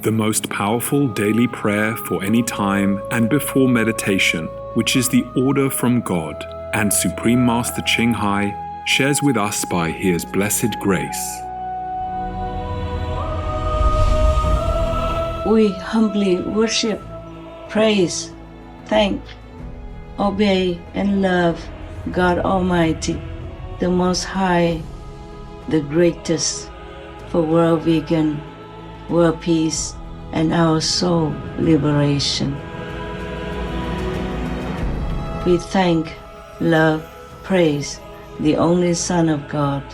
the most powerful daily prayer for any time and before meditation, which is the order from God, and Supreme Master Ching Hai shares with us by His blessed grace. We humbly worship, praise, thank, obey, and love God Almighty, the Most High, the greatest, for world vegan, world peace, and our soul liberation. We thank, love, praise the only Son of God,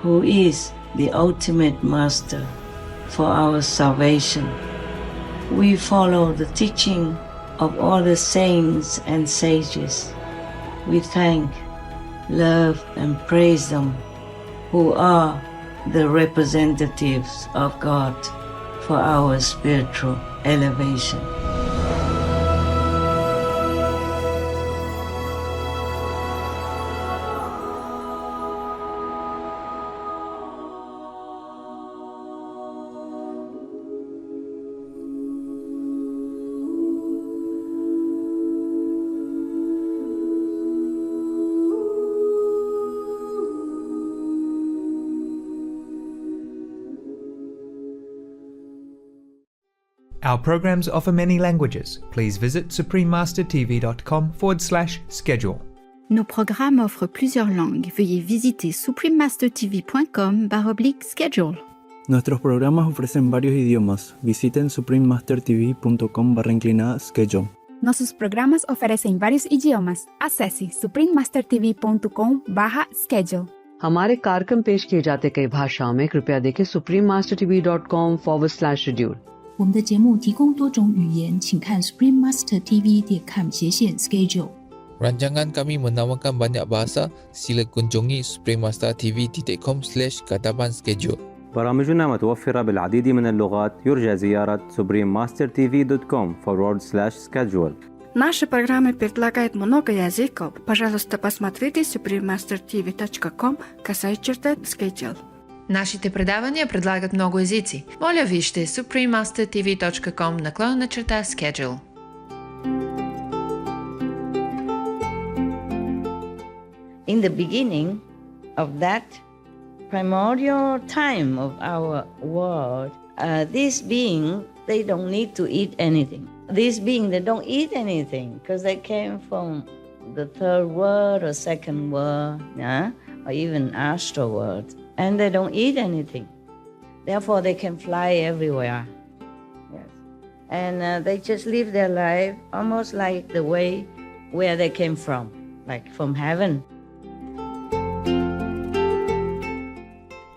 who is the ultimate Master for our salvation. We follow the teaching of all the saints and sages. We thank, love, and praise them, who are the representatives of God for our spiritual elevation. Our programs offer many languages. Please visit suprememastertv.com/schedule. Nos programmes offrent plusieurs langues. Veuillez visiter suprememastertv.com/schedule. Nuestros programas ofrecen varios idiomas. Visiten suprememastertv.com/schedule. Nossos programas oferecem vários idiomas. Acesse suprememastertv.com/schedule. हमारे कार्यक्रम पेश किए जाते कई भाषाओं में कृपया देखें suprememastertv.com/schedule。我们的节目提供多种语言，请看 suprememastertv.com/schedule。 Rancangan kami menawarkan banyak bahasa. Sila kunjungi suprememastertv.com/katapan-schedule. برامجنا متوفرة بالعديد من اللغات. يرجى زيارة suprememastertv.com/schedule. Наши программы предлагают много языков. Пожалуйста, посмотрите suprememastertv.com/schedule. Нашите предавания предлагат много езици. Моля вижте suprememastertv.com/schedule. In the beginning of that primordial time of our world, these beings, they don't need to eat anything. These beings, they don't eat anything because they came from the third world or second world, or even astral world. And they don't eat anything. Therefore, they can fly everywhere. Yes. And they just live their life almost like the way where they came from, like from heaven.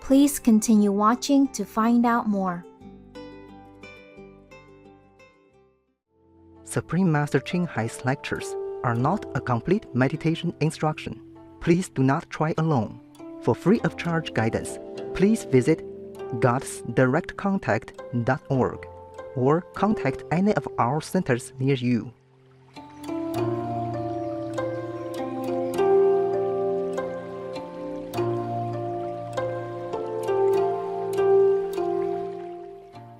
Please continue watching to find out more. Supreme Master Ching Hai's lectures are not a complete meditation instruction. Please do not try alone. For free of charge guidance, please visit godsdirectcontact.org or contact any of our centers near you.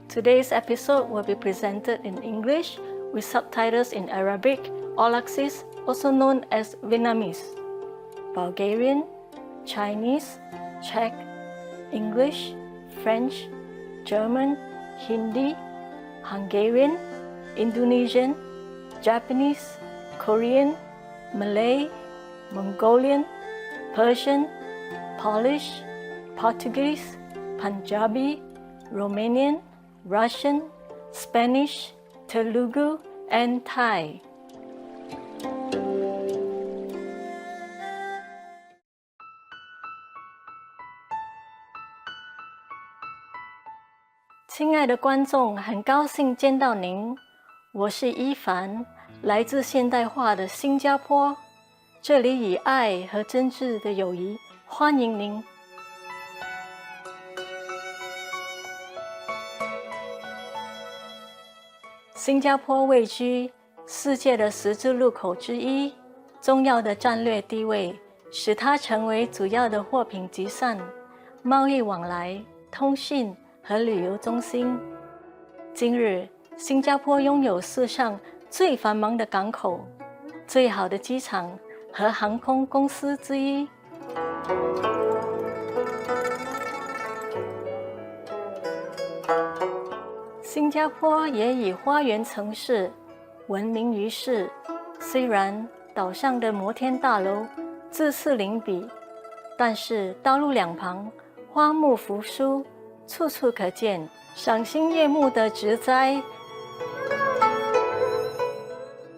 Today's episode will be presented in English with subtitles in Arabic, all access, also known as Vietnamese, Bulgarian, Chinese, Czech, English, French, German, Hindi, Hungarian, Indonesian, Japanese, Korean, Malay, Mongolian, Persian, Polish, Portuguese, Punjabi, Romanian, Russian, Spanish, Telugu, and Thai. "亲爱的观众，很高兴见到您。我是伊凡，来自现代化的新加坡。这里以爱和真挚的友谊欢迎您。新加坡位居世界的十字路口之一，重要的战略地位使它成为主要的货品集散、贸易往来、通讯和旅游中心。今日，新加坡拥有世上最繁忙的港口、最好的机场和航空公司之一。新加坡也以花园城市闻名于世。虽然岛上的摩天大楼自次林比，但是道路两旁花木扶疏，处处可见赏心悦目的植栽。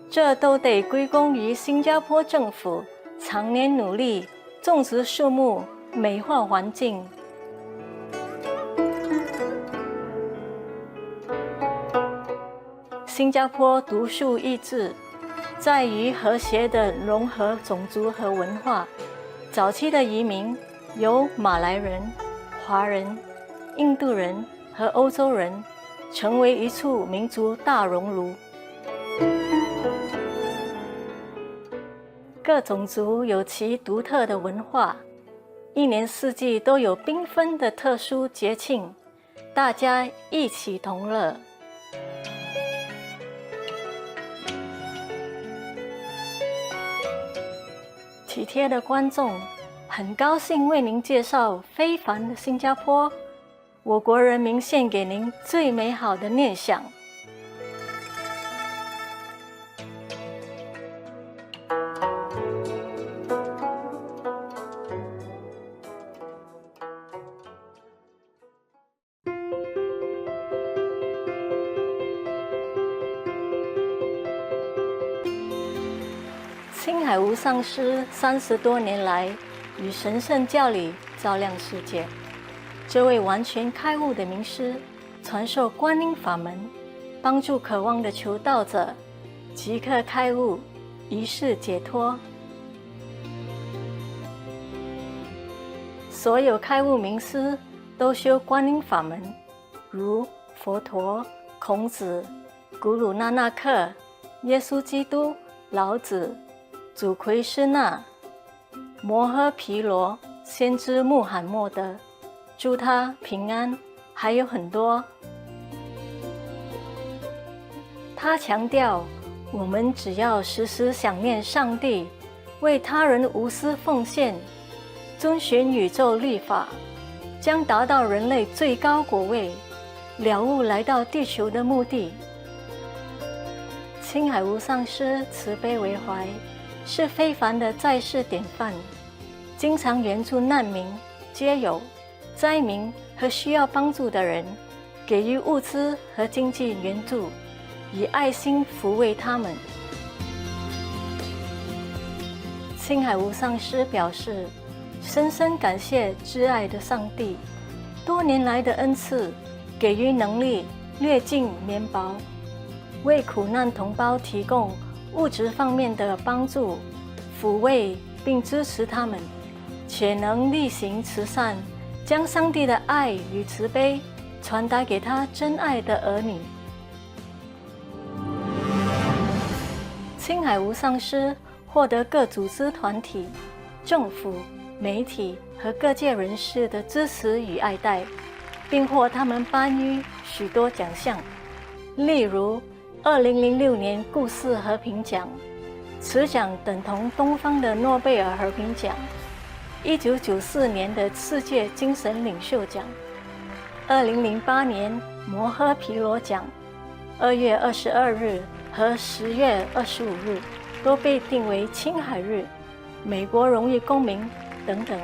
这都得归功于新加坡政府常年努力种植树木，美化环境。新加坡独树一帜，在于和谐地融合种族和文化。早期的移民由马来人、华人、印度人和欧洲人，成为一处民族大熔炉。各种族有其独特的文化，一年四季都有缤纷的特殊节庆，大家一起同乐。体贴的观众，很高兴为您介绍非凡的新加坡，我国人民献给您最美好的念想。青海无上师30多年来与神圣教理照亮世界。这位完全开悟的名师，传授观音法门，帮助渴望的求道者即刻开悟，一世解脱。所有开悟名师都修观音法门，如佛陀、孔子、古鲁那纳克、耶稣基督、老子、祖奎师那、摩诃毗罗、先知穆罕默德，祝他平安，还有很多。他强调，我们只要时时想念上帝，为他人无私奉献，遵循宇宙律法，将达到人类最高果位，了悟来到地球的目的。青海无上师慈悲为怀，是非凡的在世典范，经常援助难民、街友、灾民和需要帮助的人，给予物资和经济援助，以爱心抚慰他们。青海无上师表示，深深感谢挚爱的上帝多年来的恩赐，给予能力略尽绵薄，为苦难同胞提供物质方面的帮助，抚慰并支持他们，且能力行慈善，将上帝的爱与慈悲传达给他真爱的儿女。青海无上师获得各组织团体、政府、媒体和各界人士的支持与爱戴，并获他们颁予许多奖项，例如2006年故世和平奖，此奖等同东方的诺贝尔和平奖；1994年的世界精神领袖奖；2008年摩诃毗罗奖，2月22日和10月25日都被定为青海日、美国荣誉公民等等。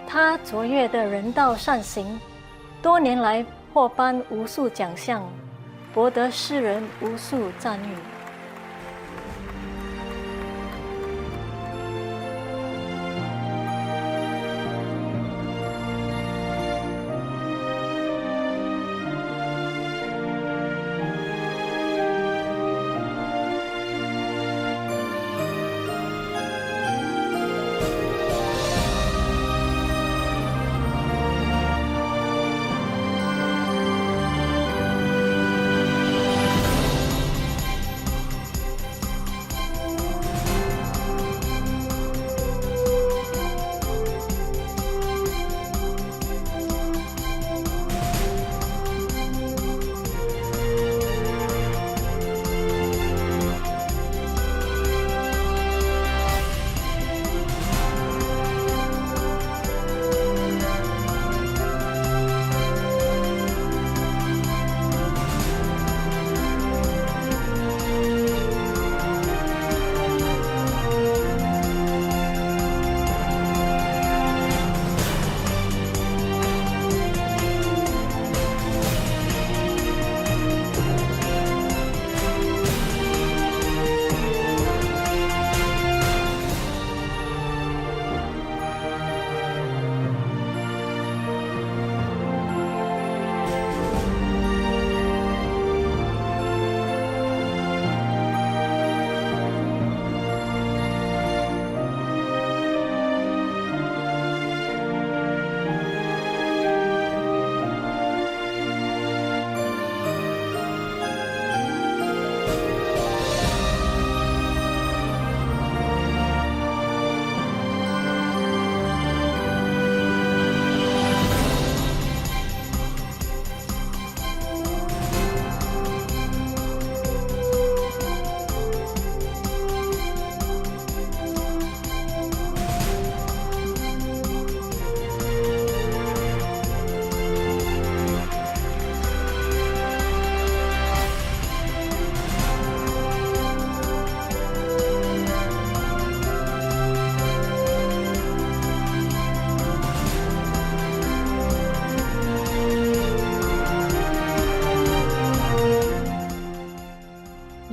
他卓越的人道善行，多年来获颁无数奖项，博得世人无数赞誉。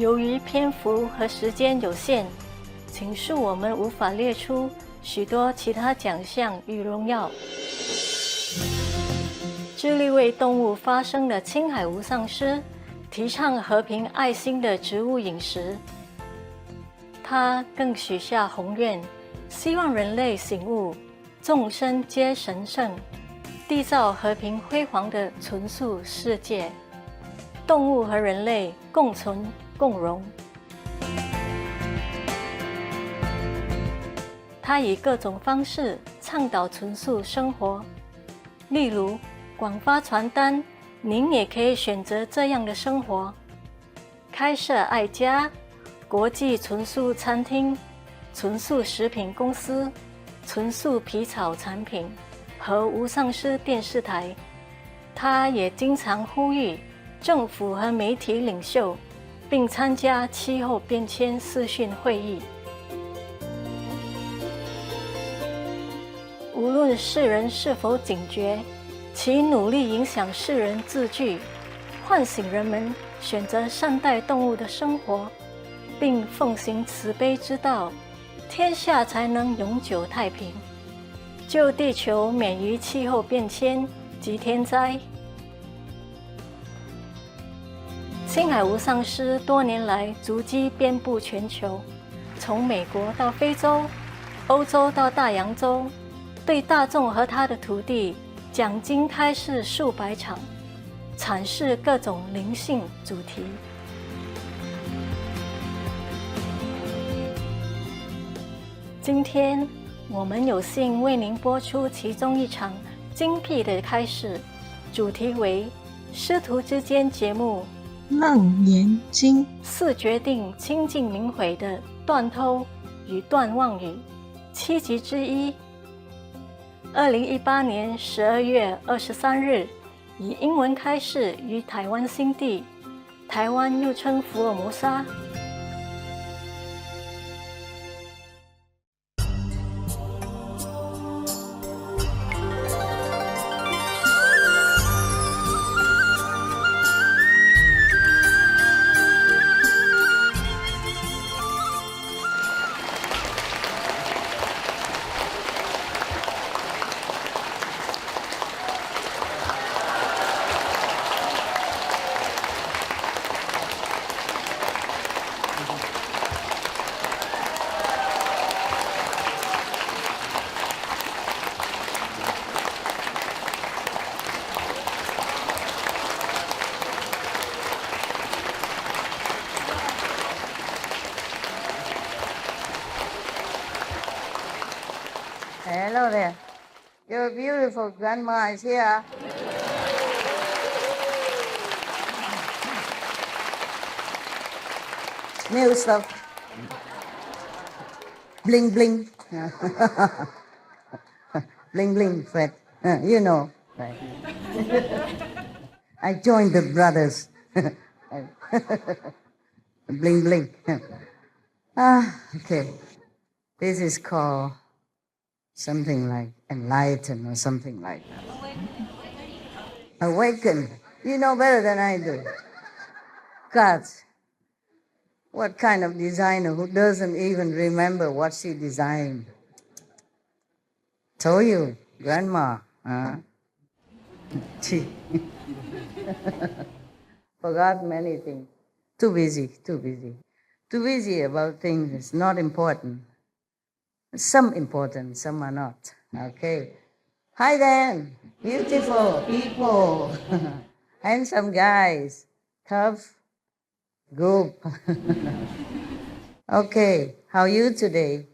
由于篇幅和时间有限，请恕我们无法列出许多其他奖项与荣耀。致力为动物发声的青海无上师，提倡和平爱心的植物饮食。他更许下宏愿，希望人类醒悟，众生皆神圣，缔造和平辉煌的纯素世界，动物和人类共存共荣。他以各种方式倡导纯素生活，例如广发传单，您也可以选择这样的生活；开设爱家、国际纯素餐厅、纯素食品公司、纯素皮草产品和无上师电视台。他也经常呼吁政府和媒体领袖，并参加气候变迁视讯会议。无论世人是否警觉，其努力影响世人自具，唤醒人们选择善待动物的生活，并奉行慈悲之道，天下才能永久太平，救地球免于气候变迁及天灾。青海无上师多年来足迹遍布全球，从美国到非洲、欧洲到大洋洲，对大众和他的徒弟讲经开示数百场，阐释各种灵性主题。今天我们有幸为您播出其中一场精辟的开示，主题为师徒之间节目楞严经4决定清净明慧的断偷与断妄语7集之一。2018年12月23日，以英文开示于台湾新地，台湾又称福尔摩沙。Hello there. Your beautiful grandma is here. New stuff. Bling bling. Bling bling, Fred. You know. Right. I joined the brothers. Bling bling. Okay. This is called something like enlighten or something like that. Awaken. You know better than I do. God, what kind of designer who doesn't even remember what she designed? Told you, grandma. Gee. Forgot many things. Too busy. Too busy about things that's not important. Some important, some are not. Okay. Hi then, beautiful people, handsome guys, tough group. Okay, how are you today?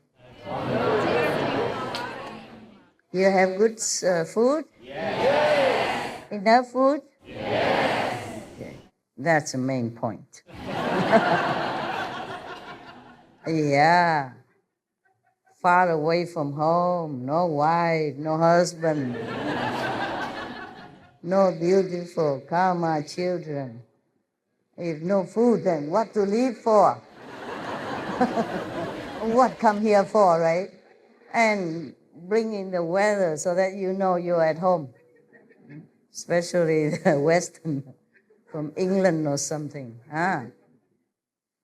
You have good food? Yes. Enough food? Yes. Okay. That's the main point. Yeah. Far away from home, no wife, no husband, no beautiful karma children. If no food, then what to live for? What come here for, right? And bring in the weather so that you know you're at home, especially the Western, from England or something.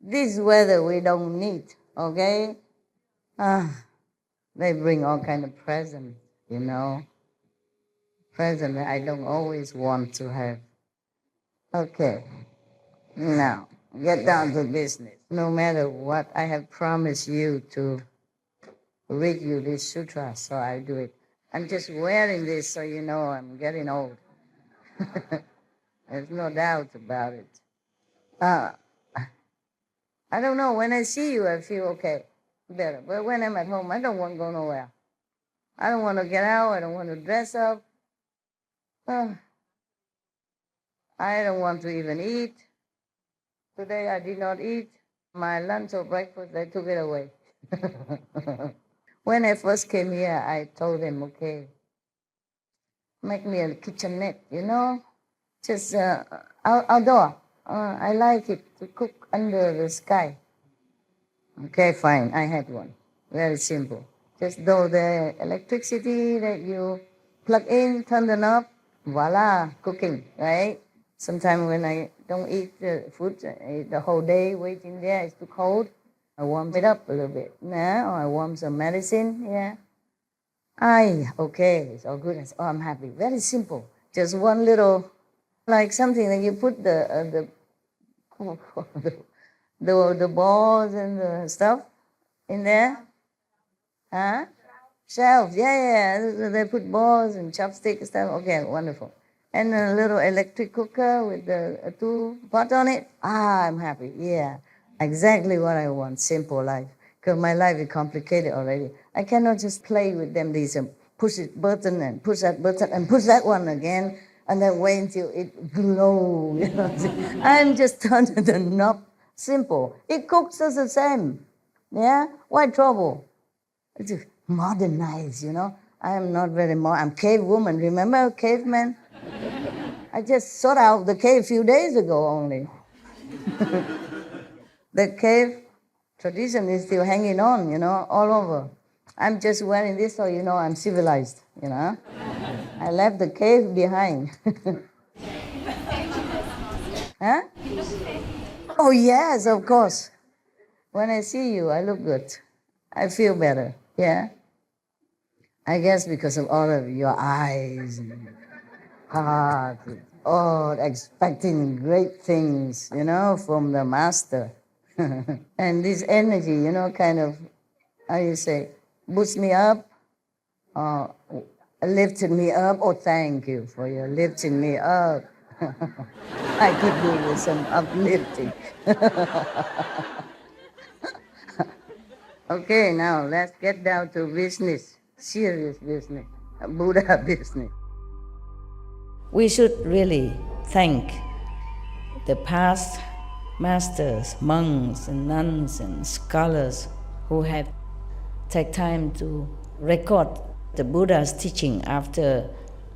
This weather we don't need, okay? They bring all kind of presents, you know. Present I don't always want to have. Okay, now get down to business. No matter what, I have promised you to read you this sutra, so I do it. I'm just wearing this so you know I'm getting old. There's no doubt about it. I don't know, when I see you, I feel okay, better. But when I'm at home, I don't want to go nowhere. I don't want to get out, I don't want to dress up. I don't want to even eat. Today I did not eat. My lunch or breakfast, they took it away. When I first came here, I told them, okay, make me a kitchenette, you know, just outdoor. I like it to cook under the sky. Okay, fine, I had one. Very simple. Just do the electricity that you plug in, turn the knob, voila, cooking, right? Sometimes when I don't eat the food, I eat the whole day waiting there, it's too cold. I warm it up a little bit. Now I warm some medicine, yeah. Okay, it's all good. I say, oh, I'm happy. Very simple. Just one little, like something that you put the balls and the stuff in there. Huh? Shelves, yeah. They put balls and chopsticks and stuff. Okay, wonderful. And a little electric cooker with the 2 pots on it. I'm happy, yeah. Exactly what I want, simple life. Because my life is complicated already. I cannot just play with them, these push it button and push that button and push that one again and then wait until it glows. You know? I'm just turning the knob, simple. It cooks us the same, yeah? Why trouble? It's modernized, you know. I am not very I'm cave woman, remember caveman? I just sought out the cave a few days ago only. The cave tradition is still hanging on, you know, all over. I'm just wearing this so you know I'm civilized, you know. I left the cave behind. Huh? Oh, yes, of course. When I see you, I look good. I feel better, yeah. I guess because of all of your eyes and heart, expecting great things, you know, from the master. And this energy, you know, kind of, how you say, boosts me up, lifted me up. Oh, thank you for your lifting me up. I could do with some uplifting. Okay, now let's get down to business, serious business, Buddha business. We should really thank the past masters, monks and nuns and scholars who have taken time to record the Buddha's teaching after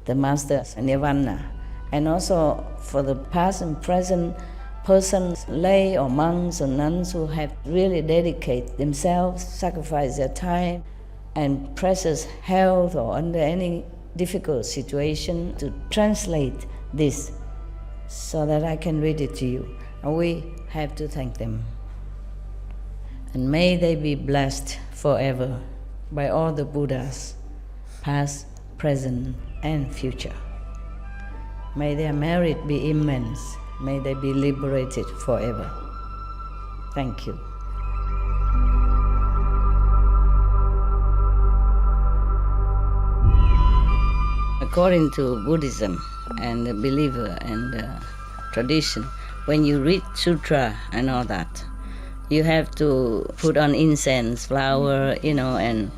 the master's nirvana, and also for the past and present persons, lay or monks or nuns who have really dedicated themselves, sacrificed their time and precious health or under any difficult situation to translate this so that I can read it to you. And we have to thank them. And may they be blessed forever by all the Buddhas, past, present, and future. May their merit be immense. May they be liberated forever. Thank you. According to Buddhism and the believer and the tradition, when you read sutra and all that, you have to put on incense, flower, you know, and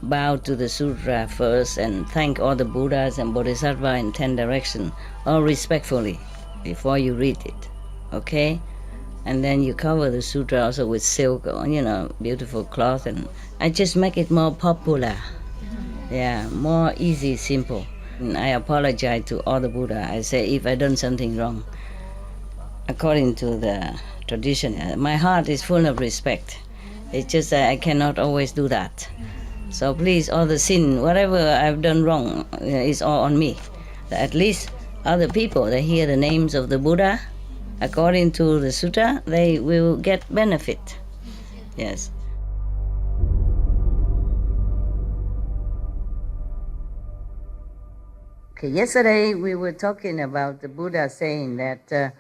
bow to the sutra first and thank all the Buddhas and Bodhisattvas in 10 directions, all respectfully, before you read it, okay? And then you cover the sutra also with silk, you know, beautiful cloth, and I just make it more popular. Yeah, more easy, simple. And I apologize to all the Buddha. I say if I done something wrong, according to the tradition, my heart is full of respect. It's just that I cannot always do that. So please, all the sin, whatever I've done wrong, is all on me. At least other people, they hear the names of the Buddha, according to the sutra, they will get benefit. Yes. Okay, yesterday we were talking about the Buddha saying that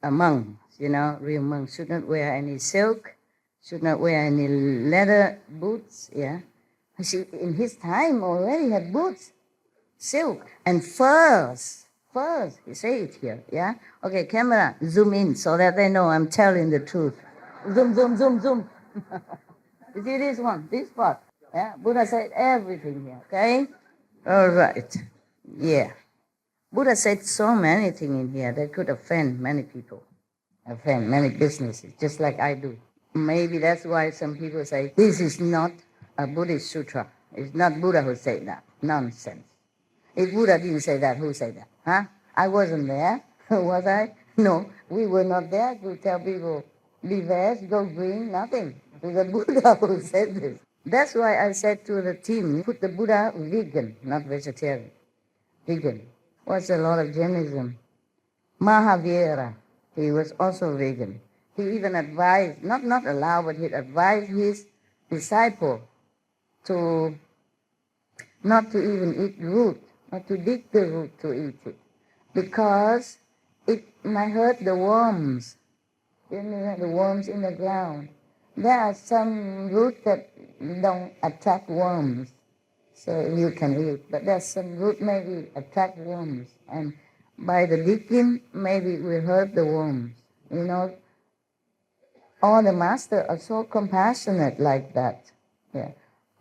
a monk, real monk, should not wear any silk, should not wear any leather boots, yeah. In his time already had boots, silk, and furs, he say it here, yeah. Okay, camera, zoom in so that they know I'm telling the truth. Zoom, zoom, zoom, zoom. You see this one, this part, yeah. Buddha said everything here, okay? All right. Yeah. Buddha said so many things in here that could offend many people, offend many businesses, just like I do. Maybe that's why some people say, this is not a Buddhist sutra. It's not Buddha who said that. Nonsense. If Buddha didn't say that, who said that? Huh? I wasn't there. Was I? No, we were not there to tell people, be veg, go green, nothing. It was the Buddha who said this. That's why I said to the team, put the Buddha vegan, not vegetarian. Vegan. Was a lot of Jainism. Mahavira, he was also vegan. He even advised, not allowed, but he advised his disciple to not to even eat root, not to dig the root to eat it, because it might hurt the worms. The worms in the ground. There are some roots that don't attract worms, so you can eat. But there's some root maybe attract worms, and by the digging, maybe it will hurt the worms. All the masters are so compassionate like that. Yeah.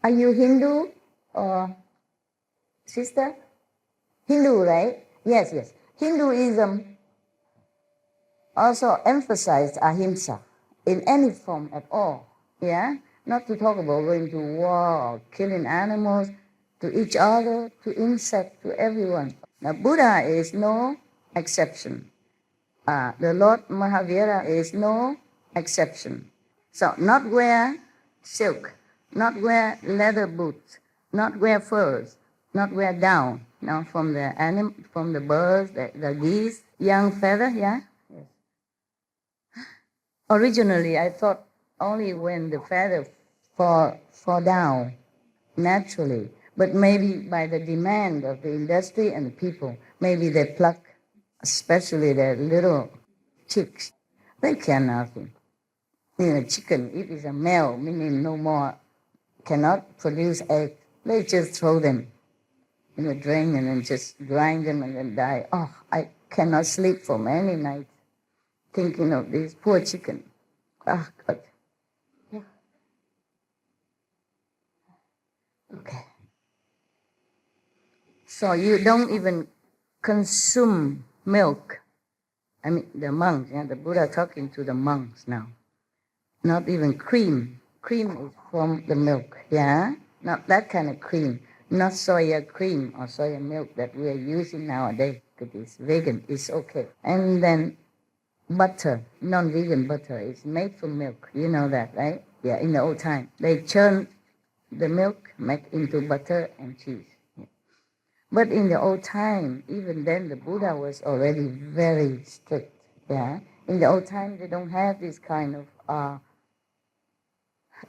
Are you Hindu or sister? Hindu, right? Yes. Hinduism also emphasized ahimsa in any form at all. Yeah? Not to talk about going to war or killing animals, to each other, to insects, to everyone. Now, Buddha is no exception. The Lord Mahavira is no exception. So, not wear silk, not wear leather boots, not wear furs, not wear down. From the birds, the geese, young feather, yeah? Yes. Originally, I thought only when the feather fall down naturally, but maybe by the demand of the industry and the people, maybe they pluck, especially the little chicks. They care nothing. Chicken, if it's a male, meaning no more, cannot produce eggs, they just throw them in a drain and then just grind them and then die. Oh, I cannot sleep for many nights thinking of this poor chicken. Oh, God. Yeah. Okay. So you don't even consume milk. I mean, the monks, the Buddha talking to the monks now. Not even cream. Cream is from the milk, yeah? Not that kind of cream. Not soya cream or soya milk that we are using nowadays, because it's vegan, it's okay. And then butter, non-vegan butter, is made from milk. You know that, right? Yeah, in the old time. They churn the milk, make into butter and cheese. Yeah. But in the old time, even then, the Buddha was already very strict, yeah? In the old time, they don't have this kind of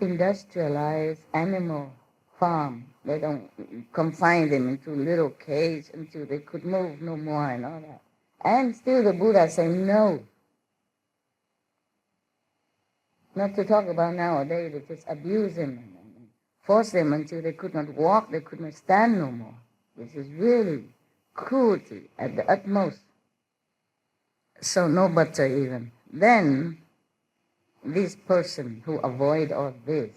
industrialized animal farm. They don't confine them into little cages until they could move no more and all that. And still the Buddha said no. Not to talk about nowadays, they just abuse them and force them until they could not walk, they could not stand no more. This is really cruelty at the utmost. So no butter even. Then this person who avoid all this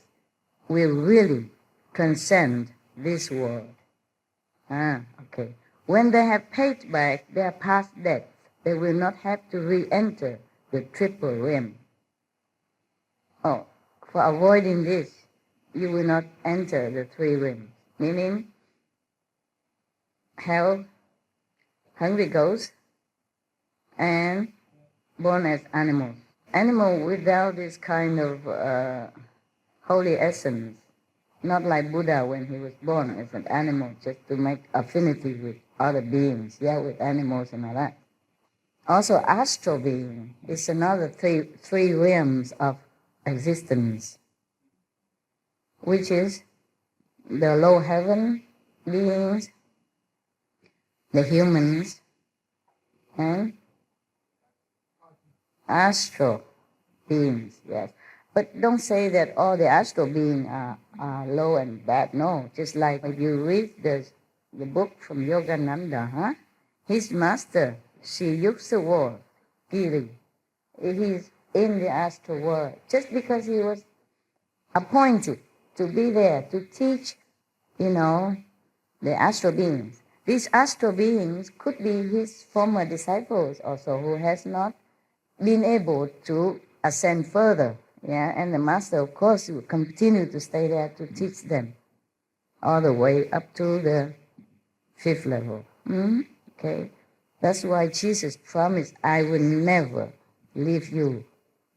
will really transcend this world. Okay. When they have paid back their past debts, they will not have to re-enter the triple realm. Oh, for avoiding this, you will not enter the three realms, meaning hell, hungry ghosts, and born as animals. Animal without this kind of holy essence, not like Buddha when he was born as an animal, just to make affinity with other beings, with animals and all that. Also, astral being is another three realms of existence, which is the low heaven beings, the humans, and astral beings, yes. But don't say that all the astral beings are low and bad. No, just like if you read the book from Yogananda, his master, Sri Yuksawar, Giri, he's in the astral world just because he was appointed to be there to teach, the astral beings. These astral beings could be his former disciples also who has not been able to ascend further. Yeah, and the master, of course, will continue to stay there to teach them all the way up to the 5th level. Okay, that's why Jesus promised, I will never leave you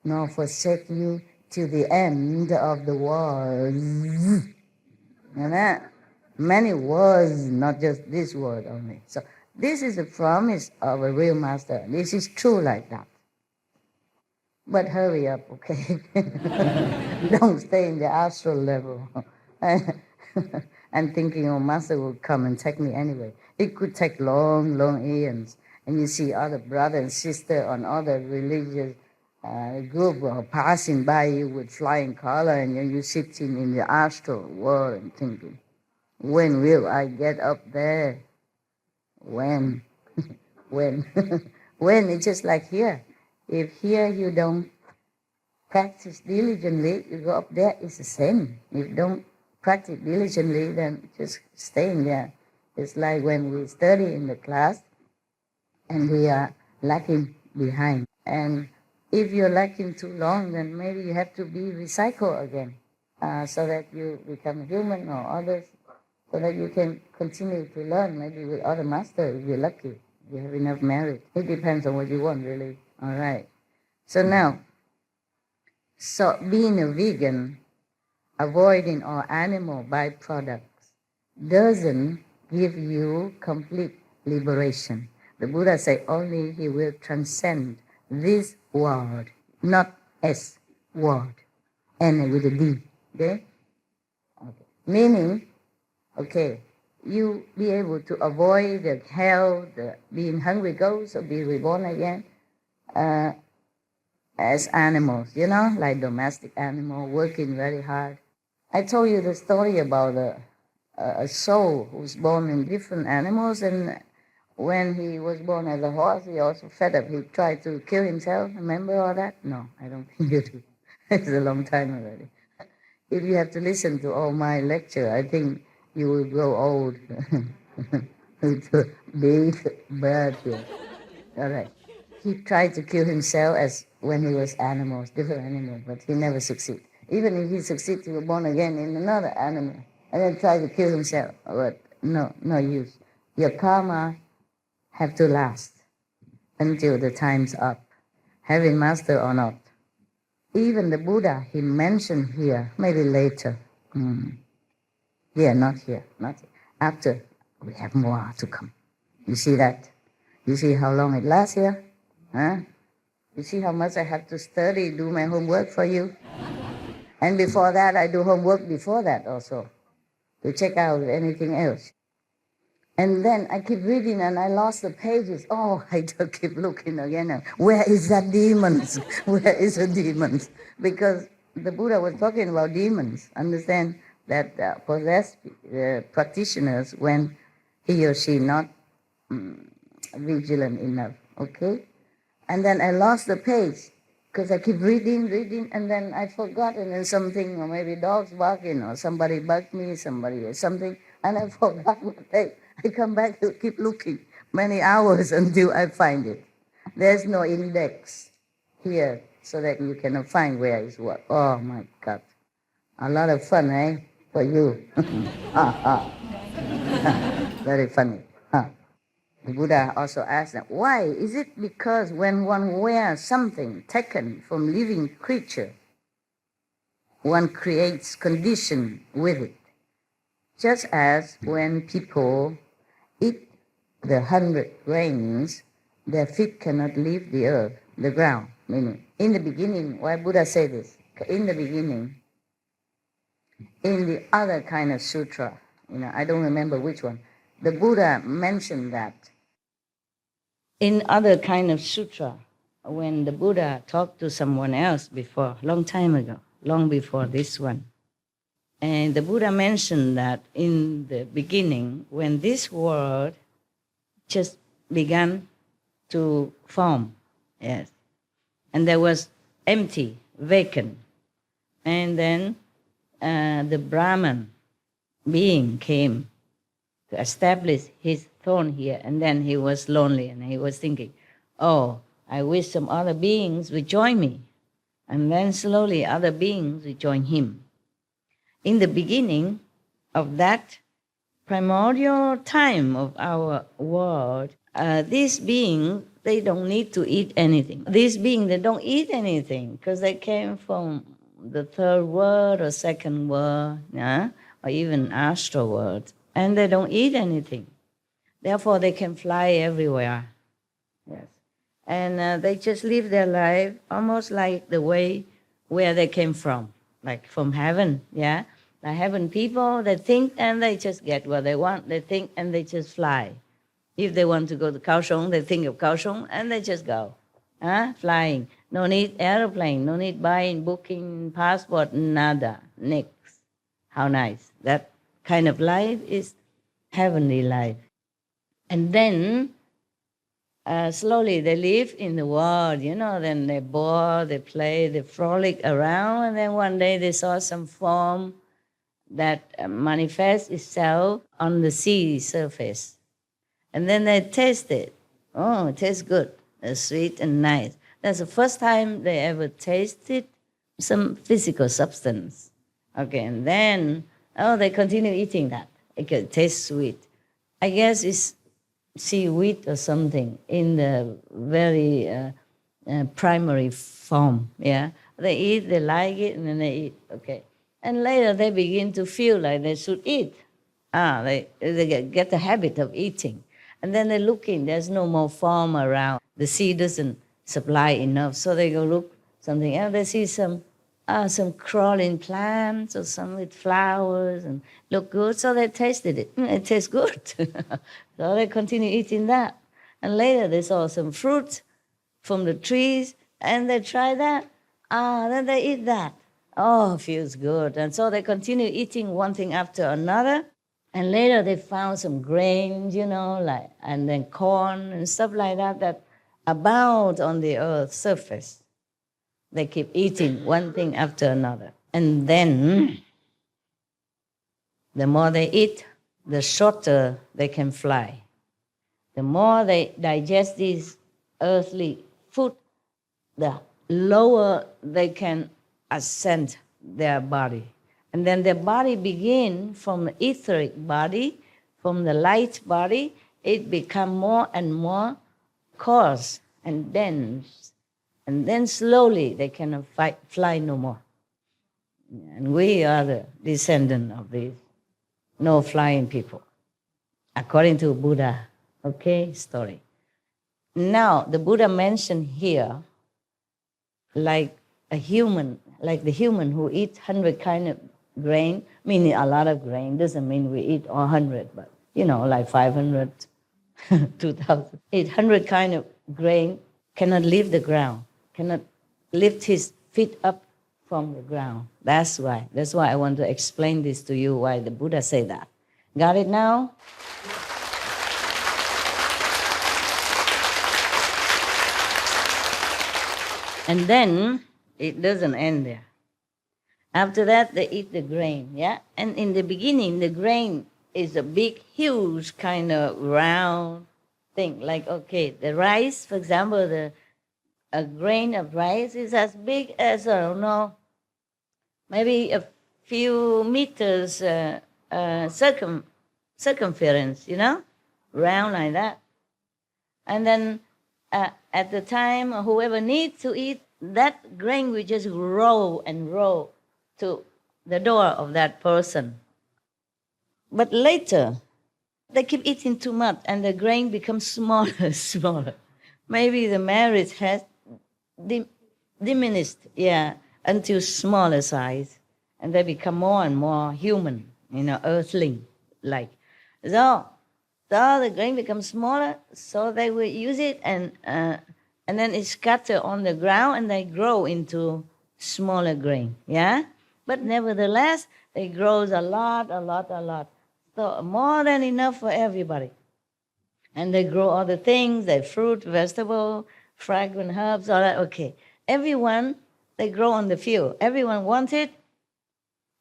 nor forsake you till the end of the world. And that many words, not just this word only. So this is a promise of a real master. This is true like that. But hurry up, okay? Don't stay in the astral level and thinking, oh, master will come and take me anyway. It could take long, long eons. And you see other brother and sister on other religious group passing by you with flying color, and you're sitting in the astral world and thinking, when will I get up there? When? When? When? It's just like here. If here you don't practice diligently, you go up there, it's the same. If you don't practice diligently, then just staying there. It's like when we study in the class and we are lagging behind. And if you're lagging too long, then maybe you have to be recycled again so that you become human or others, so that you can continue to learn, maybe with other masters if you're lucky. You have enough merit. It depends on what you want, really. All right. So now, being a vegan, avoiding all animal byproducts, doesn't give you complete liberation. The Buddha said only he will transcend this world, not S, world, and with a D. Okay? Meaning, you be able to avoid the hell, the being hungry ghosts, or be reborn again as animals, like domestic animal, working very hard. I told you the story about a soul who's born in different animals, and when he was born as a horse, he also fed up. He tried to kill himself. Remember all that? No, I don't think you do. It's a long time already. If you have to listen to all my lecture, I think you will grow old. It's a big bird here. All right. He tried to kill himself as when he was different animals, but he never succeeded. Even if he succeeded, he was born again in another animal, and then tried to kill himself. But no use. Your karma have to last until the time's up, having master or not. Even the Buddha, he mentioned here, maybe later. Yeah, not here. After, we have more to come. You see that? You see how long it lasts here? Huh? You see how much I have to study, do my homework for you? And before that, I do homework before that also, to check out anything else. And then I keep reading and I lost the pages. Oh, I just keep looking again. Where is that demons? Where is the demons? Because the Buddha was talking about demons. Understand that possessed practitioners when he or she not vigilant enough, okay? And then I lost the page because I keep reading, and then I forgot, and then something, or maybe dogs barking, or somebody bugged me, somebody or something, and I forgot what page. I come back to keep looking many hours until I find it. There's no index here so that you cannot find where is what. Oh my God. A lot of fun, eh? For you. Very funny. The Buddha also asked them, why? Is it because when one wears something taken from living creature, one creates condition with it? Just as when people eat the 100 grains their feet cannot leave the earth, the ground. Meaning, in the beginning, why Buddha say this? In the beginning, in the other kind of sutra, I don't remember which one, the Buddha mentioned that. In other kind of sutra, when the Buddha talked to someone else before, long time ago, long before this one, and the Buddha mentioned that in the beginning, when this world just began to form, yes, and there was empty, vacant, and then the Brahman being came to establish his throne here, and then he was lonely and he was thinking, oh, I wish some other beings would join me, and then slowly other beings would join him. In the beginning of that primordial time of our world, these beings, they don't need to eat anything. These beings, they don't eat anything because they came from the third world or second world, yeah? Or even astral world, and they don't eat anything. Therefore, they can fly everywhere. Yes, and they just live their life almost like the way where they came from, like from heaven, yeah? The heaven people, they think and they just get what they want. They think and they just fly. If they want to go to Kaohsiung, they think of Kaohsiung and they just go, flying. No need airplane, no need buying, booking, passport, nada, nix. How nice. That kind of life is heavenly life. And then slowly they live in the world, then they bore, they play, they frolic around, and then one day they saw some form that manifests itself on the sea surface. And then they taste it. Oh, it tastes good. It's sweet and nice. That's the first time they ever tasted some physical substance. Okay, and then, they continue eating that. It tastes sweet. I guess it's seaweed or something in the very primary form, yeah? They eat, they like it, and then they eat, okay. And later they begin to feel like they should eat. They get the habit of eating. And then they look in, there's no more form around. The sea doesn't supply enough, so they go look something else. They see some crawling plants or some with flowers and look good, so they tasted it. It tastes good. So they continue eating that. And later they saw some fruit from the trees and they try that. Then they eat that. Oh, feels good. And so they continue eating one thing after another. And later they found some grains, and then corn and stuff like that abound on the earth's surface. They keep eating one thing after another. And then the more they eat, the shorter they can fly. The more they digest these earthly food, the lower they can ascend their body. And then their body begin from the etheric body, from the light body, it become more and more coarse and dense. And then slowly they cannot fly no more. And we are the descendant of these no flying people, according to Buddha, story. Now, the Buddha mentioned here, like the human who eats 100 kind of grain, meaning a lot of grain, doesn't mean we eat all 100, but, like 500, 2,000. 800 kind of grain cannot leave the ground, cannot lift his feet up from the ground. That's why I want to explain this to you, why the Buddha said that. Got it now? And then it doesn't end there. After that, they eat the grain, yeah? And in the beginning, the grain is a big, huge kind of round thing. Like, the rice, for example, a grain of rice is as big as, I don't know, maybe a few meters circumference, round like that. And then at the time, whoever needs to eat, that grain will just roll and roll to the door of that person. But later, they keep eating too much and the grain becomes smaller and smaller. maybe the marriage has diminished, until smaller size, and they become more and more human, earthling-like. So the grain becomes smaller, so they will use it, and then it's scattered on the ground, and they grow into smaller grain, But nevertheless, it grows a lot. So more than enough for everybody. And they grow other things, like fruit, vegetable, fragrant herbs, all that. Okay. Everyone, they grow on the field. Everyone wants it.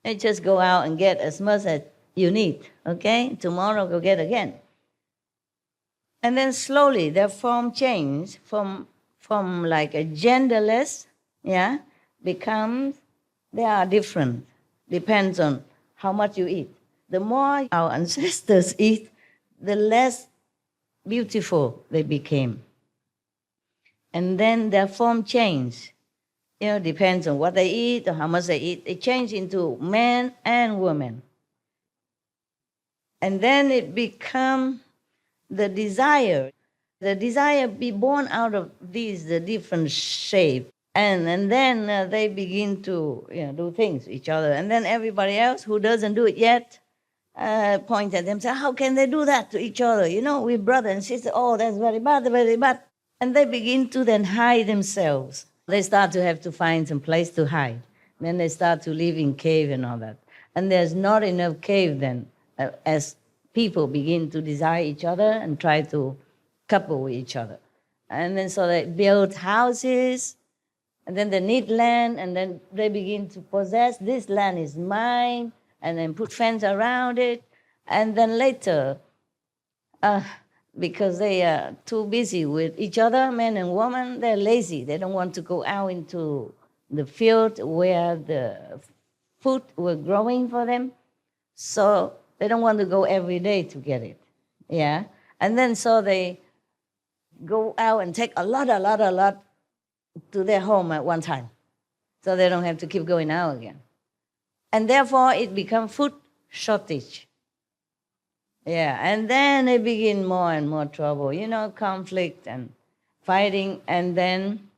They just go out and get as much as you need. Okay? Tomorrow go get again. And then slowly their form change from like a genderless, becomes, they are different. Depends on how much you eat. The more our ancestors eat, the less beautiful they became. And then their form change. Depends on what they eat or how much they eat. They change into men and women. And then it becomes the desire be born out of these the different shapes. And then they begin to do things to each other. And then everybody else who doesn't do it yet point at them, say, how can they do that to each other? We're brother and sister. Oh, that's very bad, very bad. And they begin to then hide themselves. They start to have to find some place to hide. Then they start to live in cave and all that. And there's not enough cave then, as people begin to desire each other and try to couple with each other. And then so they build houses, and then they need land, and then they begin to possess, this land is mine, and then put fence around it. And then later, because they are too busy with each other, men and women, they're lazy. They don't want to go out into the field where the food were growing for them. So they don't want to go every day to get it. And then so they go out and take a lot to their home at one time. So they don't have to keep going out again. And therefore it becomes food shortage. And then they begin more and more trouble, conflict and fighting, and then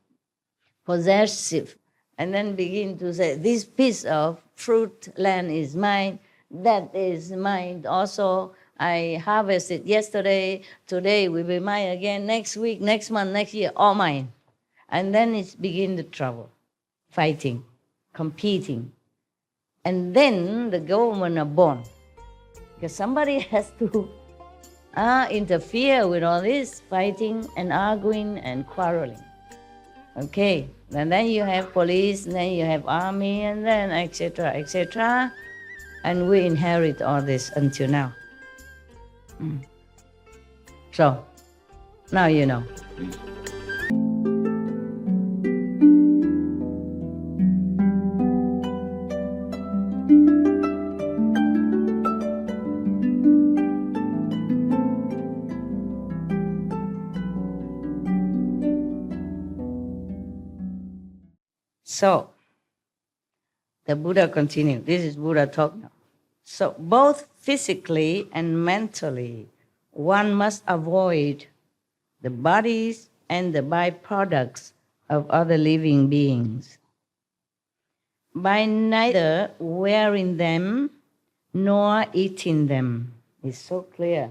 possessive, and then begin to say, this piece of fruit land is mine, that is mine also, I harvested yesterday, today will be mine again, next week, next month, next year, all mine. And then it begins the trouble, fighting, competing. And then the government are born. Because somebody has to interfere with all this fighting and arguing and quarreling. Okay, and then you have police, and then you have army, and then etc., etc. And we inherit all this until now. So, now you know. So, the Buddha continued. This is Buddha talk now. So, both physically and mentally, one must avoid the bodies and the byproducts of other living beings by neither wearing them nor eating them. It's so clear.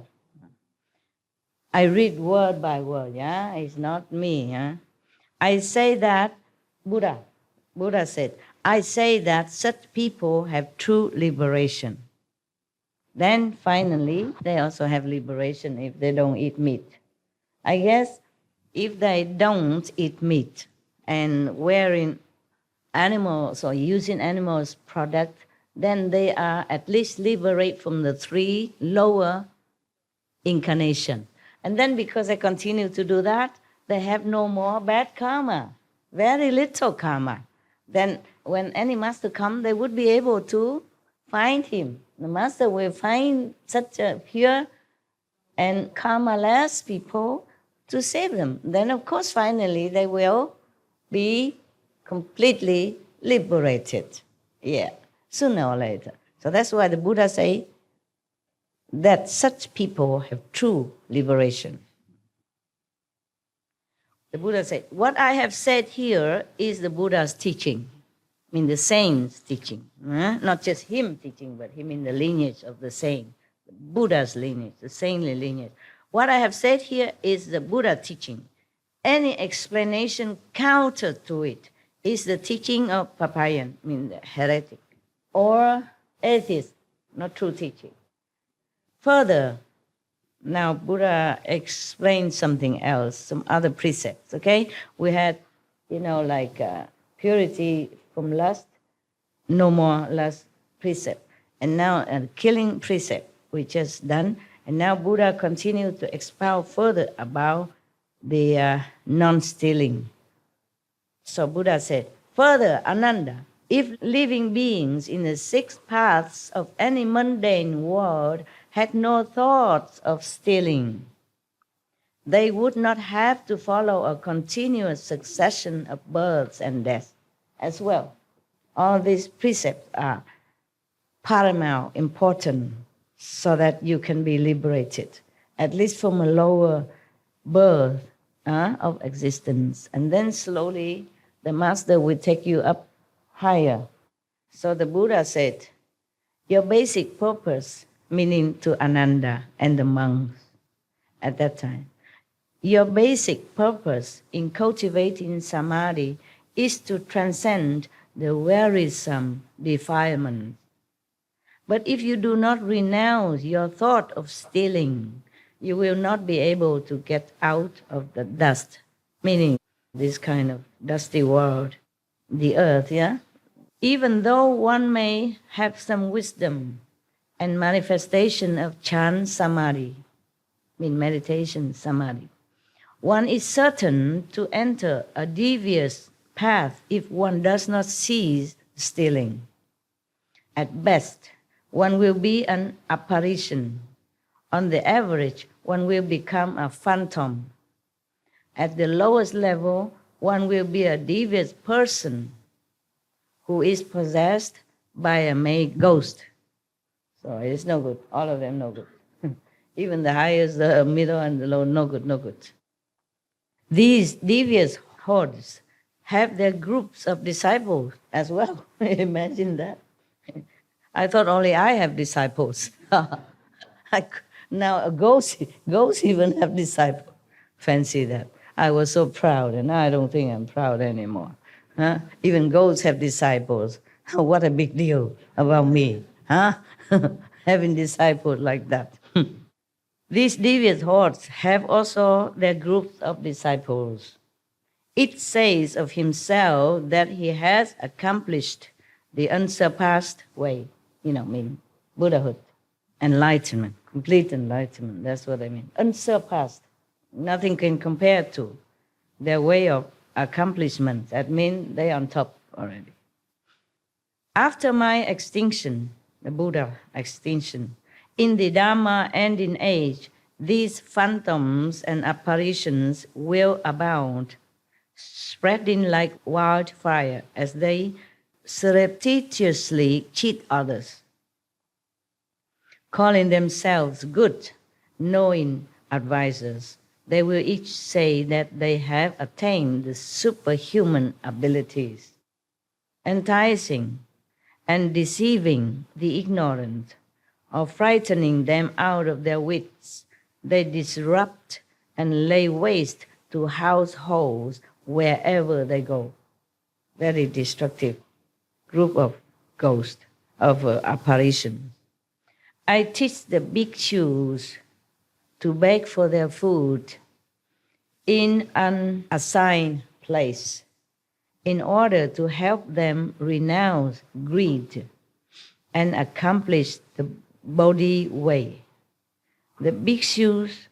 I read word by word, It's not me, I say that, Buddha said, I say that such people have true liberation. Then finally, they also have liberation if they don't eat meat. I guess if they don't eat meat and wearing animals or using animals' product, then they are at least liberated from the 3 lower incarnations. And then because they continue to do that, they have no more bad karma, very little karma. Then when any master comes, they would be able to find him. The master will find such a pure and karma-less people to save them. Then, of course, finally, they will be completely liberated. Sooner or later. So that's why the Buddha say that such people have true liberation. The Buddha said, what I have said here is the Buddha's teaching. I mean the saint's teaching. Not just him teaching, but him in the lineage of the saint. The Buddha's lineage, the saintly lineage. What I have said here is the Buddha teaching. Any explanation counter to it is the teaching of Papayan, I mean the heretic, or atheist, not true teaching. Further, now Buddha explained something else, some other precepts, okay? We had, purity from lust, no more lust precept. And now a killing precept, we just done. And now Buddha continued to expound further about the non-stealing. So Buddha said, further, Ananda, if living beings in the 6 paths of any mundane world had no thoughts of stealing, they would not have to follow a continuous succession of births and deaths as well. All these precepts are paramount, important, so that you can be liberated, at least from a lower birth of existence. And then slowly the Master will take you up higher. So the Buddha said, your basic purpose, meaning to Ananda and the monks at that time, your basic purpose in cultivating samadhi is to transcend the wearisome defilement. But if you do not renounce your thought of stealing, you will not be able to get out of the dust, meaning this kind of dusty world, the earth, yeah? Even though one may have some wisdom and manifestation of chant samadhi, meditation samadhi, one is certain to enter a devious path if one does not cease stealing. At best, one will be an apparition. On the average, one will become a phantom. At the lowest level, one will be a devious person who is possessed by a male ghost. So it's no good. All of them no good. Even the highest, the middle, and the low, no good, no good. These devious hordes have their groups of disciples as well. Imagine that. I thought only I have disciples. Now ghosts even have disciples. Fancy that. I was so proud, and I don't think I'm proud anymore. Even ghosts have disciples. What a big deal about me, having disciples like that. These devious hordes have also their groups of disciples. It says of himself that he has accomplished the unsurpassed way, meaning Buddhahood, enlightenment, complete enlightenment, that's what I mean. Unsurpassed, nothing can compare to their way of accomplishment. That means they're on top already. After my extinction, the Buddha extinction, in the Dharma and in age, these phantoms and apparitions will abound, spreading like wildfire as they surreptitiously cheat others, calling themselves good, knowing advisors. They will each say that they have attained the superhuman abilities, enticing and deceiving the ignorant, or frightening them out of their wits. They disrupt and lay waste to households wherever they go. Very destructive group of ghosts, of apparitions. I teach the bhikshus to beg for their food in an assigned place in order to help them renounce greed and accomplish the Bodhi way. The bhikshus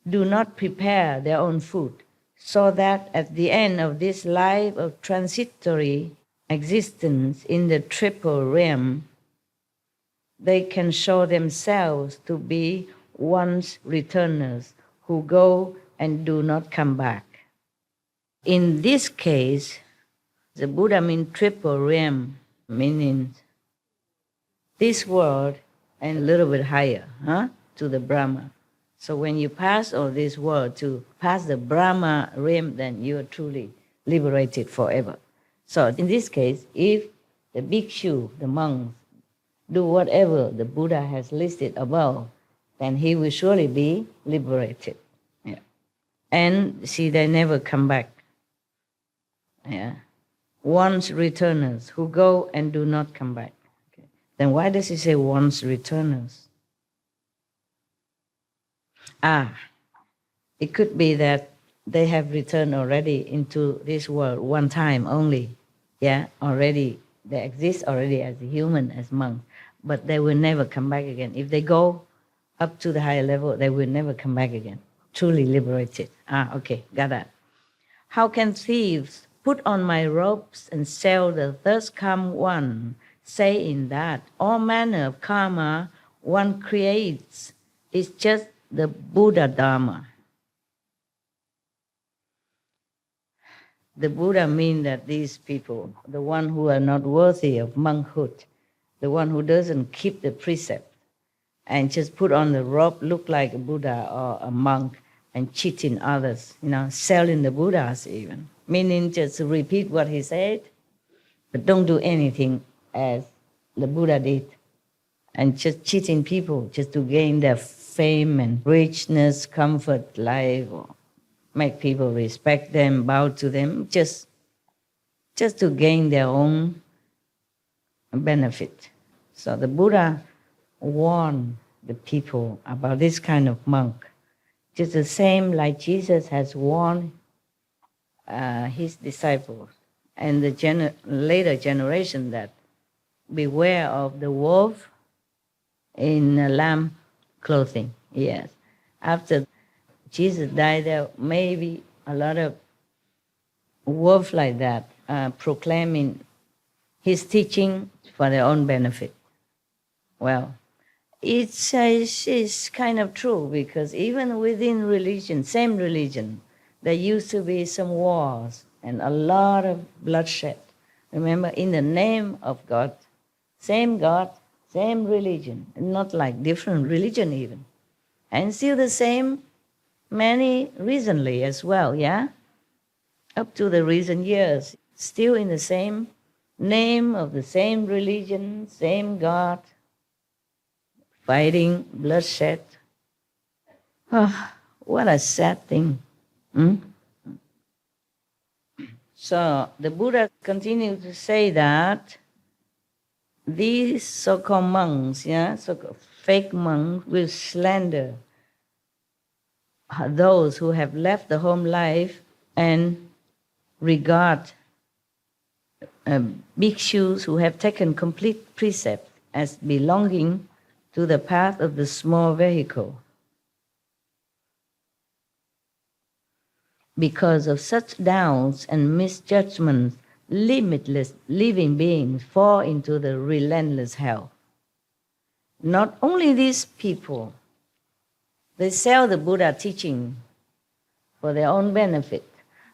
do not prepare their own food, so that at the end of this life of transitory existence in the triple realm, they can show themselves to be once returners who go and do not come back. In this case, the Buddha means triple realm, meaning this world and a little bit higher, to the Brahma. So when you pass all this world to pass the Brahma realm, then you are truly liberated forever. So in this case, if the bhikshu, the monks, do whatever the Buddha has listed above, then he will surely be liberated. Yeah. And see, they never come back. Yeah. Once returners who go and do not come back. Okay. Then why does he say once returners? It could be that they have returned already into this world one time only. Yeah, already they exist already as a human, as monks, but they will never come back again. If they go up to the higher level, they will never come back again. Truly liberated. Okay, got that. How can thieves put on my robes and sell the thirst come one, saying that all manner of karma one creates is just the Buddha Dharma? The Buddha means that these people, the one who are not worthy of monkhood, the one who doesn't keep the precept and just put on the robe, look like a Buddha or a monk and cheating others, selling the Buddhas even, meaning just repeat what he said, but don't do anything as the Buddha did, and just cheating people just to gain their fame and richness, comfort, life, or make people respect them, bow to them, just to gain their own benefit. So the Buddha warned the people about this kind of monk, just the same like Jesus has warned his disciples and the later generation that beware of the wolf in lamb clothing. Yes. After Jesus died, there may be a lot of wolves like that proclaiming his teaching for their own benefit. Well, it's kind of true, because even within religion, same religion, there used to be some wars and a lot of bloodshed. Remember, in the name of God, same religion, not like different religion even. And still the same, many recently as well, yeah? Up to the recent years, still in the same name of the same religion, same God, fighting, bloodshed. Oh, what a sad thing. So the Buddha continued to say that these so-called monks, so-called fake monks, will slander those who have left the home life and regard bhikshus who have taken complete precept as belonging to the path of the small vehicle. Because of such doubts and misjudgments, limitless living beings fall into the relentless hell. Not only these people, they sell the Buddha teaching for their own benefit,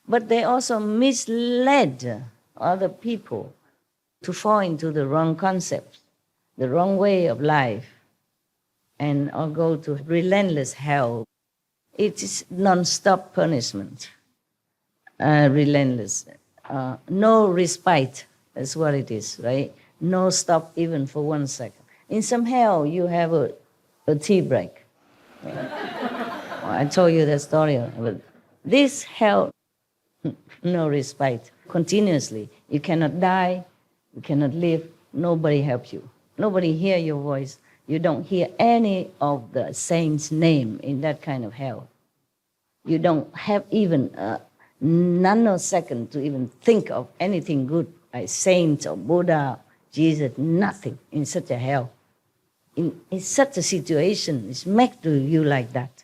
but they also misled other people to fall into the wrong concepts, the wrong way of life, and or go to relentless hell. It is non-stop punishment, relentless. No respite, that's what it is, right? No stop even for 1 second. In some hell, you have a tea break. I told you that story. But this hell, no respite, continuously. You cannot die, you cannot live, nobody helps you. Nobody hear your voice. You don't hear any of the saints' name in that kind of hell. You don't have even a nanosecond to even think of anything good, like saints or Buddha, Jesus, nothing in such a hell. In such a situation, it's make to you like that.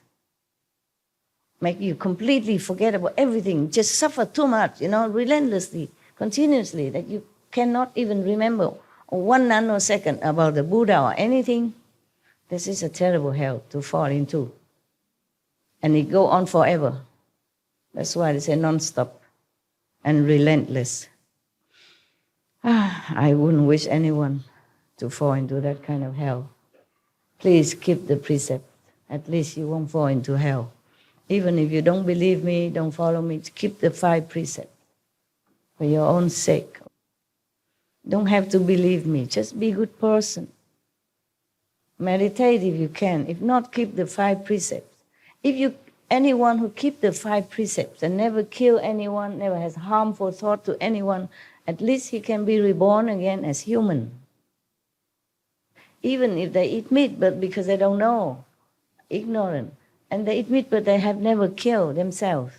Make you completely forget about everything, just suffer too much, relentlessly, continuously, that you cannot even remember 1 nanosecond about the Buddha or anything. This is a terrible hell to fall into. And it go on forever. That's why they say non-stop and relentless. I wouldn't wish anyone to fall into that kind of hell. Please keep the precept At least you won't fall into hell. Even if you don't believe me, don't follow me, keep the 5 precepts for your own sake. Don't have to believe me, just be a good person. Meditate if you can. If not, keep the 5 precepts. Anyone who keep the 5 precepts and never kill anyone, never has harmful thought to anyone, at least he can be reborn again as human. Even if they eat meat, but because they don't know, ignorant, and they eat meat, but they have never killed themselves.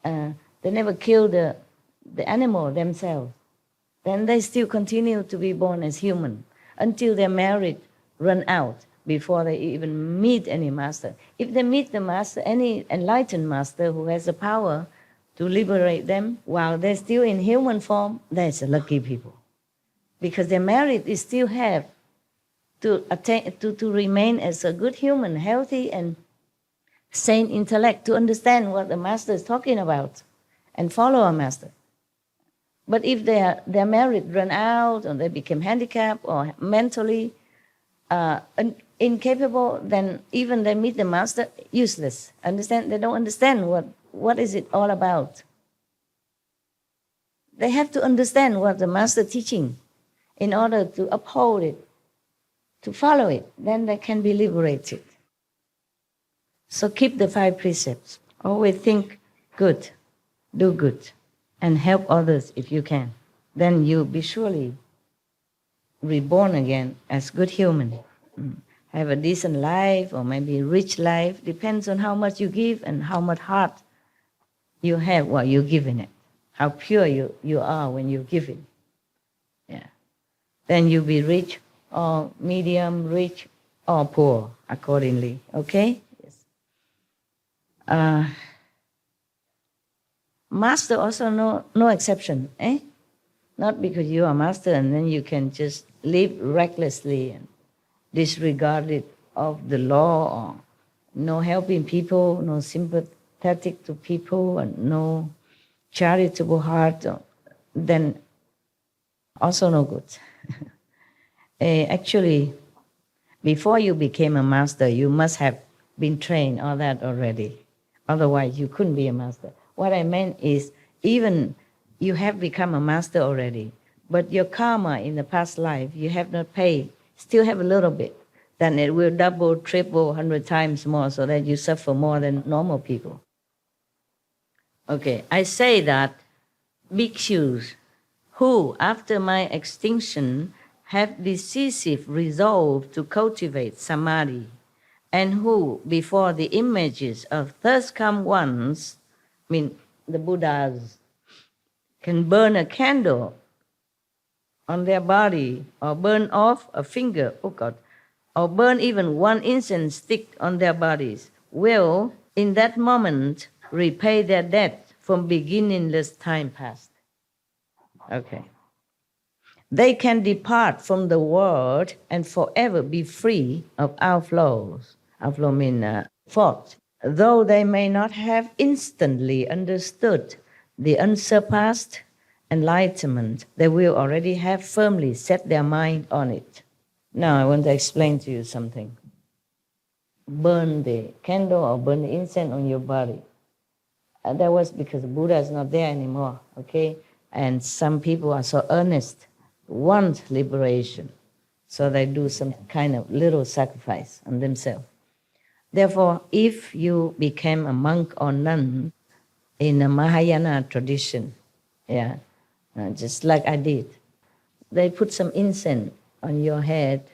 They never kill the animal themselves. Then they still continue to be born as human until their merit run out before they even meet any master. If they meet the master, any enlightened master who has the power to liberate them while they're still in human form, that's lucky people. Because their merit is still have to attain, to remain as a good human, healthy and sane intellect, to understand what the master is talking about and follow a master. But if their merit run out or they become handicapped or mentally incapable, then even they meet the master, useless. Understand? They don't understand what is it all about. They have to understand what the master teaching in order to uphold it, to follow it. Then they can be liberated. So keep the 5 precepts. Always think good, do good, and help others if you can. Then you'll be surely reborn again as good human. Have a decent life or maybe rich life. Depends on how much you give and how much heart you have while you're giving it. How pure you are when you're giving. Yeah. Then you'll be rich or medium, rich or poor accordingly. Okay? Yes. Master also no exception. Not because you are master and then you can just live recklessly and disregarded of the law, or no helping people, no sympathetic to people, and no charitable heart, then also no good. Actually, before you became a master, you must have been trained all that already. Otherwise, you couldn't be a master. What I meant is, even you have become a master already, but your karma in the past life, you have not paid, still have a little bit, then it will double, triple, 100 times more, so that you suffer more than normal people. Okay, I say that bhikshus who, after my extinction, have decisive resolve to cultivate samadhi, and who, before the images of thus come ones, the Buddhas, can burn a candle on their body, or burn off a finger, or burn even 1 incense stick on their bodies, will, in that moment, repay their debt from beginningless time past. Okay. They can depart from the world and forever be free of outflows. Outflow means fault. Though they may not have instantly understood the unsurpassed enlightenment, they will already have firmly set their mind on it. Now I want to explain to you something. Burn the candle or burn the incense on your body. That was because Buddha is not there anymore, okay? And some people are so earnest, want liberation, so they do some kind of little sacrifice on themselves. Therefore, if you became a monk or nun in the Mahayana tradition, just like I did, they put some incense on your head,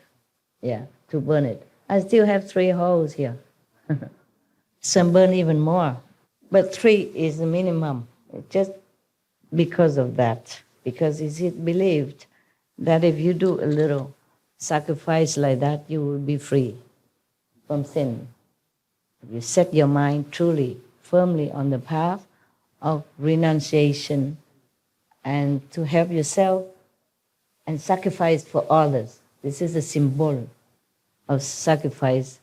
to burn it. I still have 3 holes here. Some burn even more, but 3 is the minimum, just because of that. Because it's believed that if you do a little sacrifice like that, you will be free from sin. If you set your mind truly, firmly on the path of renunciation and to help yourself and sacrifice for others. This is a symbol of sacrifice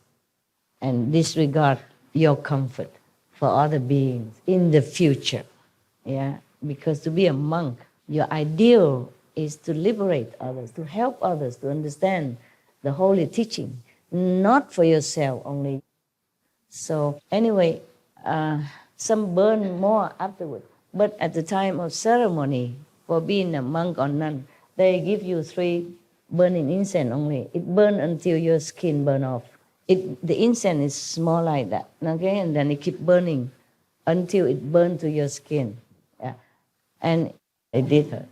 and disregard your comfort for other beings in the future. Because to be a monk, your ideal is to liberate others, to help others to understand the holy teaching, not for yourself only. So anyway, some burn more afterward. But at the time of ceremony, for being a monk or nun, they give you 3 burning incense only. It burns until your skin burn off. The incense is small like that, okay? And then it keep burning until it burns to your skin. Yeah. And it did hurt.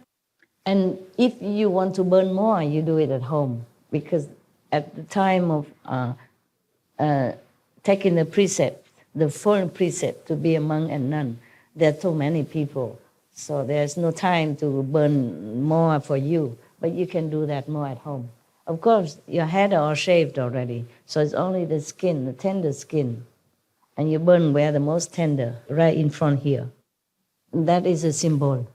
And if you want to burn more, you do it at home. Because at the time of taking the precept, the full precept to be a monk and nun, there are too many people. So there's no time to burn more for you. But you can do that more at home. Of course, your head are all shaved already. So it's only the skin, the tender skin. And you burn where the most tender, right in front here. That is a symbol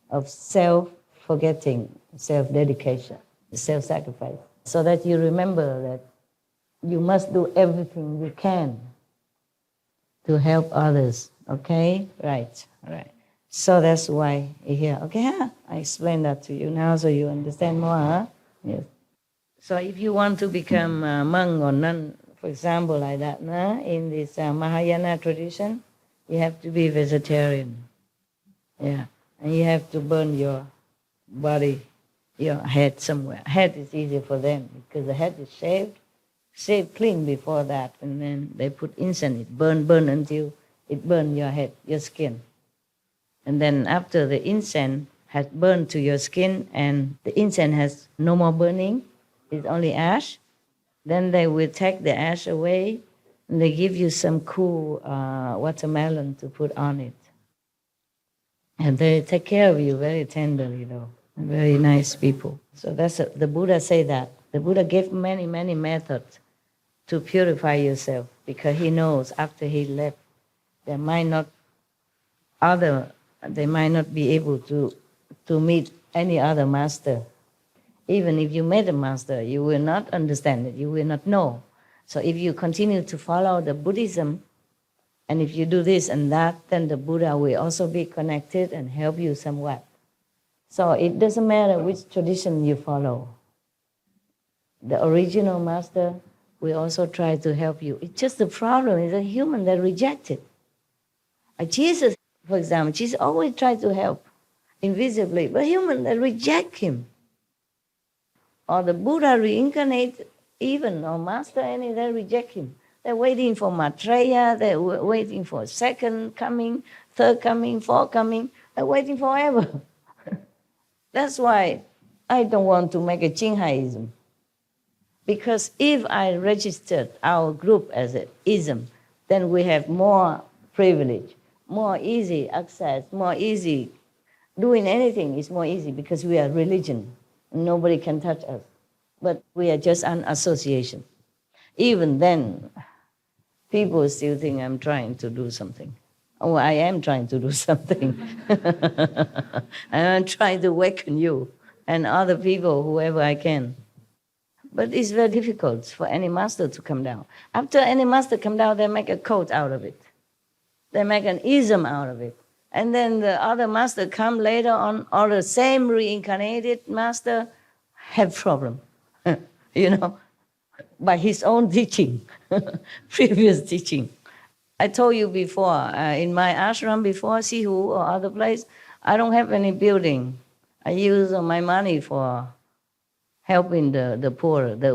of self-forgetting, self-dedication, self-sacrifice. So that you remember that you must do everything you can to help others, okay? Right. So that's why you're here. Okay, I explained that to you now so you understand more, huh? Yes. So if you want to become a monk or nun, for example, like that, in this Mahayana tradition, you have to be vegetarian. Yeah, and you have to burn your body, your head somewhere. Head is easier for them because the head is shaved clean before that, and then they put incense, it burn until it burn your head, your skin. And then after the incense has burned to your skin and the incense has no more burning, it's only ash, then they will take the ash away and they give you some cool watermelon to put on it. And they take care of you very tenderly, though. Very nice people. So the Buddha say that. The Buddha gave many, many methods to purify yourself because he knows after he left, they might not be able to meet any other master. Even if you met a master, you will not understand it, you will not know. So if you continue to follow the Buddhism, and if you do this and that, then the Buddha will also be connected and help you somewhat. So it doesn't matter which tradition you follow. The original master will also try to help you. It's just the problem is a human that rejects it. Jesus, for example, Jesus always tried to help invisibly, but human that reject him. Or the Buddha reincarnate even, or master any, they reject him. They're waiting for Maitreya, they're waiting for second coming, third coming, fourth coming. They're waiting forever. That's why I don't want to make a Ching Haiism. Because if I registered our group as an ism, then we have more privilege, more easy access, more easy. Doing anything is more easy because we are religion. Nobody can touch us. But we are just an association. Even then, people still think I'm trying to do something. Oh, I am trying to do something. I'm trying to awaken you and other people, whoever I can. But it's very difficult for any master to come down. After any master come down, they make a cult out of it. They make an ism out of it. And then the other master come later on, or the same reincarnated master have problem, by his own teaching, previous teaching. I told you before, in my ashram before, Sihu or other place, I don't have any building. I use my money for helping the poor, the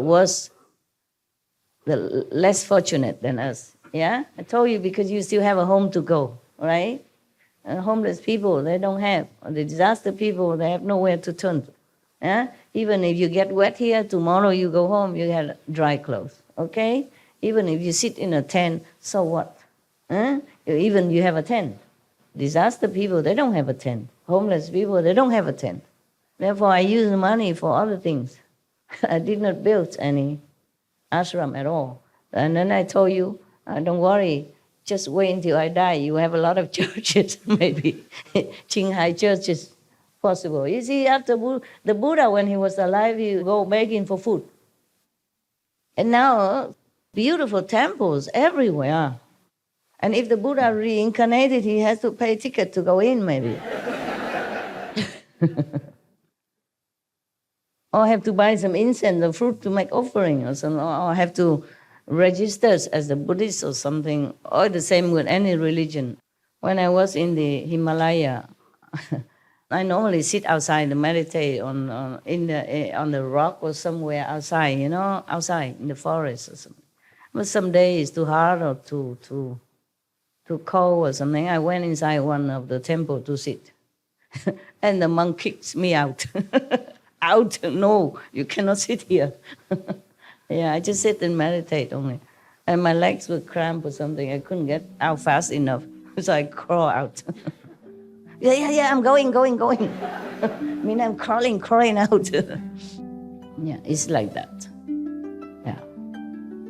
less fortunate than us. Yeah? I told you because you still have a home to go, right? Homeless people, they don't have. The disaster people, they have nowhere to turn to. Yeah? Even if you get wet here, tomorrow you go home, you have dry clothes, okay? Even if you sit in a tent, so what? Even you have a tent. Disaster people, they don't have a tent. Homeless people, they don't have a tent. Therefore, I use the money for other things. I did not build any ashram at all. And then I told you, don't worry, just wait until I die. You have a lot of churches, maybe. Ching Hai church is possible. You see, after the Buddha, when he was alive, he would go begging for food. And now, beautiful temples everywhere. And if the Buddha reincarnated, he has to pay a ticket to go in, maybe. Or have to buy some incense or fruit to make offering or something. Or have to registered as a Buddhist or something, or the same with any religion. When I was in the Himalaya, I normally sit outside and meditate on the rock or somewhere outside, outside in the forest or something. But some days it's too hard or too cold or something. I went inside one of the temple to sit. And the monk kicks me out. Out? No, you cannot sit here. Yeah, I just sit and meditate only. And my legs were cramped or something. I couldn't get out fast enough. So I crawl out. Yeah, I'm going. I mean, I'm crawling out. Yeah, it's like that. Yeah.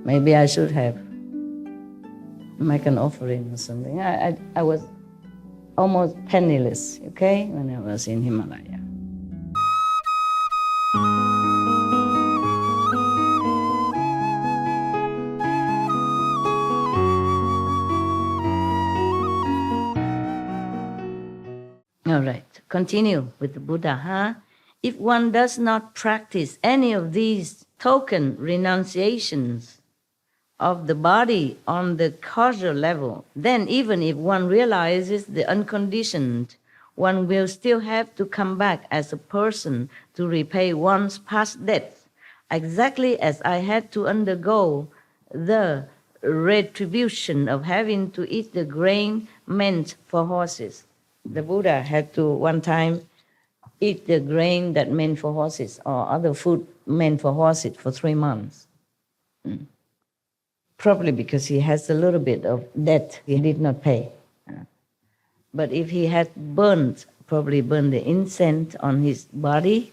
Maybe I should have make an offering or something. I was almost penniless, okay, when I was in Himalaya. All right, continue with the Buddha. If one does not practice any of these token renunciations of the body on the causal level, then even if one realizes the unconditioned, one will still have to come back as a person to repay one's past debts, exactly as I had to undergo the retribution of having to eat the grain meant for horses. The Buddha had to one time eat the grain that meant for horses or other food meant for horses for 3 months. Probably because he has a little bit of debt he did not pay. But if he had probably burned the incense on his body,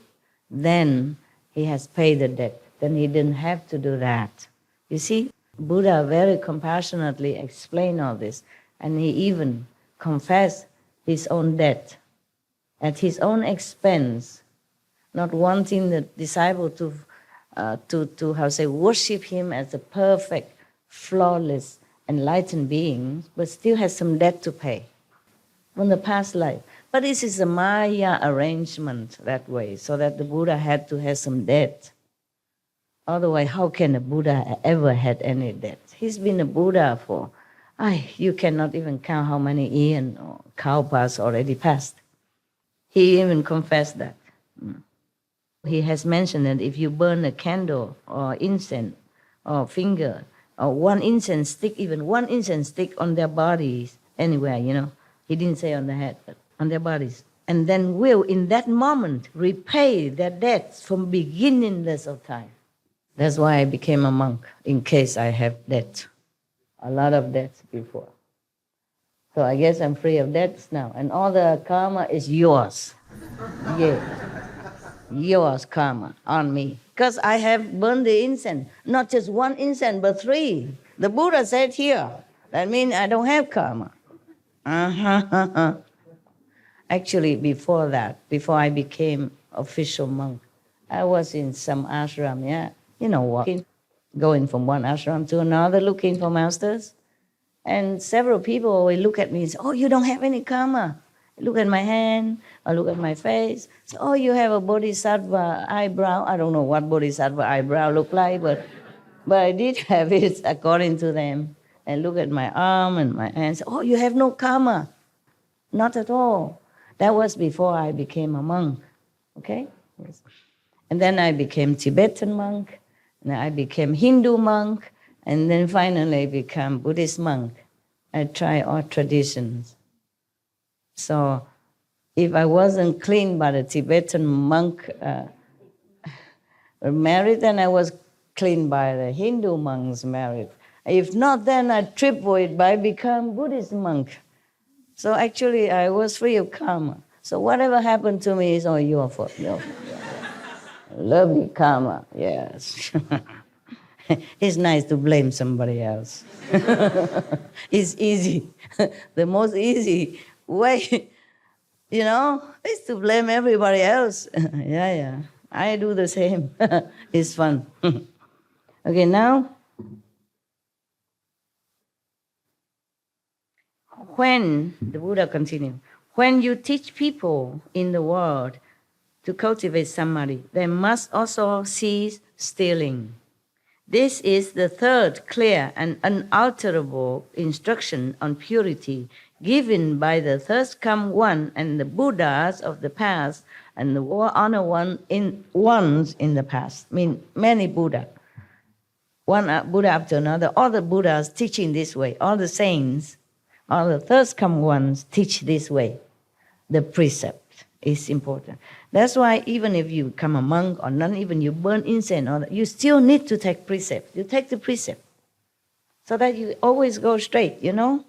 then he has paid the debt. Then he didn't have to do that. You see, Buddha very compassionately explained all this, and he even confessed his own debt at his own expense, not wanting the disciple to worship him as a perfect, flawless, enlightened being, but still has some debt to pay from the past life. But this is a Maya arrangement that way, so that the Buddha had to have some debt. Otherwise, how can a Buddha ever had any debt? He's been a Buddha for, you cannot even count how many eons or kalpas already passed. He even confessed that. He has mentioned that if you burn a candle or incense or finger or one incense stick, even one incense stick on their bodies, anywhere, he didn't say on the head, but on their bodies, and then will in that moment repay their debts from beginningless of time. That's why I became a monk, in case I have debt. A lot of debts before. So I guess I'm free of debts now. And all the karma is yours. Yeah. Yours karma on me. Because I have burned the incense. Not just one incense, but 3. The Buddha said here. That means I don't have karma. Actually, before that, before I became official monk, I was in some ashram, walking, going from one ashram to another, looking for masters. And several people always look at me and say, you don't have any karma. Look at my hand, or look at my face. So, you have a bodhisattva eyebrow. I don't know what bodhisattva eyebrow look like, but I did have it according to them. And look at my arm and my hands. You have no karma. Not at all. That was before I became a monk. Okay? Yes. And then I became Tibetan monk. And I became Hindu monk. And then finally become Buddhist monk. I try all traditions. So if I wasn't clean by the Tibetan monk married, then I was clean by the Hindu monks married. If not, then I triple it by become Buddhist monk. So actually I was free of karma. So whatever happened to me is all your fault. Your fault. Lovely karma, yes. It's nice to blame somebody else. It's easy. The most easy way, is to blame everybody else. Yeah. I do the same. It's fun. Okay, now, the Buddha continued, when you teach people in the world to cultivate samadhi, they must also cease stealing, This is the third clear and unalterable instruction on purity given by the first come one and the Buddhas of the past and the honor ones in the past. I mean, many Buddha. One Buddha after another, all the Buddhas teaching this way, all the saints, all the first come ones teach this way. The precept is important. That's why even if you become a monk or not even you burn incense, or you still need to take precept. You take the precept so that you always go straight, you know.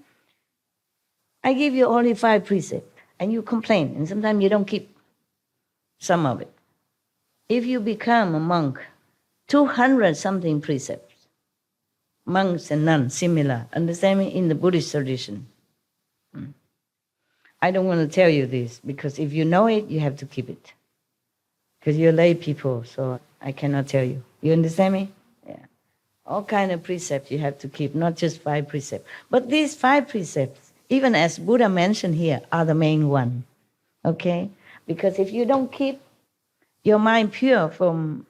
I give you only 5 precepts and you complain and sometimes you don't keep some of it. If you become a monk, 200 something precepts, monks and nuns, similar, understanding in the Buddhist tradition. I don't want to tell you this because if you know it, you have to keep it. Because you're lay people, so I cannot tell you. You understand me? Yeah. All kind of precepts you have to keep, not just 5 precepts. But these 5 precepts, even as Buddha mentioned here, are the main one. Okay? Because if you don't keep your mind pure from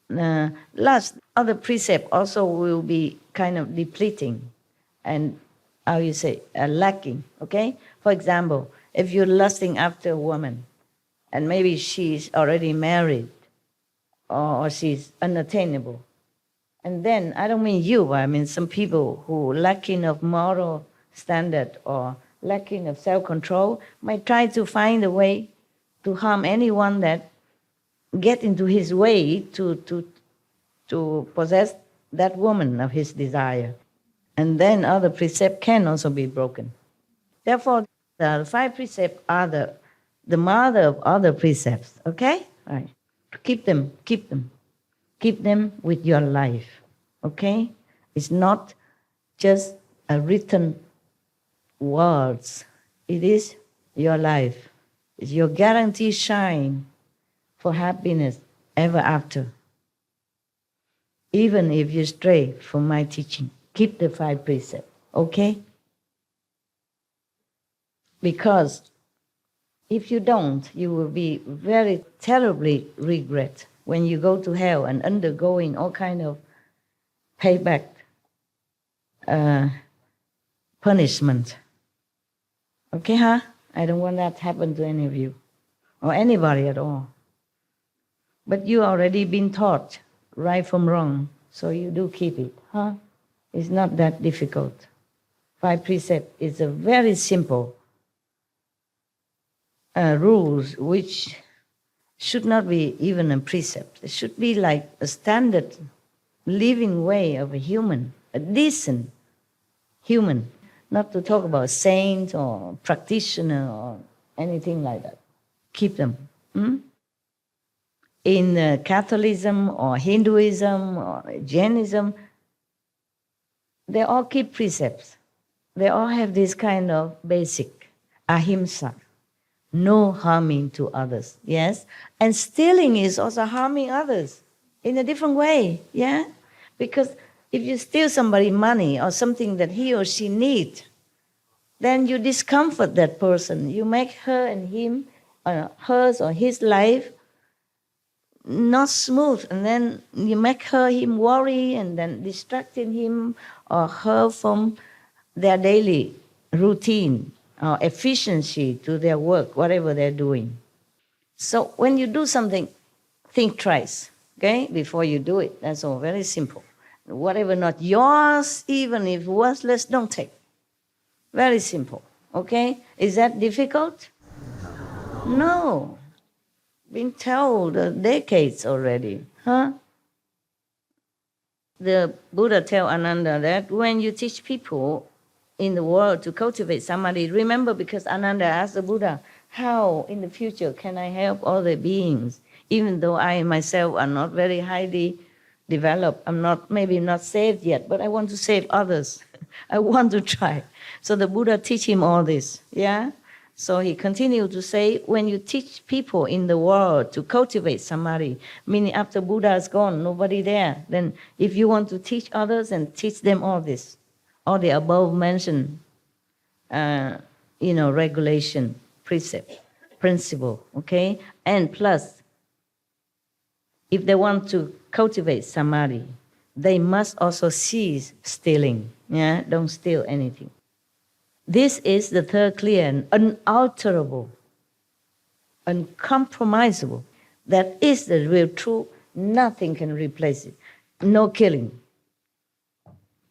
lust, other precepts also will be kind of depleting and, how you say, lacking. Okay? For example, if you're lusting after a woman, and maybe she's already married, or she's unattainable, and then, I don't mean you, but I mean some people who lacking of moral standard or lacking of self-control might try to find a way to harm anyone that get into his way to possess that woman of his desire. And then other precepts can also be broken. Therefore, the 5 precepts are the mother of other precepts, okay? Right. Keep them. Keep them with your life, okay? It's not just a written words. It is your life. It's your guaranteed shine for happiness ever after. Even if you stray from my teaching, keep the 5 precepts, okay? Because if you don't, you will be very terribly regret when you go to hell and undergoing all kind of payback punishment. Okay, huh? I don't want that to happen to any of you or anybody at all. But you already been taught right from wrong, so you do keep it, huh? It's not that difficult. 5 precepts is a very simple rules which should not be even a precept. It should be like a standard living way of a human, a decent human, not to talk about saint or practitioner or anything like that. Keep them. In Catholicism or Hinduism or Jainism, they all keep precepts. They all have this kind of basic ahimsa. No harming to others, yes? And stealing is also harming others in a different way, yeah? Because if you steal somebody money or something that he or she needs, then you discomfort that person. You make her and him, hers or his life not smooth, and then you make him worry and then distracting him or her from their daily routine or efficiency to their work, whatever they're doing. So when you do something, think twice, okay, before you do it. That's all, very simple. Whatever not yours, even if worthless, don't take. Very simple, okay? Is that difficult? No. Been told decades already, huh? The Buddha tell Ananda that when you teach people in the world to cultivate samadhi, remember, because Ananda asked the Buddha, how in the future can I help all the beings, even though I myself are not very highly developed, I'm not, maybe not saved yet, but I want to save others. I want to try. So the Buddha teach him all this, yeah? So he continued to say, when you teach people in the world to cultivate samadhi, meaning after Buddha is gone, nobody there, then if you want to teach others and teach them all this, all the above mentioned, regulation, precept, principle, okay? And plus, if they want to cultivate samadhi, they must also cease stealing. Yeah, don't steal anything. This is the third clear and unalterable, uncompromisable. That is the real truth. Nothing can replace it. No killing.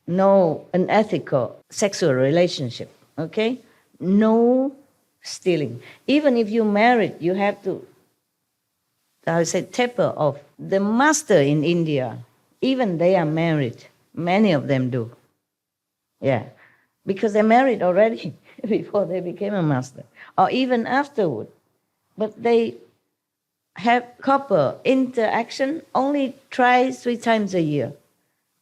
No unethical sexual relationship. Okay? No stealing. Even if you're married, you have to, I say, taper off. The master in India, even they are married. Many of them do. Yeah. Because they're married already before they became a master. Or even afterward. But they have couple interaction only 3 times a year.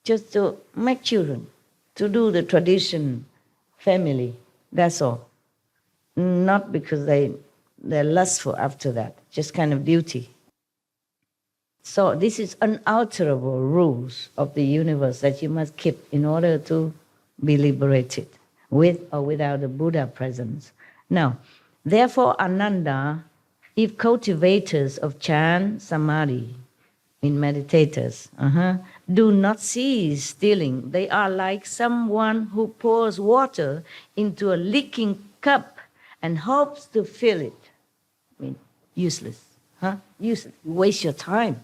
Just to make children. To do the tradition family. That's all. Not because they're lustful after that. Just kind of duty. So this is unalterable rules of the universe that you must keep in order to be liberated, with or without the Buddha presence. Now, therefore, Ananda, if cultivators of chant, samadhi, in meditators, do not cease stealing, they are like someone who pours water into a leaking cup and hopes to fill it. I mean, useless. Useless. You waste your time.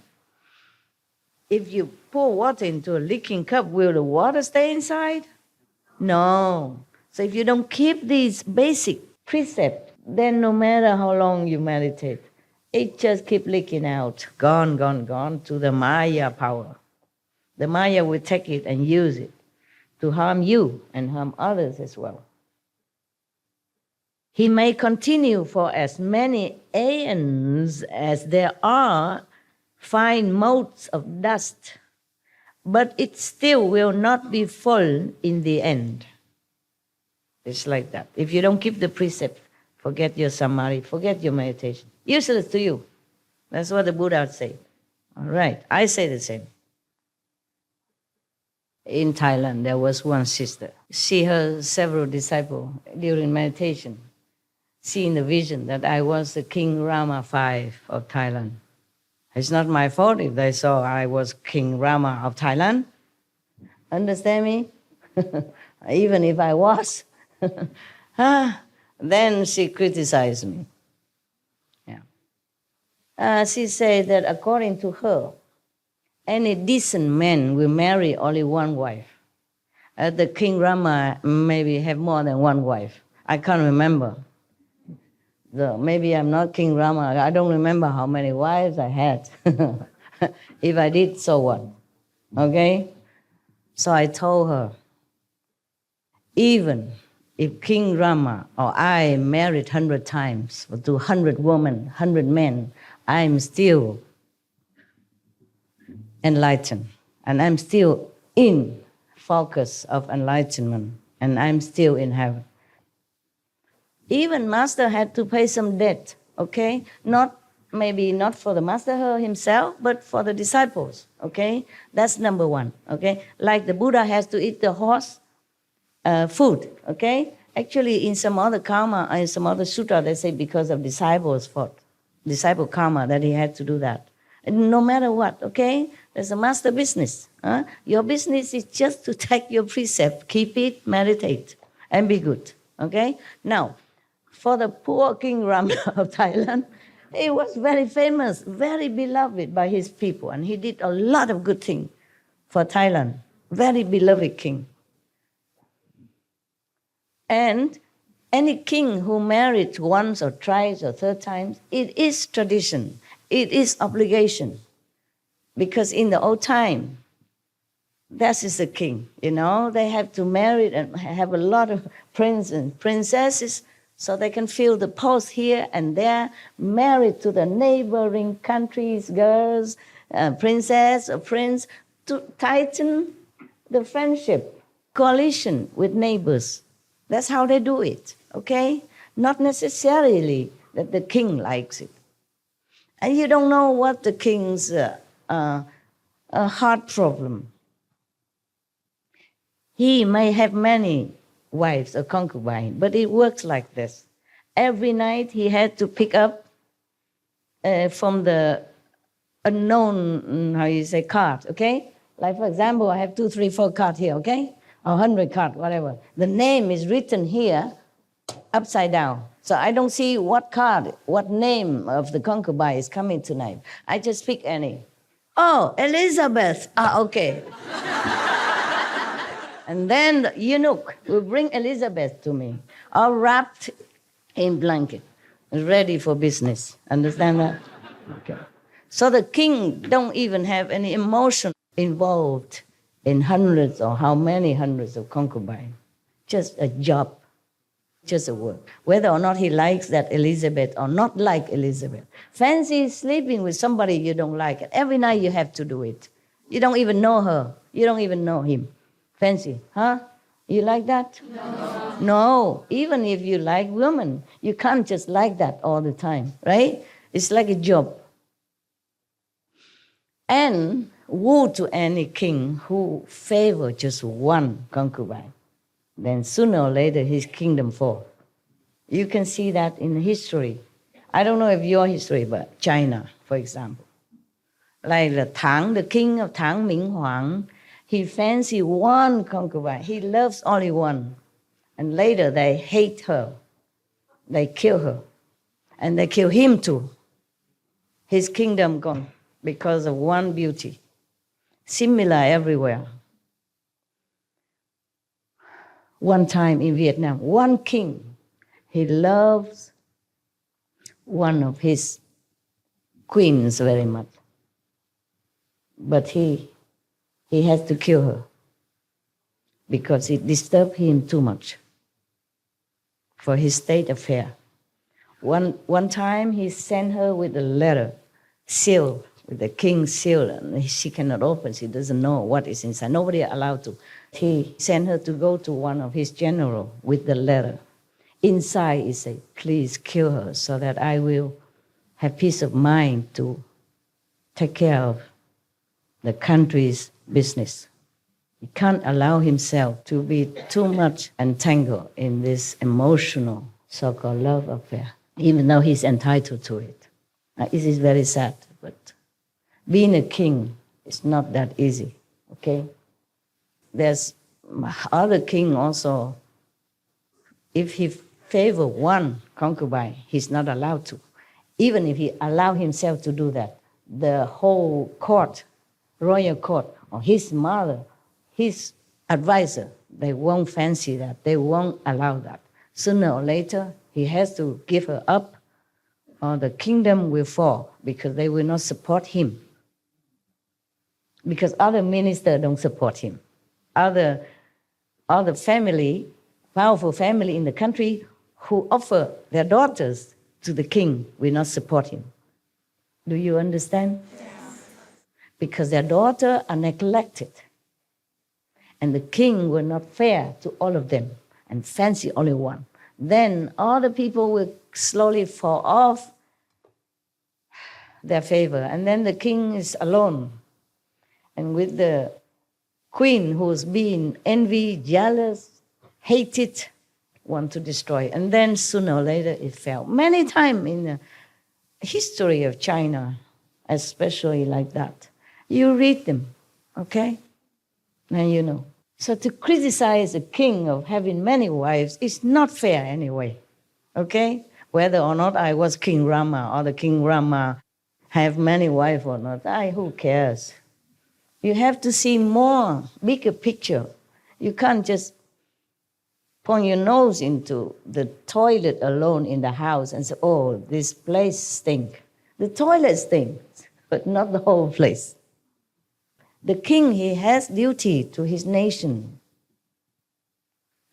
If you pour water into a leaking cup, will the water stay inside? No. So if you don't keep these basic precepts, then no matter how long you meditate, it just keeps leaking out, gone to the Maya power. The Maya will take it and use it to harm you and harm others as well. He may continue for as many aeons as there are fine motes of dust, but it still will not be full in the end. It's like that. If you don't keep the precept, forget your samadhi, forget your meditation. Useless to you. That's what the Buddha said. All right, I say the same. In Thailand, there was one sister. She heard several disciples during meditation, seeing the vision that I was the King Rama V of Thailand. It's not my fault if they saw I was King Rama of Thailand. Understand me? Even if I was. Then she criticized me. Yeah. She said that according to her, any decent man will marry only one wife. The King Rama maybe have more than one wife. I can't remember. Maybe I'm not King Rama. I don't remember how many wives I had. If I did, so what? Okay? So I told her, even if King Rama or I married 100 times, or to 100 women, 100 men, I'm still enlightened. And I'm still in focus of enlightenment. And I'm still in heaven. Even Master had to pay some debt, okay? Maybe not for the Master himself, but for the disciples, okay? That's number one, okay? Like the Buddha has to eat the horse food, okay? Actually, in some other karma, in some other sutra, they say because of disciples' fault, disciple karma, that he had to do that. And no matter what, okay? There's a Master business. Your business is just to take your precept, keep it, meditate, and be good, okay? Now, for the poor King Rama of Thailand, he was very famous, very beloved by his people, and he did a lot of good things for Thailand. Very beloved king. And any king who married once or twice or third times, it is tradition, it is obligation. Because in the old time, that is the king, they have to marry and have a lot of princes and princesses, so they can fill the post here and there, married to the neighboring countries, girls, princess or prince, to tighten the friendship, coalition with neighbors. That's how they do it, okay? Not necessarily that the king likes it. And you don't know what the king's heart problem. He may have many wives or concubines, but it works like this. Every night he had to pick up from the unknown, card, okay? Like, for example, I have 2, 3, 4 cards here, okay? Or 100 cards, whatever. The name is written here upside down. So I don't see what card, what name of the concubine is coming tonight. I just pick any. Oh, Elizabeth. Ah, okay. And then the eunuch will bring Elizabeth to me, all wrapped in blanket, ready for business. Understand that? Okay. So the king don't even have any emotion involved in hundreds or how many hundreds of concubines. Just a job, just a work. Whether or not he likes that Elizabeth or not like Elizabeth. Fancy sleeping with somebody you don't like. And every night you have to do it. You don't even know her. You don't even know him. Fancy, huh? You like that? No. No. Even if you like women, you can't just like that all the time, right? It's like a job. And woe to any king who favor just one concubine. Then sooner or later his kingdom falls. You can see that in history. I don't know if your history, but China, for example. Like the king of Tang Ming Huang, he fancy one concubine. He loves only one. And later they hate her. They kill her. And they kill him too. His kingdom gone because of one beauty. Similar everywhere. One time in Vietnam, one king, he loves one of his queens very much. But he has to kill her because it disturbed him too much for his state affair. One time he sent her with a letter, sealed, with the king's seal, and she cannot open, she doesn't know what is inside. Nobody allowed to. He sent her to go to one of his generals with the letter. Inside he said, please kill her so that I will have peace of mind to take care of the country's business. He can't allow himself to be too much entangled in this emotional so-called love affair, even though he's entitled to it. It is very sad, but being a king is not that easy, okay? There's other king also, if he favor one concubine, he's not allowed to. Even if he allow himself to do that, the whole court, royal court, or his mother, his advisor, they won't fancy that. They won't allow that. Sooner or later, he has to give her up, or the kingdom will fall because they will not support him. Because other ministers don't support him. Other family, powerful family in the country who offer their daughters to the king will not support him. Do you understand? Yes. Because their daughters are neglected. And the king will not fair to all of them and fancy only one. Then all the people will slowly fall off their favor. And then the king is alone. And with the queen who's being envied, jealous, hated, want to destroy. And then sooner or later it fell. Many times in the history of China, especially like that. You read them, okay? And you know. So to criticize a king of having many wives is not fair anyway, okay? Whether or not I was King Rama or the King Rama have many wives or not, who cares? You have to see more, bigger picture. You can't just point your nose into the toilet alone in the house and say, oh, this place stinks. The toilet stinks, but not the whole place. The king, he has duty to his nation.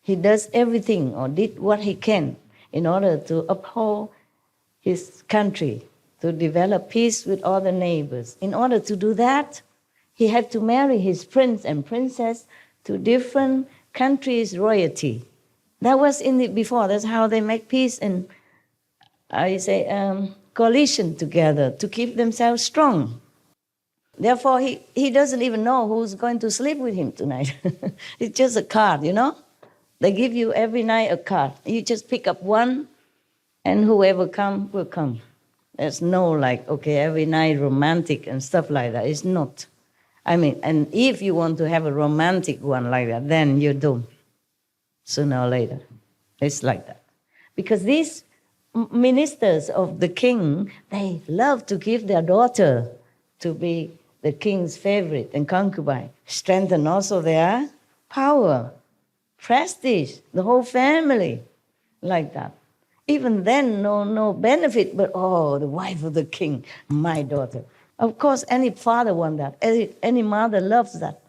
He does everything or did what he can in order to uphold his country, to develop peace with all the neighbors. In order to do that, he had to marry his prince and princess to different countries' royalty. That was in it before. That's how they make peace and, coalition together to keep themselves strong. Therefore, he doesn't even know who's going to sleep with him tonight. It's just a card, you know? They give you every night a card. You just pick up one, and whoever comes will come. There's no every night romantic and stuff like that. It's not. I mean, and if you want to have a romantic one like that, then you're doomed sooner or later. It's like that. Because these ministers of the king, they love to give their daughter to be the king's favorite and concubine. Strengthen also their power, prestige, the whole family, like that. Even then, no benefit, but the wife of the king, my daughter. Of course, any father wants that. Any mother loves that.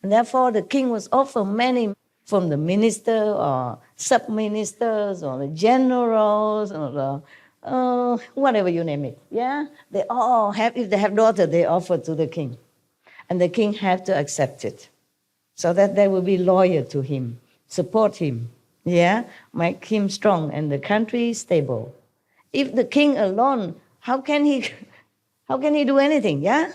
And therefore, the king was offered many from the minister or sub-ministers or the generals or the, whatever you name it. Yeah? They all have, if they have daughter, they offer to the king. And the king had to accept it so that they will be loyal to him, support him, yeah? Make him strong and the country stable. If the king alone, how can he do anything, yeah?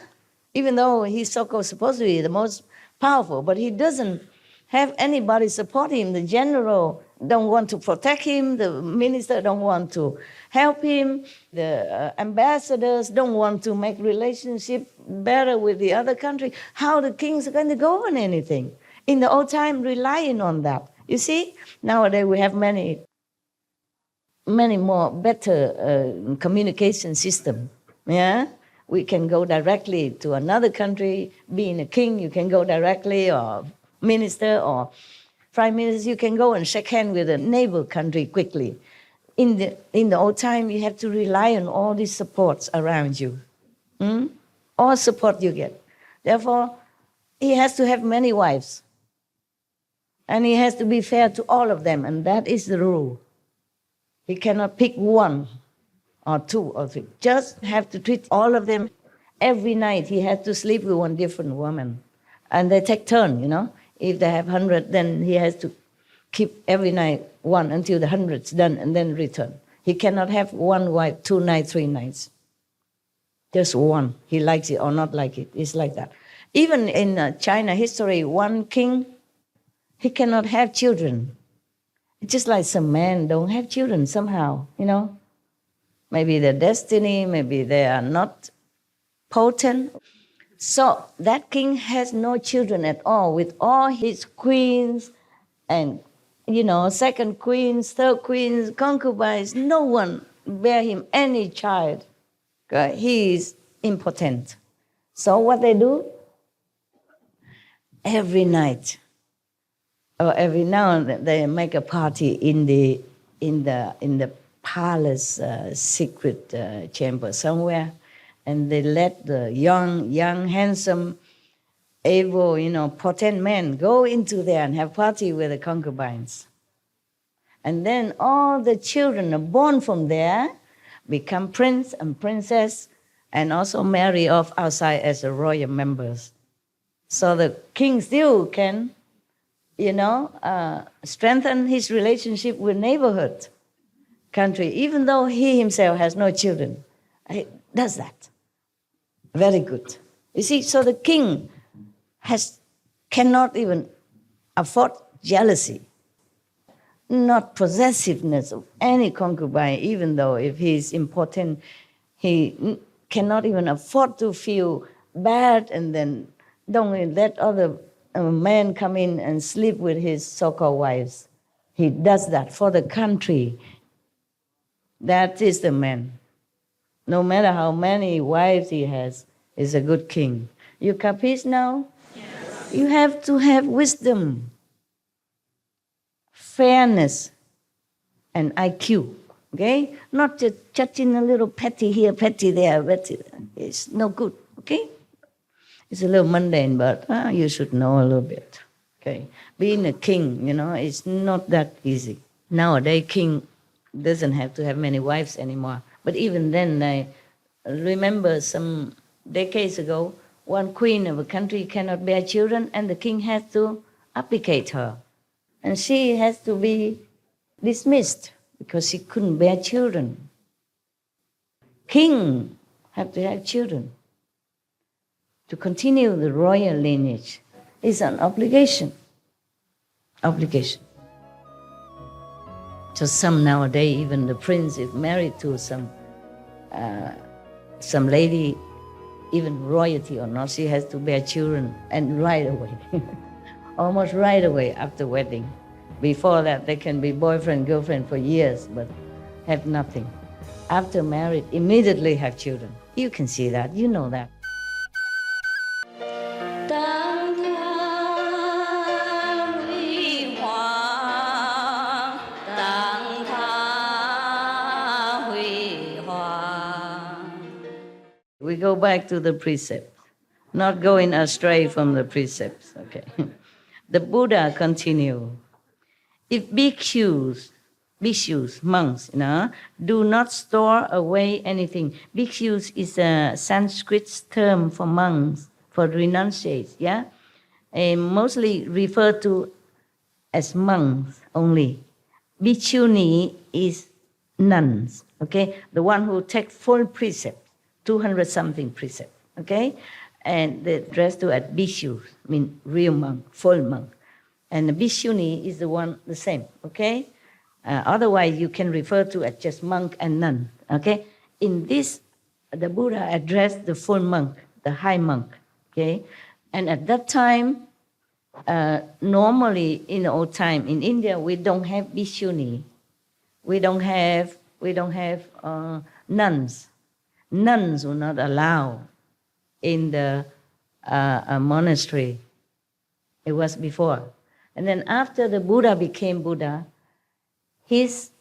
Even though he's so-called supposed to be the most powerful, but he doesn't have anybody support him. The general don't want to protect him. The minister don't want to help him. The ambassadors don't want to make relationship better with the other country. How the kings are going to go on anything? In the old time, relying on that. You see, nowadays we have many more better communication system. Yeah, we can go directly to another country. Being a king, you can go directly, or minister or prime minister, you can go and shake hands with a neighbor country quickly. In the old time, you have to rely on all these supports around you. All support you get. Therefore, he has to have many wives. And he has to be fair to all of them, and that is the rule. He cannot pick one or two or three. Just have to treat all of them. Every night he has to sleep with one different woman. And they take turn, you know. If they have 100, then he has to keep every night one until the 100's done and then return. He cannot have one wife, 2 nights, 3 nights. Just one. He likes it or not like it. It's like that. Even in China history, one king, he cannot have children. It's just like some men don't have children somehow, you know. Maybe their destiny, maybe they are not potent. So that king has no children at all with all his queens and, you know, second queens, third queens, concubines. No one bear him any child. He is impotent. So what they do? Every night or every now and then they make a party in the palace secret chamber somewhere. And they let the young, handsome, able, you know, potent men go into there and have party with the concubines. And then all the children are born from there, become prince and princess, and also marry off outside as the royal members. So the king still can, you know, strengthen his relationship with neighborhood country, even though he himself has no children. He does that. Very good. You see, so the king cannot even afford jealousy, not possessiveness of any concubine, even though if he's important, he cannot even afford to feel bad and then don't let other men come in and sleep with his so-called wives. He does that for the country. That is the man. No matter how many wives he has, is a good king. You capiche now? Yes. You have to have wisdom, fairness, and IQ, okay? Not just judging a little petty here, petty there, petty. It's no good, okay? It's a little mundane, but you should know a little bit, okay? Being a king, you know, it's not that easy. Nowadays, king doesn't have to have many wives anymore. But even then, I remember some decades ago, one queen of a country cannot bear children, and the king has to abdicate her. And she has to be dismissed because she couldn't bear children. King have to have children. To continue the royal lineage is an obligation. Obligation. So some nowadays, even the prince is married to some lady, even royalty or not, she has to bear children, and right away, almost right away after wedding. Before that, they can be boyfriend, girlfriend for years, but have nothing. After married, immediately have children. You can see that, you know that. We go back to the precepts, not going astray from the precepts, okay? The Buddha continue. If bhikkhus, monks, do not store away anything. Bhikkhus is a Sanskrit term for monks, for renunciates, yeah? And mostly referred to as monks only. Bhikkhuni is nuns, okay? The one who take full precept, 200 something precept, okay? And the dress to at bhikshu, mean real monk, full monk. And the bhikshuni is the one, the same, okay? Otherwise, you can refer to as just monk and nun, okay? In this, the Buddha addressed the full monk, the high monk, okay? And at that time, normally in the old time in India, we don't have bhikshuni. We don't have nuns. Nuns were not allowed in the monastery. It was before. And then after the Buddha became Buddha, his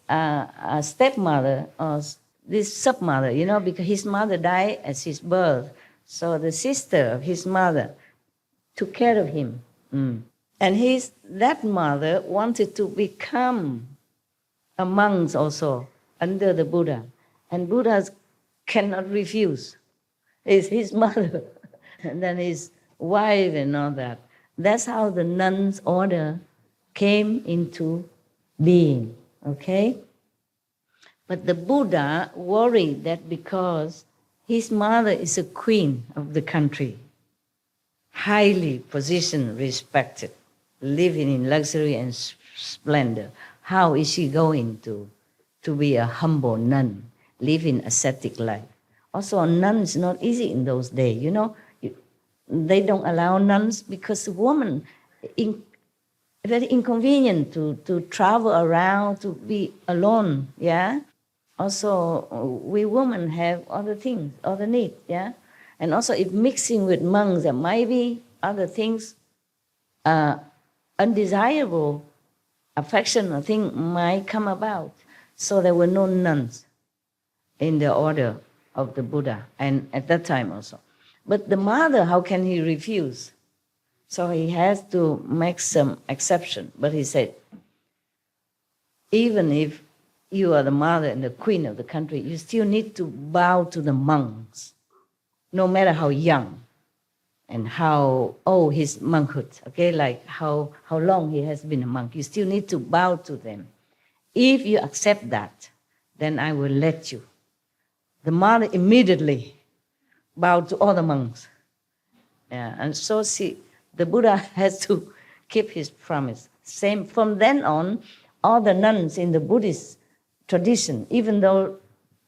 stepmother, or this stepmother, because his mother died at his birth, so the sister of his mother took care of him. And that mother wanted to become a monk also under the Buddha. And Buddha cannot refuse. It's his mother, and then his wife and all that. That's how the nuns' order came into being, okay? But the Buddha worried that because his mother is a queen of the country, highly positioned, respected, living in luxury and splendor, how is she going to be a humble nun, living ascetic life? Also, a nun is not easy in those days, They don't allow nuns because women, very inconvenient to travel around, to be alone, yeah? Also, we women have other things, other needs, yeah? And also, if mixing with monks, there might be other things, undesirable affection or thing might come about. So there were no nuns in the order of the Buddha, and at that time also. But the mother, how can he refuse? So he has to make some exception. But he said, even if you are the mother and the queen of the country, you still need to bow to the monks, no matter how young and how old his monkhood, okay, like how long he has been a monk. You still need to bow to them. If you accept that, then I will let you. The mother immediately bowed to all the monks. Yeah, and so the Buddha has to keep his promise. Same from then on, all the nuns in the Buddhist tradition, even though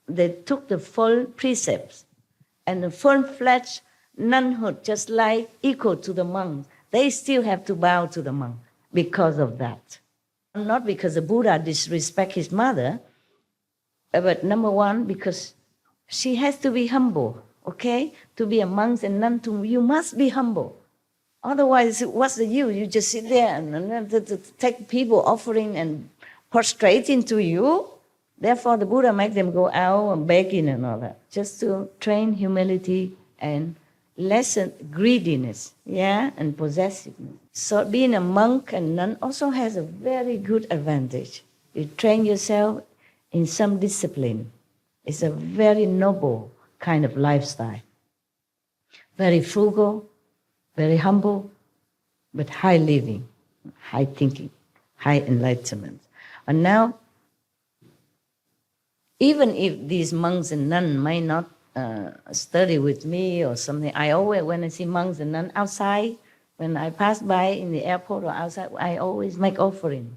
they took the full precepts and the full-fledged nunhood, just like equal to the monks, they still have to bow to the monk because of that. Not because the Buddha disrespect his mother, but number one, because she has to be humble, okay? To be a monk and nun, you must be humble. Otherwise, what's the use? You just sit there and to take people offering and prostrating to you. Therefore, the Buddha make them go out and begging and all that, just to train humility and lessen greediness, yeah, and possessiveness. So being a monk and nun also has a very good advantage. You train yourself in some discipline. It's a very noble kind of lifestyle. Very frugal, very humble, but high living, high thinking, high enlightenment. And now, even if these monks and nuns might not study with me or something, I always, when I see monks and nuns outside, when I pass by in the airport or outside, I always make offering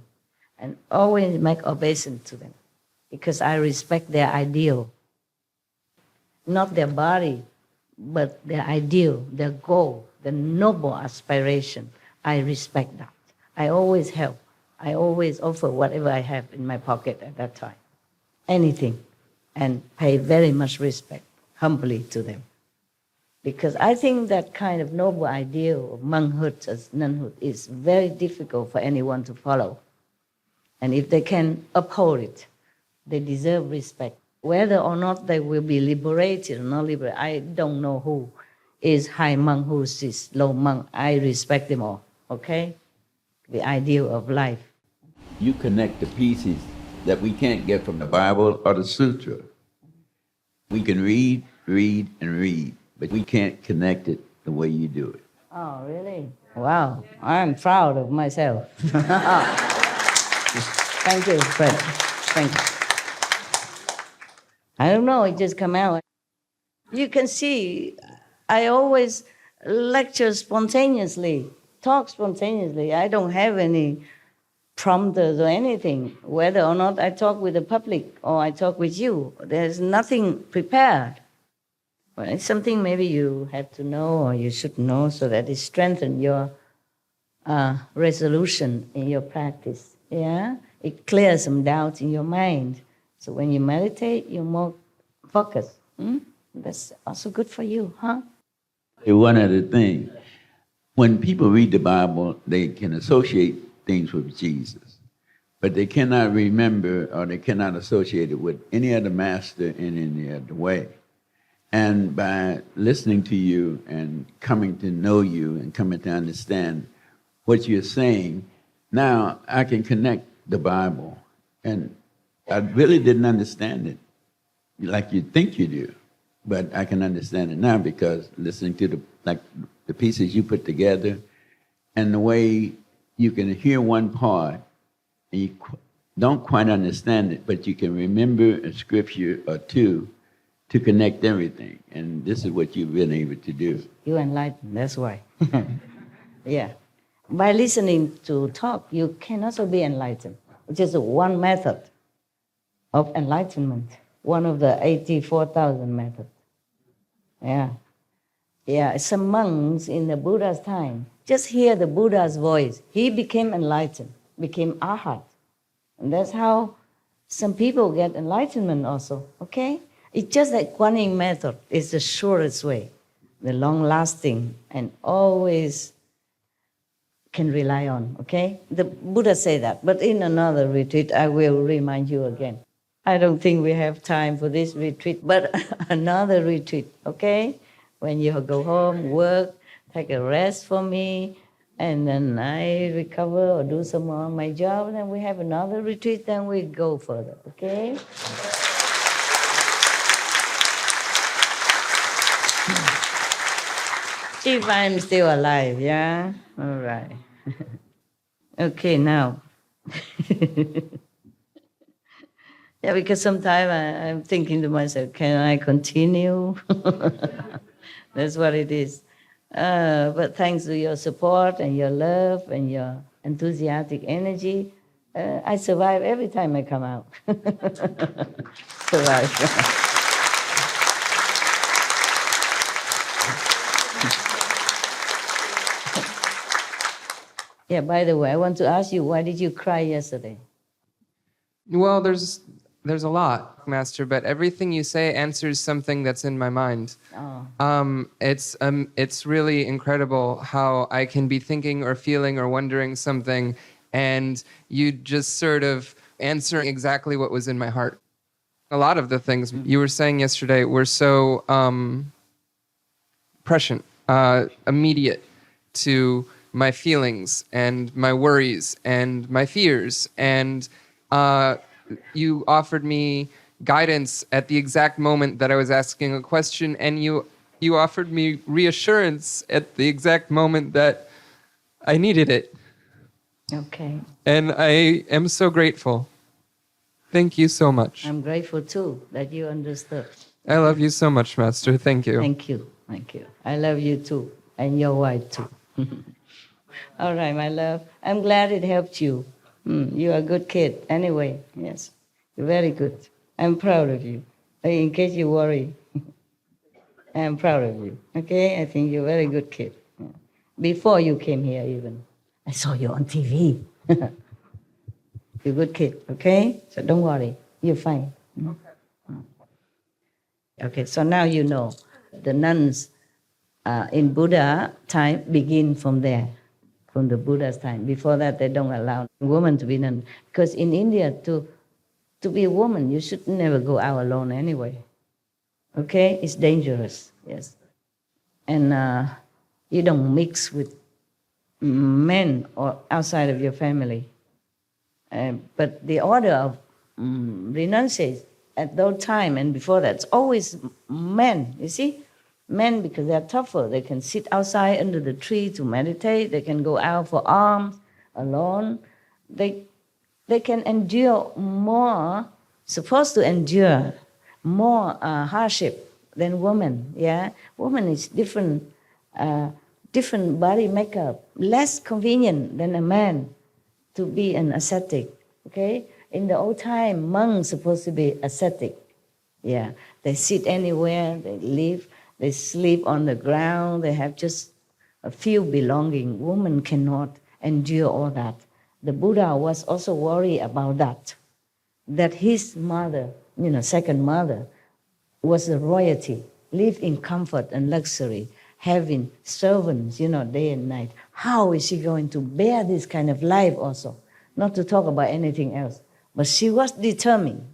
and always make obeisance to them because I respect their ideal, not their body, but their ideal, their goal, the noble aspiration, I respect that. I always help. I always offer whatever I have in my pocket at that time, anything, and pay very much respect, humbly to them. Because I think that kind of noble ideal of monkhood as nunhood is very difficult for anyone to follow. And if they can uphold it, they deserve respect. Whether or not they will be liberated or not liberated, I don't know who is high monk, who is low monk. I respect them all, okay? The ideal of life. You connect the pieces that we can't get from the Bible or the Sutra. We can read, and read, but we can't connect it the way you do it. Oh, really? Wow, I'm proud of myself. Thank you, Fred. Thank you. I don't know, it just come out. You can see, I always lecture spontaneously, talk spontaneously. I don't have any prompters or anything, whether or not I talk with the public or I talk with you. There's nothing prepared. Well, it's something maybe you have to know or you should know so that it strengthens your resolution in your practice. Yeah? It clears some doubts in your mind. So when you meditate, you're more focused. That's also good for you, huh? One other thing, when people read the Bible, they can associate things with Jesus, but they cannot remember or they cannot associate it with any other master in any other way. And by listening to you and coming to know you and coming to understand what you're saying, now I can connect the Bible. And I really didn't understand it like you think you do, but I can understand it now because listening to the pieces you put together and the way you can hear one part and you don't quite understand it, but you can remember a scripture or two to connect everything. And this is what you've been able to do. You enlighten, that's why. Yeah. By listening to talk, you can also be enlightened. It's just one method of enlightenment, one of the 84,000 methods. Yeah. Yeah, some monks in the Buddha's time, just hear the Buddha's voice. He became enlightened, became arhat. And that's how some people get enlightenment also, okay? It's just that Kuan method is the surest way, the long-lasting, and always can rely on, okay? The Buddha said that, but in another retreat, I will remind you again. I don't think we have time for this retreat, but another retreat, okay? When you go home, work, take a rest for me, and then I recover or do some more of my job, then we have another retreat, then we go further, okay? If I'm still alive, yeah? All right. Okay, now. Yeah, because sometimes I'm thinking to myself, can I continue? That's what it is. But thanks to your support and your love and your enthusiastic energy, I survive every time I come out. Survive. Yeah, by the way, I want to ask you, why did you cry yesterday? Well, there's a lot, Master, but everything you say answers something that's in my mind. Oh. It's really incredible how I can be thinking or feeling or wondering something, and you just sort of answer exactly what was in my heart. A lot of the things you were saying yesterday were so prescient, immediate to my feelings and my worries and my fears, and you offered me guidance at the exact moment that I was asking a question, and you offered me reassurance at the exact moment that I needed it. Okay. And I am so grateful. Thank you so much. I'm grateful too that you understood. I love you so much, Master. Thank you. Thank you. Thank you. I love you too, and your wife too. All right, my love. I'm glad it helped you. You're a good kid. Anyway, yes. You're very good. I'm proud of you. In case you worry. I'm proud of you. Okay, I think you're a very good kid. Yeah. Before you came here, even I saw you on TV. You're a good kid. Okay, so don't worry, you're fine. Okay, so now you know the nuns in Buddha time begin from there, from the Buddha's time. Before that, they don't allow women to be nun, because in India, to be a woman, you should never go out alone anyway. Okay, it's dangerous. Yes, and you don't mix with men or outside of your family. But the order of renunciates at that time and before that, it's always men, you see? Men, because they're tougher, they can sit outside under the tree to meditate, they can go out for alms alone. They can endure more, supposed to endure more hardship than women, yeah? Woman is different body makeup, less convenient than a man to be an ascetic, okay? In the old time, monks supposed to be ascetic. Yeah, they sit anywhere, they live, they sleep on the ground, they have just a few belonging. Women cannot endure all that. The Buddha was also worried about that his mother, second mother, was a royalty, lived in comfort and luxury, having servants, day and night. How is she going to bear this kind of life also? Not to talk about anything else. But she was determined.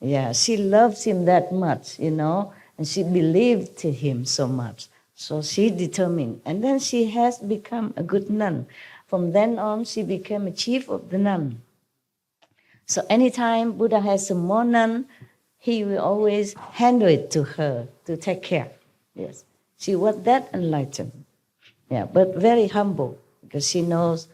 Yeah, she loved him that much, and she believed in him so much. So she determined. And then she has become a good nun. From then on, she became a chief of the nun. So anytime Buddha has some more nun, he will always handle it to her to take care. Yes, she was that enlightened. Yeah, but very humble because she knows,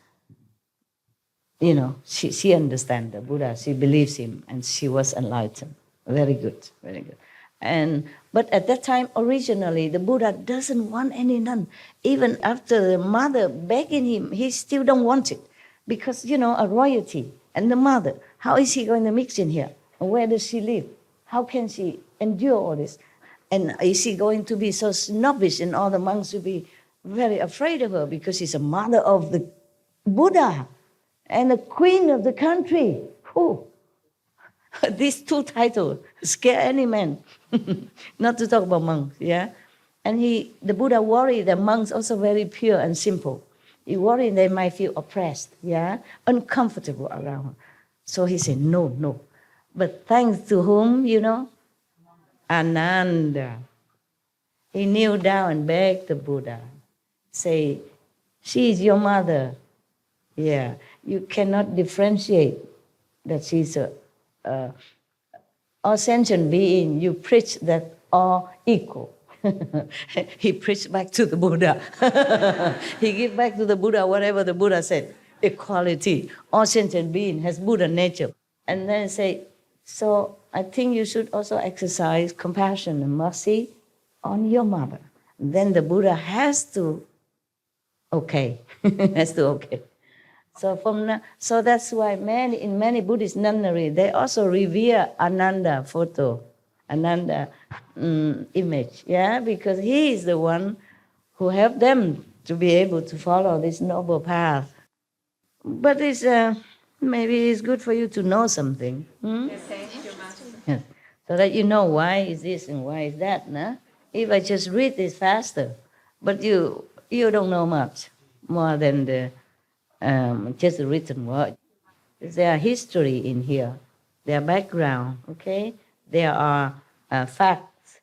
she understands the Buddha, she believes him, and she was enlightened. Very good, very good. But at that time, originally, the Buddha doesn't want any nun. Even after the mother begging him, he still don't want it. Because, a royalty and the mother, how is he going to mix in here? And where does she live? How can she endure all this? And is she going to be so snobbish and all the monks will be very afraid of her because she's a mother of the Buddha and the queen of the country? Whew. These two titles scare any man. Not to talk about monks, yeah? And the Buddha worried that monks also very pure and simple. He worried they might feel oppressed, yeah? Uncomfortable around her. So he said, no. But thanks to whom, Ananda. He kneeled down and begged the Buddha, say, she is your mother. Yeah, you cannot differentiate that she's all sentient being. You preach that all equal. He preached back to the Buddha. He gave back to the Buddha whatever the Buddha said. Equality. All sentient being has Buddha nature. And then say, so I think you should also exercise compassion and mercy on your mother. Then the Buddha has to okay. So that's why in many Buddhist nunnery, they also revere Ananda photo, Ananda image, yeah, because he is the one who helped them to be able to follow this noble path. But maybe it's good for you to know something. Yes, thank you, Master. Yes. So that you know why is this and why is that, nah? If I just read this faster, but you don't know much more than the just the written word. There are history in here, there are background, okay? There are facts,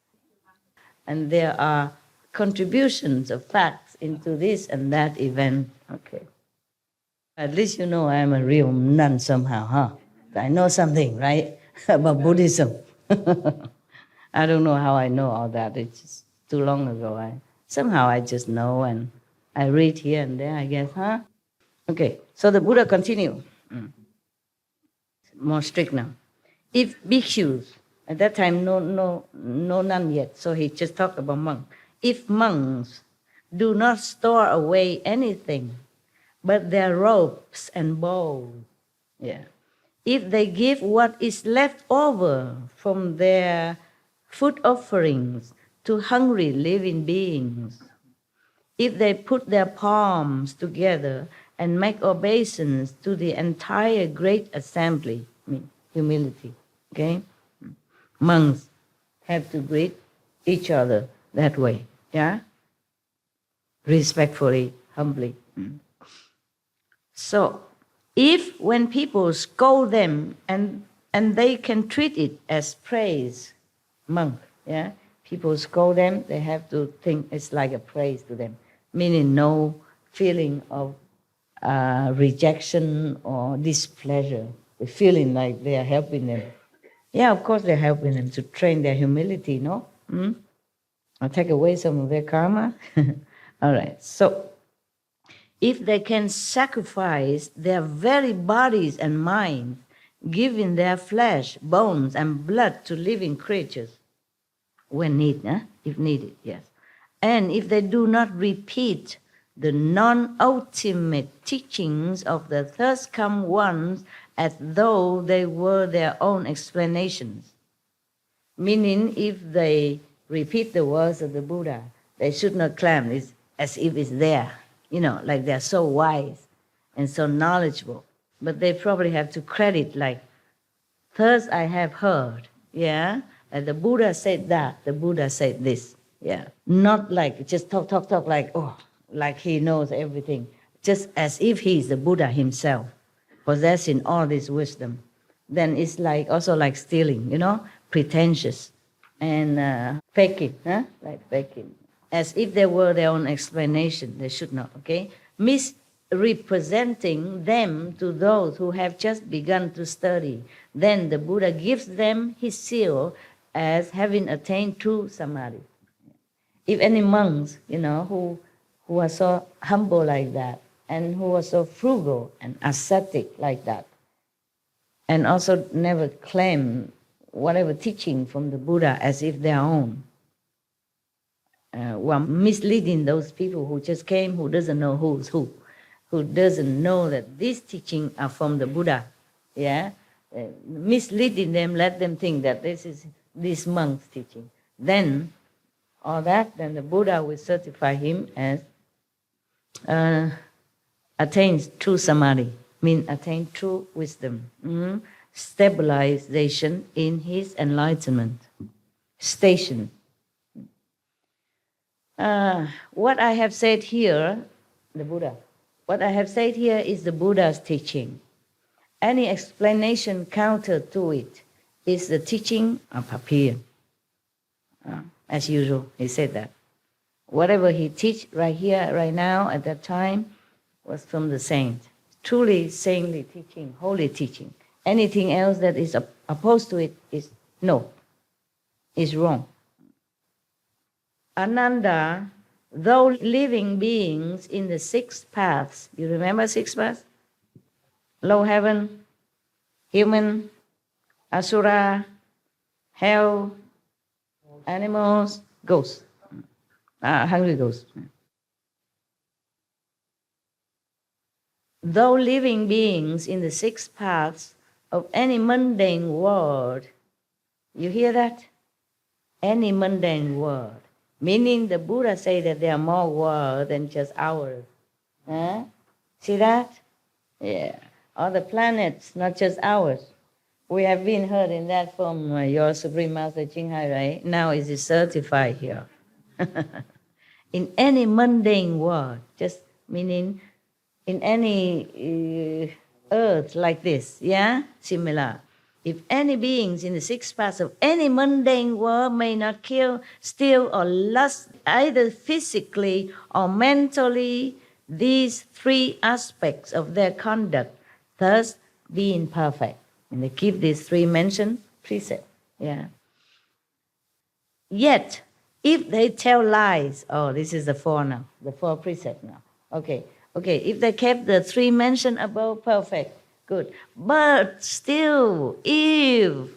and there are contributions of facts into this and that event, okay? At least you know I'm a real nun somehow, huh? I know something, right, about Buddhism. I don't know how I know all that. It's just too long ago. Somehow I just know, and I read here and there, I guess, huh? Okay, so the Buddha continued. More strict now. If bhikshus, at that time no none yet, so he just talked about monks. If monks do not store away anything but their robes and bowls, yeah. If they give what is left over from their food offerings to hungry living beings. If they put their palms together and make obeisance to the entire great assembly, humility, okay? Monks have to greet each other that way, yeah? Respectfully, humbly. So, if when people scold them and they can treat it as praise, monk, yeah? People scold them, they have to think it's like a praise to them, meaning no feeling of rejection or displeasure, the feeling like they are helping them. Yeah, of course they're helping them to train their humility, no? Or take away some of their karma. All right, so if they can sacrifice their very bodies and minds, giving their flesh, bones, and blood to living creatures, when needed, if needed, yes. And if they do not repeat the non-ultimate teachings of the first come ones as though they were their own explanations, meaning if they repeat the words of the Buddha, they should not claim it as if it's there, like they're so wise and so knowledgeable. But they probably have to credit like, first I have heard, yeah, that the Buddha said that, the Buddha said this, yeah. Not like just talk like, like he knows everything, just as if he's the Buddha himself, possessing all this wisdom. Then it's like also like stealing, pretentious and faking, like faking. As if they were their own explanation. They should not, okay? Misrepresenting them to those who have just begun to study. Then the Buddha gives them his seal as having attained true samadhi. If any monks, who are so humble like that, and who are so frugal and ascetic like that, and also never claim whatever teaching from the Buddha as if their own, were misleading those people who just came, who doesn't know who's who doesn't know that these teachings are from the Buddha, yeah? Misleading them, let them think that this is this monk's teaching. Then the Buddha will certify him as attains true samadhi, means attain true wisdom, stabilization in his enlightenment, station. What I have said here, what I have said here is the Buddha's teaching. Any explanation counter to it is the teaching of Papir. As usual, he said that. Whatever he teach right here, right now, at that time, was from the saint. Truly saintly teaching, holy teaching. Anything else that is opposed to it is wrong. Ananda, though living beings in the six paths, you remember six paths? Low heaven, human, asura, hell, animals, ghosts, hungry ghosts. Though living beings in the six paths of any mundane world, you hear that? Any mundane world. Meaning the Buddha say that there are more worlds than just ours. See that? Yeah. All the planets, not just ours. We have been heard in that from your Supreme Master Ching Hai, right? Now it is certified here. In any mundane world, just meaning in any earth like this, yeah? Similar. If any beings in the six paths of any mundane world may not kill, steal, or lust, either physically or mentally, these three aspects of their conduct, thus being perfect. And they keep these three mentioned precepts. Yeah. Yet, if they tell lies, this is the four now, the four precepts now. Okay, if they kept the three mentioned above perfect, good. But still, if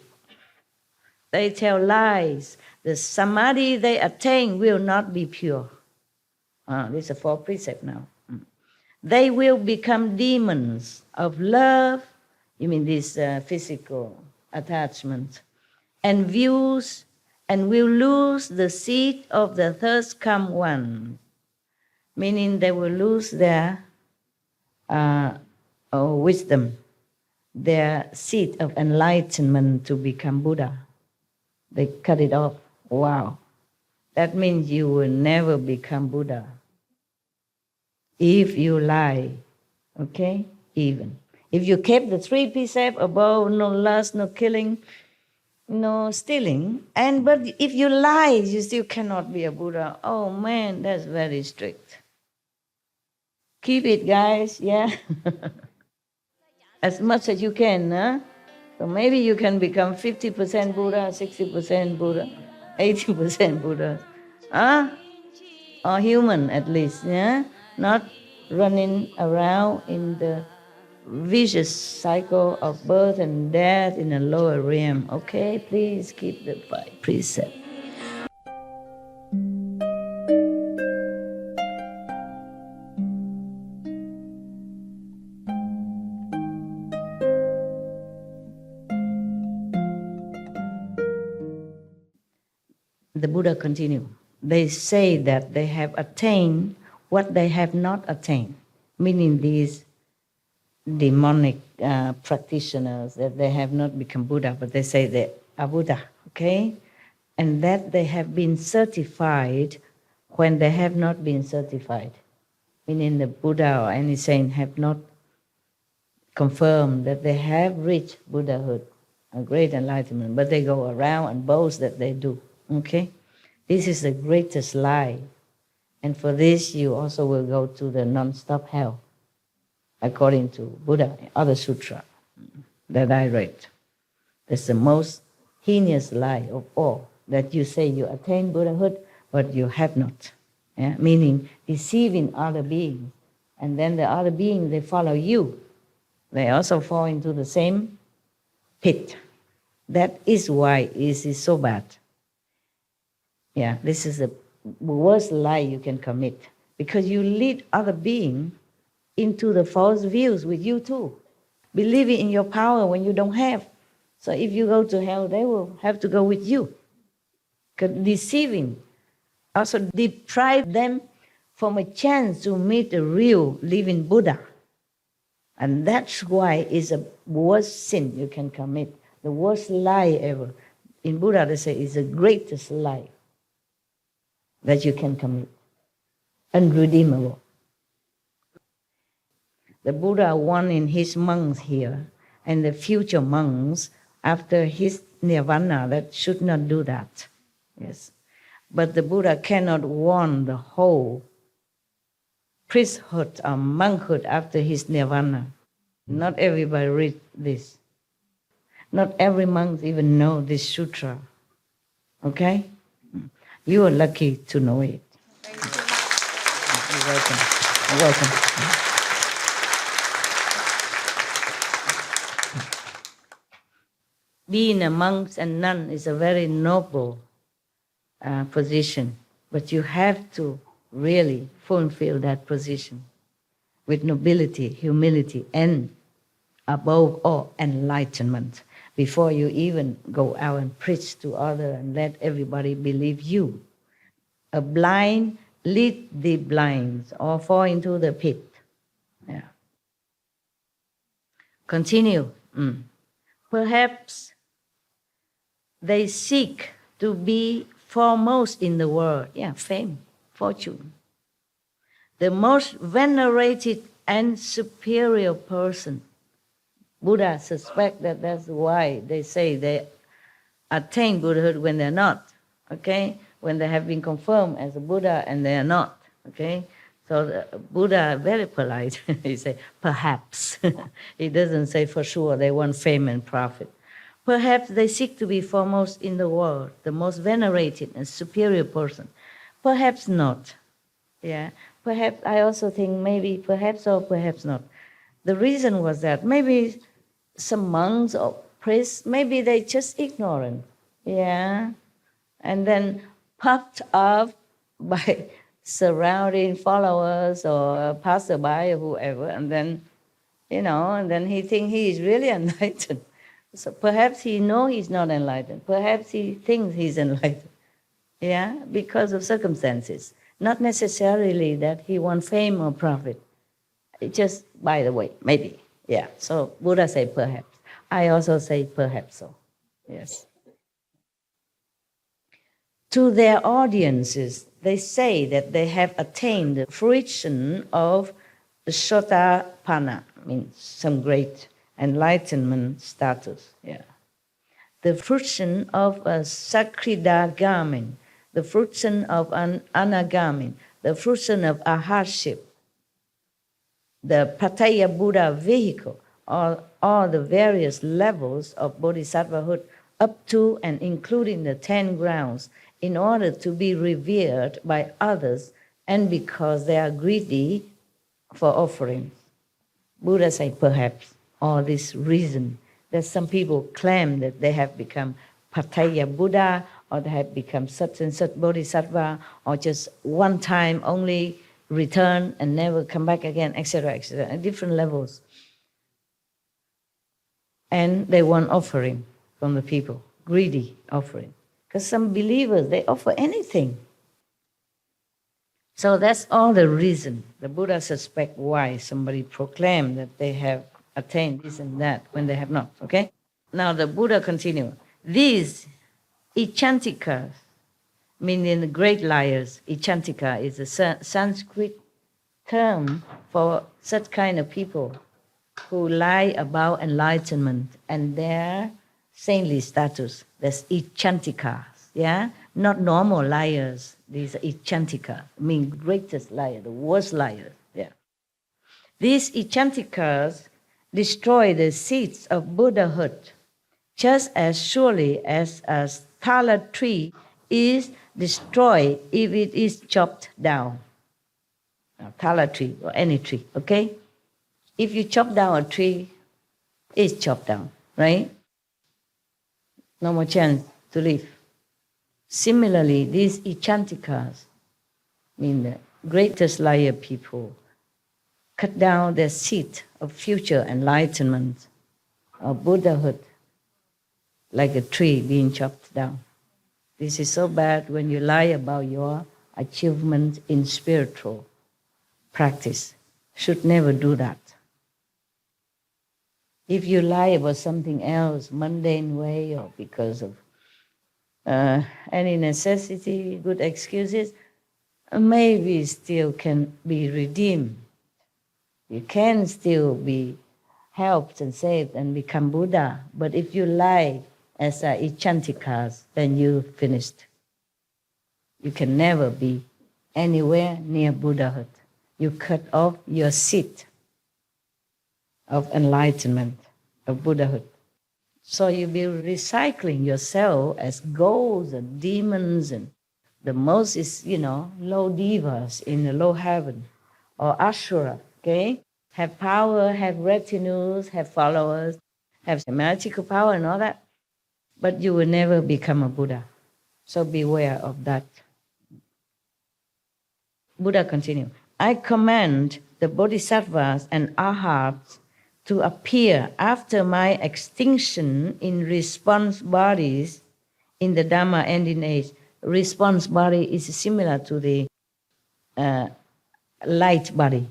they tell lies, the samadhi they attain will not be pure. This is a four precept now. They will become demons of love, you mean this physical attachment, and views and will lose the seed of the thirst-come one, meaning they will lose their wisdom, their seed of enlightenment to become Buddha. They cut it off. Wow. That means you will never become Buddha if you lie, okay? Even. If you keep the 3 precepts above, no lust, no killing, no stealing, but if you lie, you still cannot be a Buddha. Oh man, that's very strict. Keep it, guys, yeah? As much as you can, huh? So maybe you can become 50% Buddha, 60% Buddha, 80% Buddha. Huh? Or human at least, yeah? Not running around in the vicious cycle of birth and death in a lower realm. Okay, please keep the 5 precepts. The Buddha continued. They say that they have attained what they have not attained, meaning these demonic practitioners, that they have not become Buddha, but they say they are Buddha, okay? And that they have been certified when they have not been certified, meaning the Buddha or any saint have not confirmed that they have reached Buddhahood, a great enlightenment, but they go around and boast that they do, okay? This is the greatest lie. And for this, you also will go to the non-stop hell, according to Buddha, other sutra that I read. That's the most heinous lie of all, that you say you attain Buddhahood, but you have not. Yeah? Meaning deceiving other beings. And then the other beings, they follow you. They also fall into the same pit. That is why it is so bad. Yeah, this is the worst lie you can commit, because you lead other beings into the false views with you too, believing in your power when you don't have. So if you go to hell, they will have to go with you. Because deceiving also deprive them from a chance to meet the real living Buddha. And that's why it's the worst sin you can commit, the worst lie ever. In Buddha, they say it's the greatest lie that you can commit, unredeemable. The Buddha warning his monks here and the future monks after his nirvana that should not do that. Yes, but the Buddha cannot warn the whole priesthood or monkhood after his nirvana. Not everybody read this. Not every monk even know this sutra. Okay? You are lucky to know it. Thank you. You're welcome. You're welcome. Being a monk and nun is a very noble position, but you have to really fulfill that position with nobility, humility, and above all, enlightenment, before you even go out and preach to others and let everybody believe you. A blind lead the blind or fall into the pit. Yeah. Continue. Perhaps they seek to be foremost in the world. Yeah, fame, fortune. The most venerated and superior person. Buddha suspect that that's why they say they attain Buddhahood when they're not, okay? When they have been confirmed as a Buddha and they are not, okay? So the Buddha very polite. He say, perhaps. He doesn't say for sure they want fame and profit. Perhaps they seek to be foremost in the world, the most venerated and superior person. Perhaps not. Yeah. Perhaps, I also think maybe perhaps or perhaps not. The reason was that maybe some monks or priests, maybe they just ignorant, yeah, and then puffed up by surrounding followers or passerby or whoever, and then, and then he think he is really enlightened. So perhaps he knows he's not enlightened. Perhaps he thinks he's enlightened. Yeah, because of circumstances. Not necessarily that he wants fame or profit. It's just by the way, maybe. Yeah. So Buddha say perhaps. I also say perhaps so. Yes. To their audiences, they say that they have attained the fruition of Sotapanna, means some great enlightenment status. Yeah. The fruition of a Sakridagamin, the fruition of an Anagamin, the fruition of Aharship, the Pattaya Buddha vehicle, all the various levels of bodhisattvahood up to and including the 10 grounds in order to be revered by others and because they are greedy for offerings. Buddha say perhaps all this reason that some people claim that they have become Pattaya Buddha or they have become such and such bodhisattva or just one time only return and never come back again, etc., etc., at different levels. And they want offering from the people, greedy offering. Because some believers, they offer anything. So that's all the reason the Buddha suspect why somebody proclaimed that they have attained this and that when they have not, okay? Now the Buddha continues. These Ichantikas, meaning the great liars, Ichantika is a Sanskrit term for such kind of people who lie about enlightenment and their saintly status. That's Ichantikas, yeah? Not normal liars. These are Ichantikas, mean greatest liar, the worst liars, yeah. These Ichantikas destroy the seeds of Buddhahood just as surely as a thala tree is destroyed if it is chopped down. A thala tree or any tree, okay? If you chop down a tree, it's chopped down, right? No more chance to live. Similarly, these Ichantikas, mean the greatest liar people, cut down their seed of future enlightenment, of Buddhahood, like a tree being chopped down. This is so bad when you lie about your achievement in spiritual practice. Should never do that. If you lie about something else, mundane way, or because of any necessity, good excuses, maybe still can be redeemed. You can still be helped and saved and become Buddha. But if you lie as Ichantikas, then you finished. You can never be anywhere near Buddhahood. You cut off your seed of enlightenment, of Buddhahood. So you'll be recycling yourself as ghosts and demons and the most is, low devas in the low heaven or Ashura, okay? Have power, have retinues, have followers, have magical power and all that. But you will never become a Buddha. So beware of that. Buddha continues, I command the bodhisattvas and arhats to appear after my extinction in response bodies in the Dhamma ending age. Response body is similar to the light body.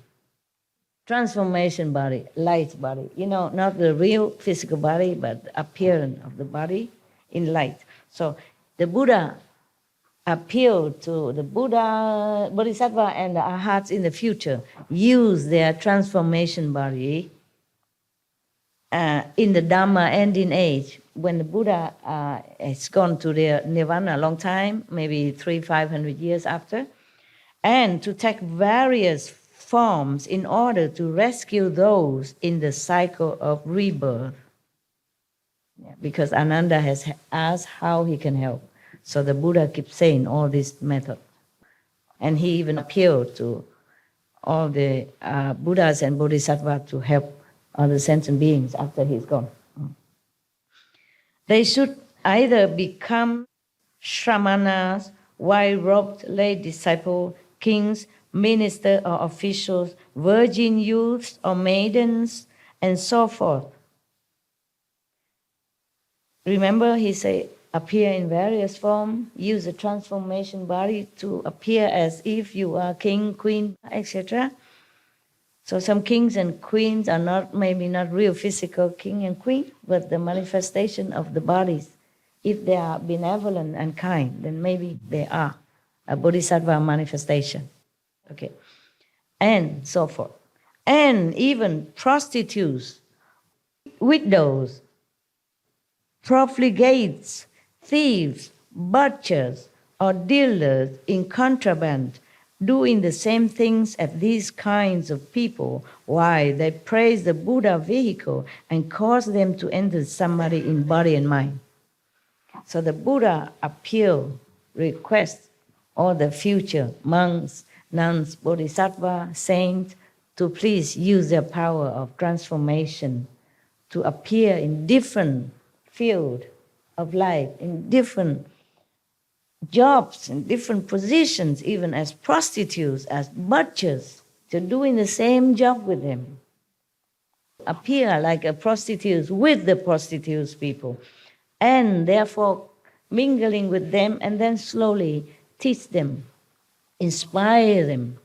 Transformation body, light body. Not the real physical body, but the appearance of the body in light. So the Buddha appealed to the Buddha, Bodhisattva, and the arhats in the future, use their transformation body in the Dhamma ending age. When the Buddha has gone to their nirvana a long time, maybe 300-500 years after, and to take various forms in order to rescue those in the cycle of rebirth. Yeah, because Ananda has asked how he can help. So the Buddha keeps saying all these methods. And he even appealed to all the Buddhas and Bodhisattvas to help other sentient beings after he's gone. They should either become shramanas, white-robed lay disciples, kings, ministers or officials, virgin youths or maidens, and so forth. Remember, he said, appear in various forms, use a transformation body to appear as if you are king, queen, etc. So some kings and queens are maybe not real physical king and queen, but the manifestation of the bodies. If they are benevolent and kind, then maybe they are a bodhisattva manifestation. Okay, and so forth. And even prostitutes, widows, profligates, thieves, butchers, or dealers in contraband, doing the same things as these kinds of people. Why? They praise the Buddha vehicle and cause them to enter samadhi in body and mind. So the Buddha appeal, request all the future monks, nuns, bodhisattva, saints, to please use their power of transformation to appear in different field of life, in different jobs, in different positions, even as prostitutes, as butchers, to doing the same job with them. Appear like a prostitute with the prostitutes people, and therefore mingling with them, and then slowly teach them, inspire them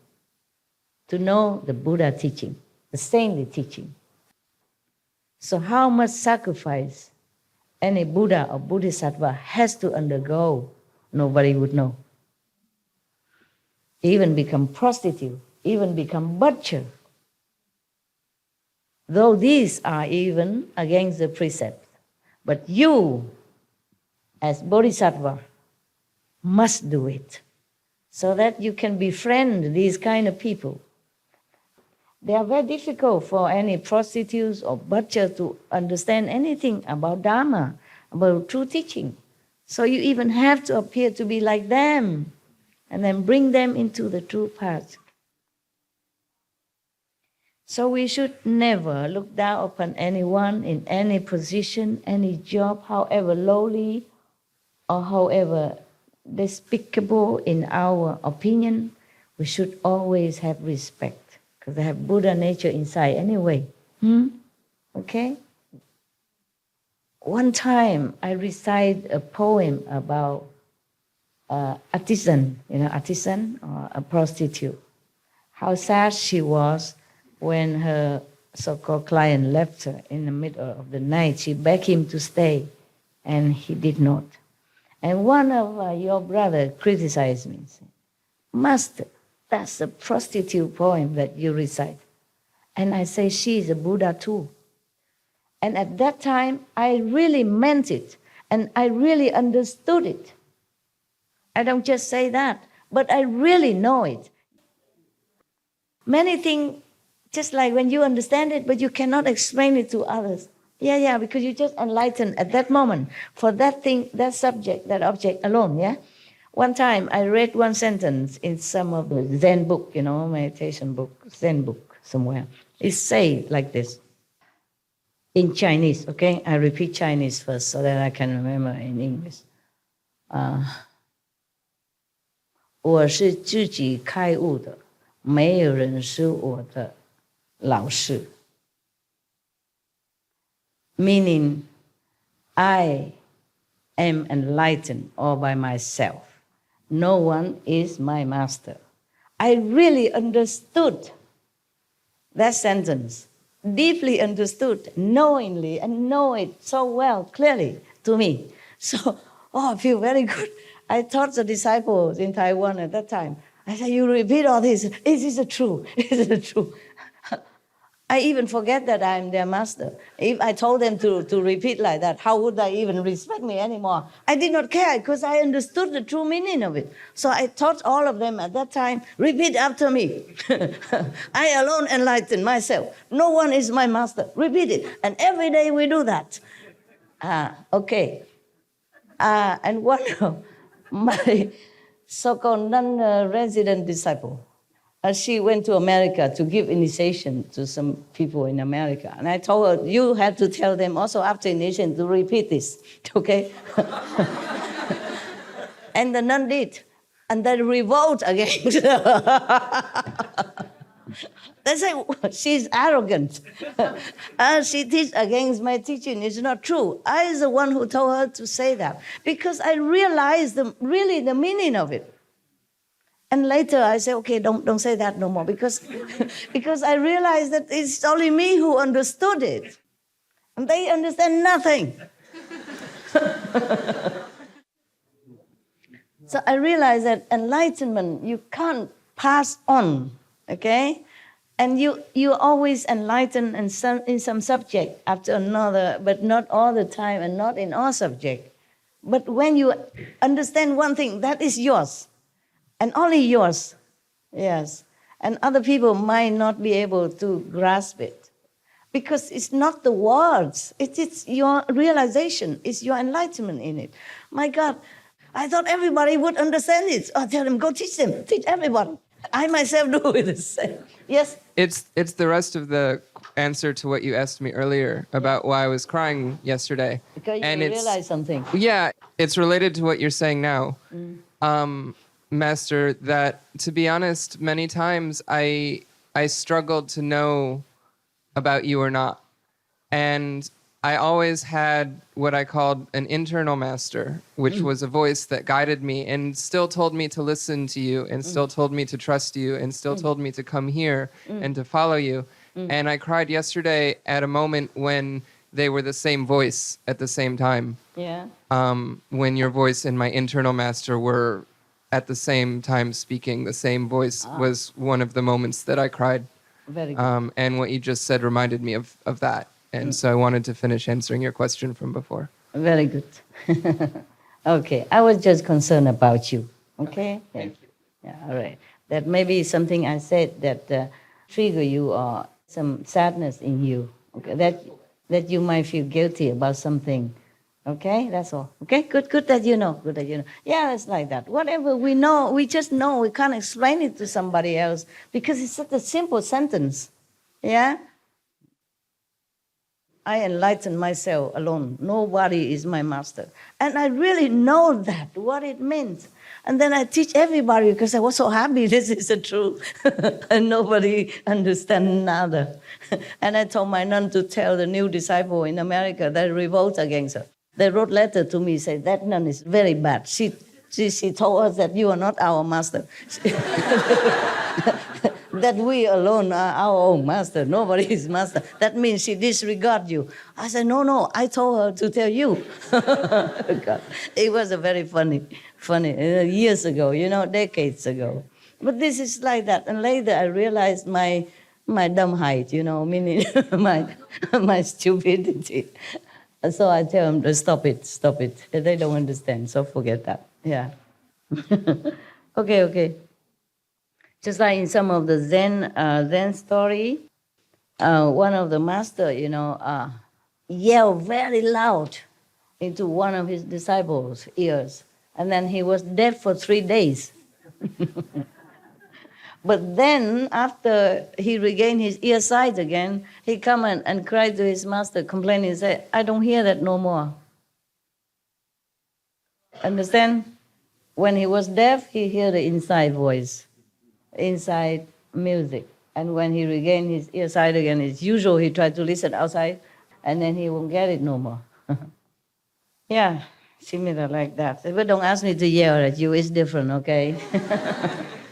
to know the Buddha teaching, the saintly teaching. So how much sacrifice any Buddha or Bodhisattva has to undergo, nobody would know. Even become prostitute, even become butcher. Though these are even against the precepts. But you, as Bodhisattva, must do it so that you can befriend these kind of people. They are very difficult for any prostitutes or butchers to understand anything about Dharma, about true teaching. So you even have to appear to be like them and then bring them into the true path. So we should never look down upon anyone in any position, any job, however lowly or however despicable in our opinion. We should always have respect. Because they have Buddha nature inside anyway. Okay? One time I recite a poem about artisan, artisan or a prostitute. How sad she was when her so-called client left her in the middle of the night. She begged him to stay, and he did not. And one of your brothers criticized me, said, Master, that's a prostitute poem that you recite. And I say, she's a Buddha too. And at that time, I really meant it. And I really understood it. I don't just say that, but I really know it. Many things, just like when you understand it, but you cannot explain it to others. Yeah, because you just enlightened at that moment for that thing, that subject, that object alone, yeah? One time I read one sentence in some of the Zen book, meditation book, Zen book somewhere. It says like this, in Chinese, okay? I repeat Chinese first so that I can remember in English. 我是自己开悟的，没有人是我的老师。 Meaning, I am enlightened all by myself. No one is my master. I really understood that sentence, deeply understood, knowingly, and know it so well, clearly to me. So, I feel very good. I taught the disciples in Taiwan at that time. I said, you repeat all this. Is this true? Is it true? I even forget that I'm their master. If I told them to repeat like that, how would they even respect me anymore? I did not care because I understood the true meaning of it. So I taught all of them at that time, repeat after me. I alone enlighten myself. No one is my master. Repeat it. And every day we do that. Okay. And one of my so-called non-resident disciple, she went to America to give initiation to some people in America. And I told her, you have to tell them also after initiation to repeat this, okay? And the nun did. And they revolt against her. They say, she's arrogant. She teaches against my teaching. It's not true. I is the one who told her to say that because I realized really the meaning of it. And later I say, okay, don't say that no more because, because I realized that it's only me who understood it. And they understand nothing. So I realized that enlightenment, you can't pass on, okay? And you always enlighten in some subject after another, but not all the time and not in all subject. But when you understand one thing, that is yours, and only yours, yes. And other people might not be able to grasp it because it's not the words, it's your realization, it's your enlightenment in it. My God, I thought everybody would understand it. I tell them, go teach them, teach everybody. I myself do it the same. Yes? It's the rest of the answer to what you asked me earlier about why I was crying yesterday. Because you realize something. Yeah, it's related to what you're saying now. Master, that to be honest, many times I struggled to know about you or not. And I always had what I called an internal master, which was a voice that guided me and still told me to listen to you and still told me to trust you and still told me to come here and to follow you. And I cried yesterday at a moment when they were the same voice at the same time. Yeah. When your voice and my internal master were at the same time speaking, the same voice was one of the moments that I cried. Very good. And what you just said reminded me of that. And so I wanted to finish answering your question from before. Very good. Okay, I was just concerned about you. Okay? Thank you. Yeah, all right. That maybe something I said that trigger you or some sadness in you. Okay, that you might feel guilty about something. Okay, that's all. Okay, good that you know. Good that you know. Yeah, it's like that. Whatever we know, we just know. We can't explain it to somebody else because it's such a simple sentence. Yeah? I enlighten myself alone. Nobody is my master. And I really know that, what it means. And then I teach everybody because I was so happy this is the truth. And nobody understands nada. And I told my nun to tell the new disciple in America that revolt against her. They wrote letter to me, say that nun is very bad. She told us that you are not our master. That we alone are our own master. Nobody is master. That means she disregards you. I said, no, I told her to tell you. God. It was a very funny, years ago, decades ago. But this is like that. And later I realized my dumbheit, meaning my stupidity. So I tell them to stop it. They don't understand, so forget that. Yeah. Okay. Just like in some of the Zen story, one of the master, yelled very loud into one of his disciples' ears, and then he was dead for 3 days. But then, after he regained his ear sight again, he come and cried to his master, complaining, said, I don't hear that no more. Understand? When he was deaf, he heard the inside voice, inside music. And when he regained his ear sight again, it's usual he tried to listen outside, and then he won't get it no more. Yeah, similar like that. But don't ask me to yell at you, it's different, okay?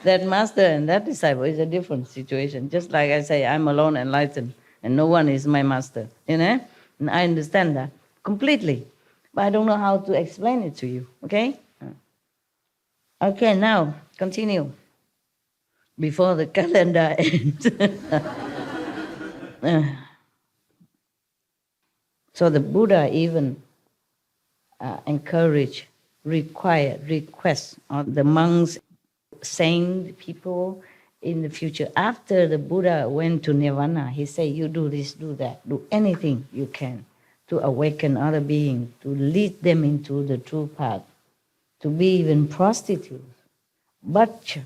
That master and that disciple is a different situation. Just like I say, I'm alone enlightened, and no one is my master, And I understand that completely. But I don't know how to explain it to you, okay? Okay, now, continue. Before the calendar ends. So the Buddha even request of the monks, saint people in the future. After the Buddha went to Nirvana, he said, you do this, do that, do anything you can to awaken other beings, to lead them into the true path, to be even prostitutes, butcher.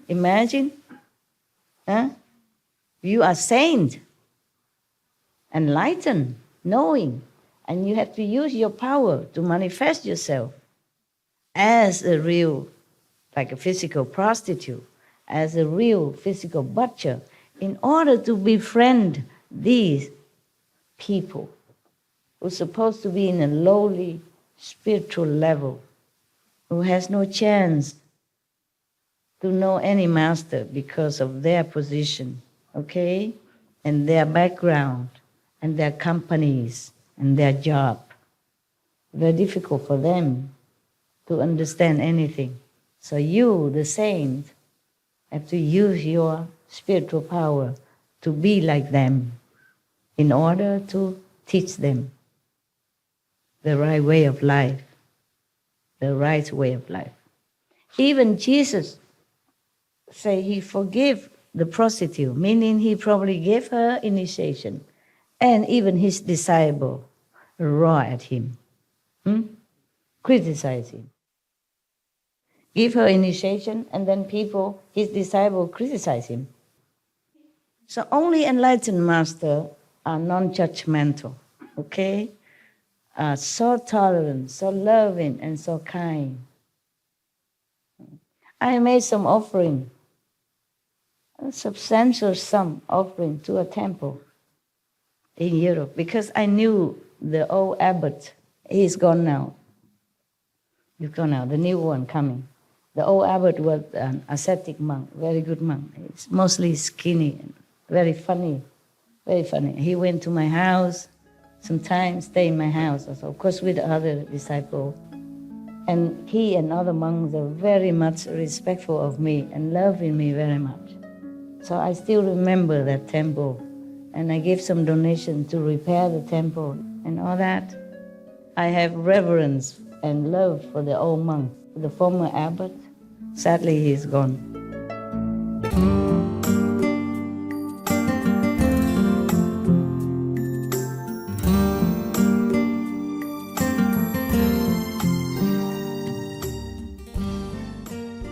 Imagine, you are saint, enlightened, knowing, and you have to use your power to manifest yourself as a real, like a physical prostitute, as a real physical butcher. in order to befriend these people who's supposed to be in a lowly spiritual level, who has no chance to know any master because of their position, okay, and their background, and their companies, and their job. Very difficult for them to understand anything. So you, the saint, have to use your spiritual power to be like them in order to teach them the right way of life, the right way of life. Even Jesus say he forgave the prostitute, meaning he probably gave her initiation, and even his disciple roar at him, criticize him. Give her initiation, and then people, his disciple, criticize him. So only enlightened masters are non-judgmental, okay? Are so tolerant, so loving, and so kind. I made some offering, a substantial sum offering to a temple in Europe, because I knew the old abbot, he's gone now. He's gone now, the new one coming. The old abbot was an ascetic monk, very good monk. He's mostly skinny, and very funny, very funny. He went to my house, sometimes stay in my house, also, of course with other disciples. And he and other monks are very much respectful of me and loving me very much. So I still remember that temple, and I gave some donation to repair the temple and all that. I have reverence and love for the old monk, the former abbot. Sadly, he's gone.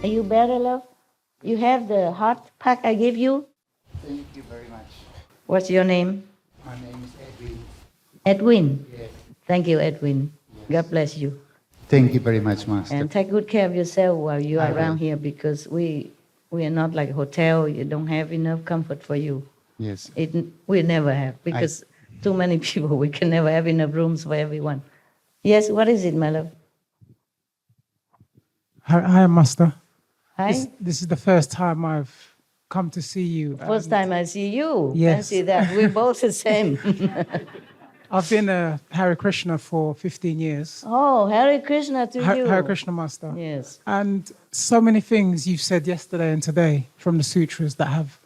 Are you better, love? You have the hot pack I gave you? Thank you very much. What's your name? My name is Edwin. Edwin? Yes. Thank you, Edwin. Yes. God bless you. Thank you very much, Master. And take good care of yourself while you are I around will. here, because we are not like a hotel. You don't have enough comfort for you. Yes. We never have, because too many people, we can never have enough rooms for everyone. Yes, what is it, my love? Hi, Master. Hi? This is the first time I've come to see you. First time I see you. Yes. Fancy that. We're both the same. I've been a Hare Krishna for 15 years. Oh, Hare Krishna to you. Hare Krishna, Master. Yes. And so many things you've said yesterday and today from the sutras that have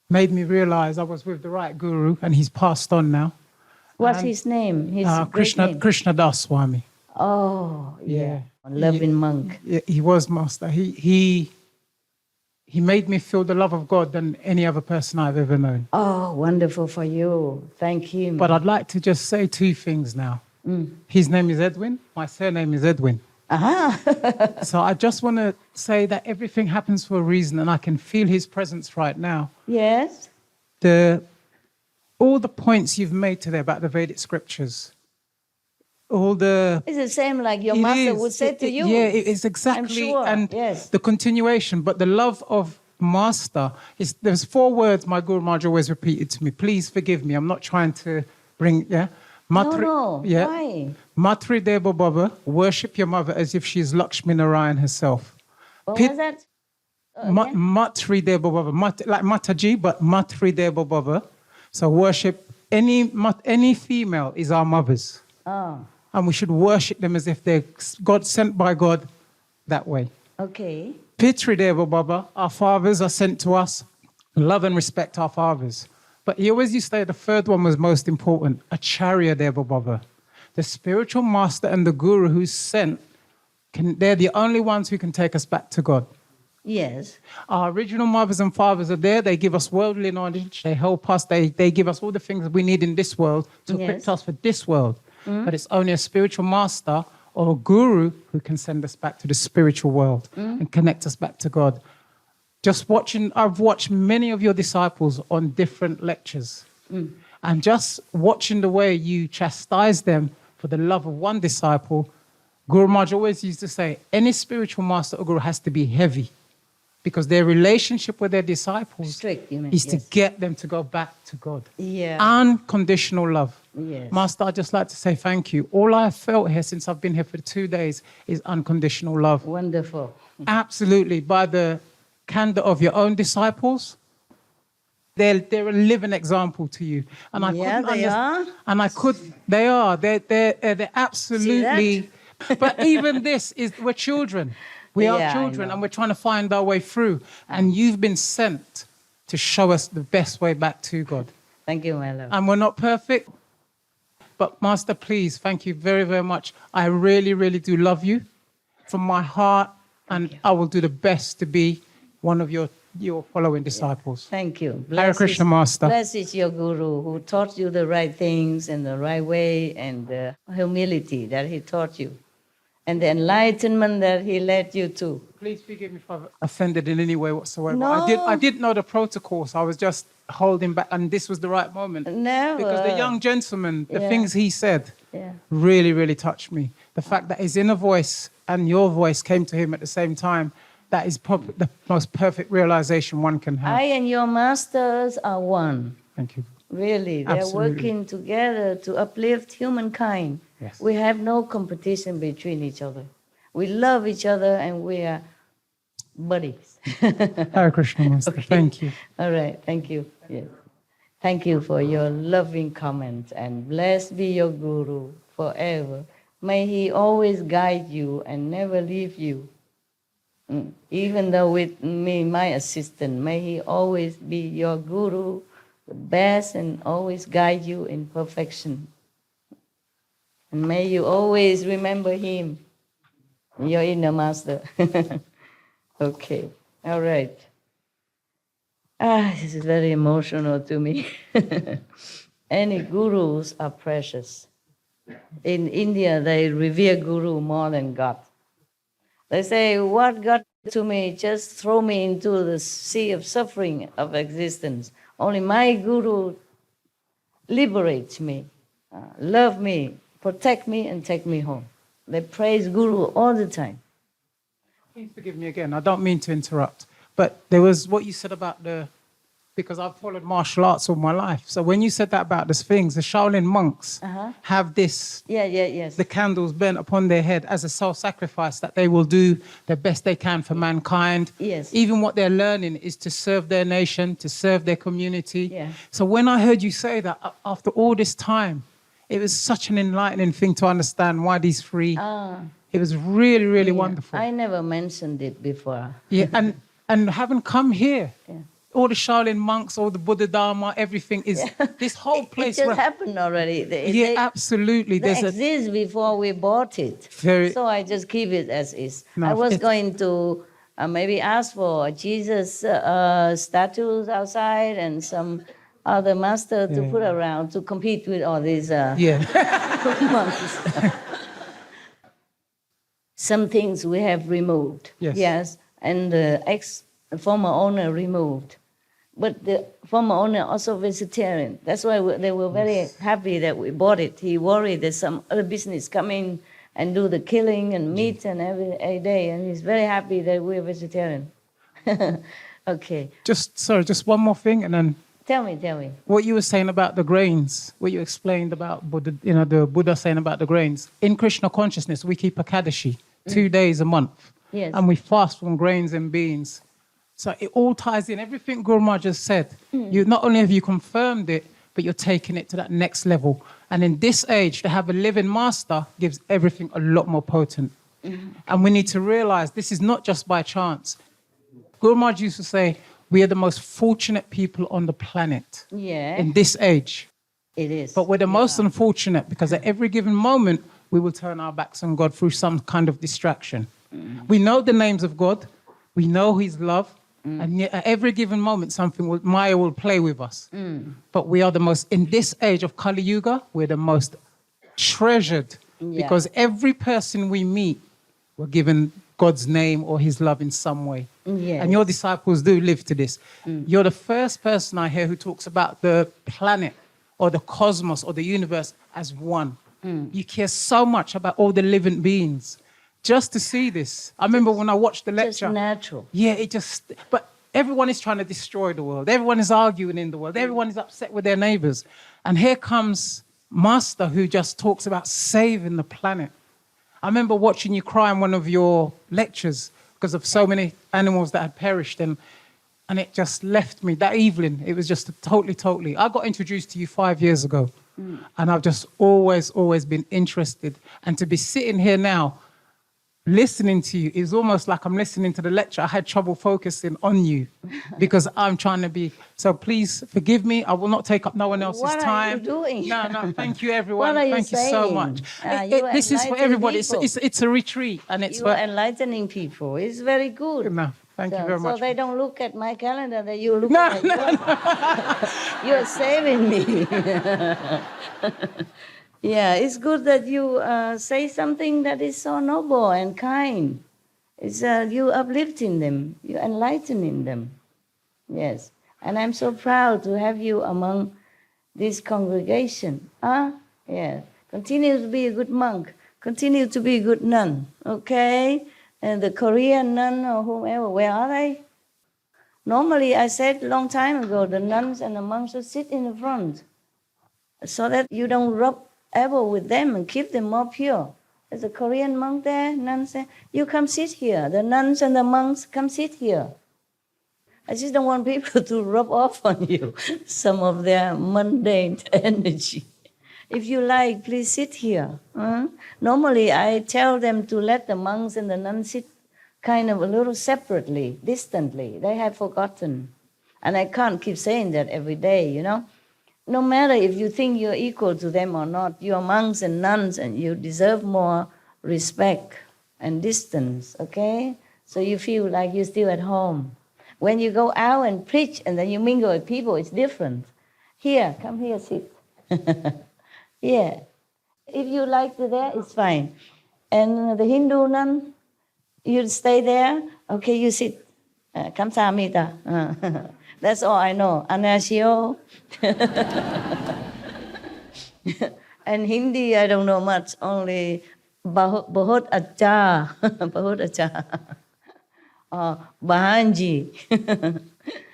made me realize I was with the right guru, and he's passed on now. What's his name? His great name? Krishna Das Swami. Oh, yeah. Yeah. A loving monk. He was, Master. He made me feel the love of God than any other person I've ever known. Oh, wonderful for you. Thank him. But I'd like to just say two things now. His name is Edwin. My surname is Edwin. Aha. So I just want to say that everything happens for a reason, and I can feel his presence right now. Yes. All the points you've made today about the Vedic scriptures, it's the same like your master would say to you. Yeah, it's exactly. I'm sure. And yes. the continuation, but the love of master there's 4 words my Guru Maharaj always repeated to me. Please forgive me. I'm not trying to bring No. Yeah. Why? Matri Deva Baba, worship your mother as if she's Lakshmi Narayan herself. What was that? Matri Deva Baba, like Mataji, but Matri Deva Baba. So worship any female is our mothers. Oh. And we should worship them as if they're God sent by God that way. Okay. Pitri Deva Baba, our fathers are sent to us. Love and respect our fathers. But he always used to say the third one was most important, Acharya Deva Baba. The spiritual master and the guru who's sent, they're the only ones who can take us back to God. Yes. Our original mothers and fathers are there. They give us worldly knowledge. They help us. They give us all the things we need in this world to equip us for this world. But it's only a spiritual master or a guru who can send us back to the spiritual world and connect us back to God. I've watched many of your disciples on different lectures. And just watching the way you chastise them for the love of one disciple, Guru Maharaj always used to say, any spiritual master or guru has to be heavy. because their relationship with their disciples Strict, you mean, is to yes. get them to go back to God. Yeah. Unconditional love. Yes. Master, I'd just like to say thank you. All I've felt here since I've been here for 2 days is unconditional love. Wonderful. Absolutely. By the candor of your own disciples, they're a living example to you. And I Yeah, couldn't they understand. are. And I could. They are. They're absolutely. But even this is we're children. We are Yeah, I children, know. and we're trying to find our way through. And you've been sent to show us the best way back to God. Thank you, my love. And we're not perfect, but Master, please, thank you very, very much. I really, really do love you from my heart, and I will do the best to be one of your following disciples. Thank you. Hare Krishna, Master. Blessed is your Guru who taught you the right things and the right way and the humility that he taught you and the enlightenment that he led you to. Please forgive me if I've offended in any way whatsoever. No. I didn't know the protocol, so I was just holding back, and this was the right moment. Never. Because the young gentleman, the Yeah. things he said, Yeah. really, really touched me. The fact that his inner voice and your voice came to him at the same time, that is probably the most perfect realization one can have. I and your masters are one. Thank you. Really, they're Absolutely. working together to uplift humankind. Yes. We have no competition between each other. We love each other and we are buddies. Hare Krishna, Master. Okay. Thank you. All right, thank you. Yes. Thank you for your loving comments, and blessed be your Guru forever. May he always guide you and never leave you. Even though with me, my assistant, may he always be your Guru, the best, and always guide you in perfection. And may you always remember him, your inner master. Okay, all right. This is very emotional to me. Any gurus are precious. In India, they revere Guru more than God. They say, what God did to me, just throw me into the sea of suffering of existence. Only my Guru liberates me, love me, protect me, and take me home. They praise Guru all the time. Please forgive me again. I don't mean to interrupt, but there was what you said about because I've followed martial arts all my life. So when you said that about these things, the Shaolin monks have this, yes, the candles burnt upon their head as a self-sacrifice that they will do the best they can for mankind. Yes. Even what they're learning is to serve their nation, to serve their community. Yeah. So when I heard you say that, after all this time, it was such an enlightening thing to understand why these three. It was really, really wonderful. I never mentioned it before. Yeah, and having come here, all the Shaolin monks, all the Buddha Dharma, everything is this whole place. It just happened already. Absolutely. They exist before we bought it. So I just keep it as is. No, I was going to maybe ask for Jesus statues outside and some other master to put around to compete with all these monks. Some things we have removed. Yes. And the former owner removed. But the former owner also vegetarian. That's why they were very happy that we bought it. He worried that some other business come in and do the killing and meat and every day. And he's very happy that we're vegetarian. Okay. Just one more thing, and then. Tell me. What you were saying about the grains, what you explained about Buddha, the Buddha saying about the grains. In Krishna consciousness, we keep Ekadashi 2 days a month. Yes. And we fast from grains and beans. So it all ties in. Everything Guru Maharaj just said, you not only have you confirmed it, but you're taking it to that next level. And in this age, to have a living master gives everything a lot more potent. And we need to realize this is not just by chance. Guru Maharaj used to say, we are the most fortunate people on the planet in this age. It is. But we're the most unfortunate because at every given moment, we will turn our backs on God through some kind of distraction. We know the names of God. We know his love. And yet at every given moment, Maya will play with us. But we are the most, in this age of Kali Yuga, we're the most treasured because every person we meet, we're given God's name or his love in some way. Yes. And your disciples do live to this. You're the first person I hear who talks about the planet or the cosmos or the universe as one. You care so much about all the living beings. just to see this. I remember when I watched the lecture. Just natural. Yeah, but everyone is trying to destroy the world. Everyone is arguing in the world. Everyone is upset with their neighbors. And here comes Master who just talks about saving the planet. I remember watching you cry in one of your lectures because of so many animals that had perished, and it just left me that evening. It was just totally. I got introduced to you 5 years ago, and I've just always been interested. And to be sitting here now, listening to you is almost like I'm listening to the lecture. I had trouble focusing on you because I'm trying to be. So please forgive me. I will not take up no one else's time. What are you doing? No. Thank you, everyone. What are you Thank you so much. This is for everybody. It's a retreat, and it's you are enlightening people. It's very good. No, thank you very much. So they don't look at my calendar. That you look at yours. You're saving me. Yeah, it's good that you say something that is so noble and kind. It's you uplifting them, you enlightening them. Yes, and I'm so proud to have you among this congregation. Yeah, continue to be a good monk. Continue to be a good nun. Okay, and the Korean nun or whomever, where are they? Normally, I said a long time ago, the nuns and the monks should sit in the front, so that you don't rub elbow with them and keep them more pure. There's a Korean monk there, nuns there. You come sit here. The nuns and the monks come sit here. I just don't want people to rub off on you some of their mundane energy. If you like, please sit here. Normally, I tell them to let the monks and the nuns sit kind of a little separately, distantly. They have forgotten. And I can't keep saying that every day, you know. No matter if you think you're equal to them or not, you're monks and nuns and you deserve more respect and distance, okay? So you feel like you're still at home. When you go out and preach and then you mingle with people, it's different. Here, come here, sit. Yeah. If you like to there, it's fine. And the Hindu nun, you stay there, okay, you sit. Kamsahamnida. That's all I know. Anasio. And Hindi, I don't know much. Only Bahut Acha. Bahut Acha. Bahanji.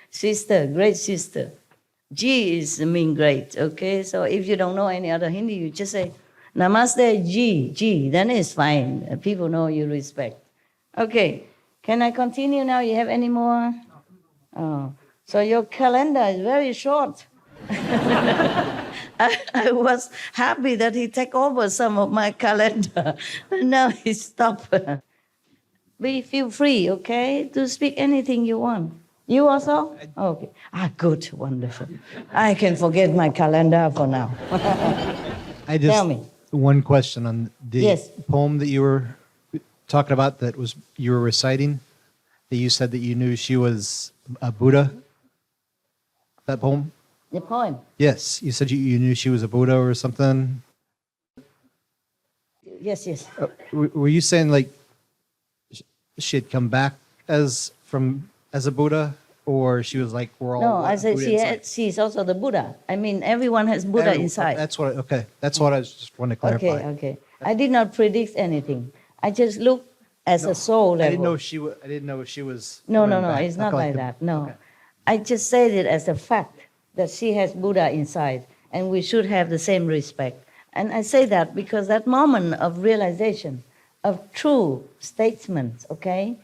Sister, great sister. Ji is mean great, okay? So if you don't know any other Hindi, you just say, Namaste Ji. Then it's fine. People know you respect. Okay. Can I continue now? You have any more? Oh. So your calendar is very short. I was happy that he took over some of my calendar. Now he stopped. Feel free, okay, to speak anything you want. You also? Okay. Good, wonderful. I can forget my calendar for now. Tell me. One question on the poem that you were talking about that was you were reciting, that you said that you knew she was a Buddha. That poem? The poem? Yes. You said you knew she was a Buddha or something? Yes. Were you saying like she had come back as a Buddha, or she was like we're all? No, I said she's also the Buddha. I mean, everyone has Buddha inside. That's what. Okay, that's what I was just wanting to clarify. Okay. I did not predict anything. I just looked as a soul level. I didn't know she was. No. It's not like that. No. Okay. I just said it as a fact that she has Buddha inside, and we should have the same respect. And I say that because that moment of realization, of true statements, okay?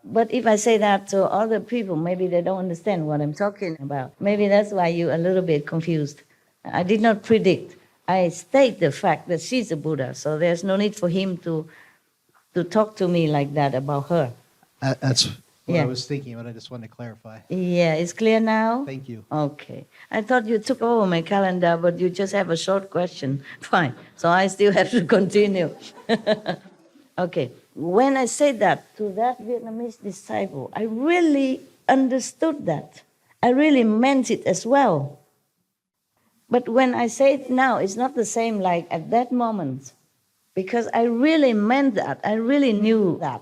But if I say that to other people, maybe they don't understand what I'm talking about. Maybe that's why you're a little bit confused. I did not predict. I state the fact that she's a Buddha, so there's no need for him to talk to me like that about her. That's what I was thinking, but I just wanted to clarify. Yeah, it's clear now? Thank you. Okay. I thought you took over my calendar, but you just have a short question. Fine. So I still have to continue. Okay. When I said that to that Vietnamese disciple, I really understood that. I really meant it as well. But when I say it now, it's not the same like at that moment. Because I really meant that. I really knew that.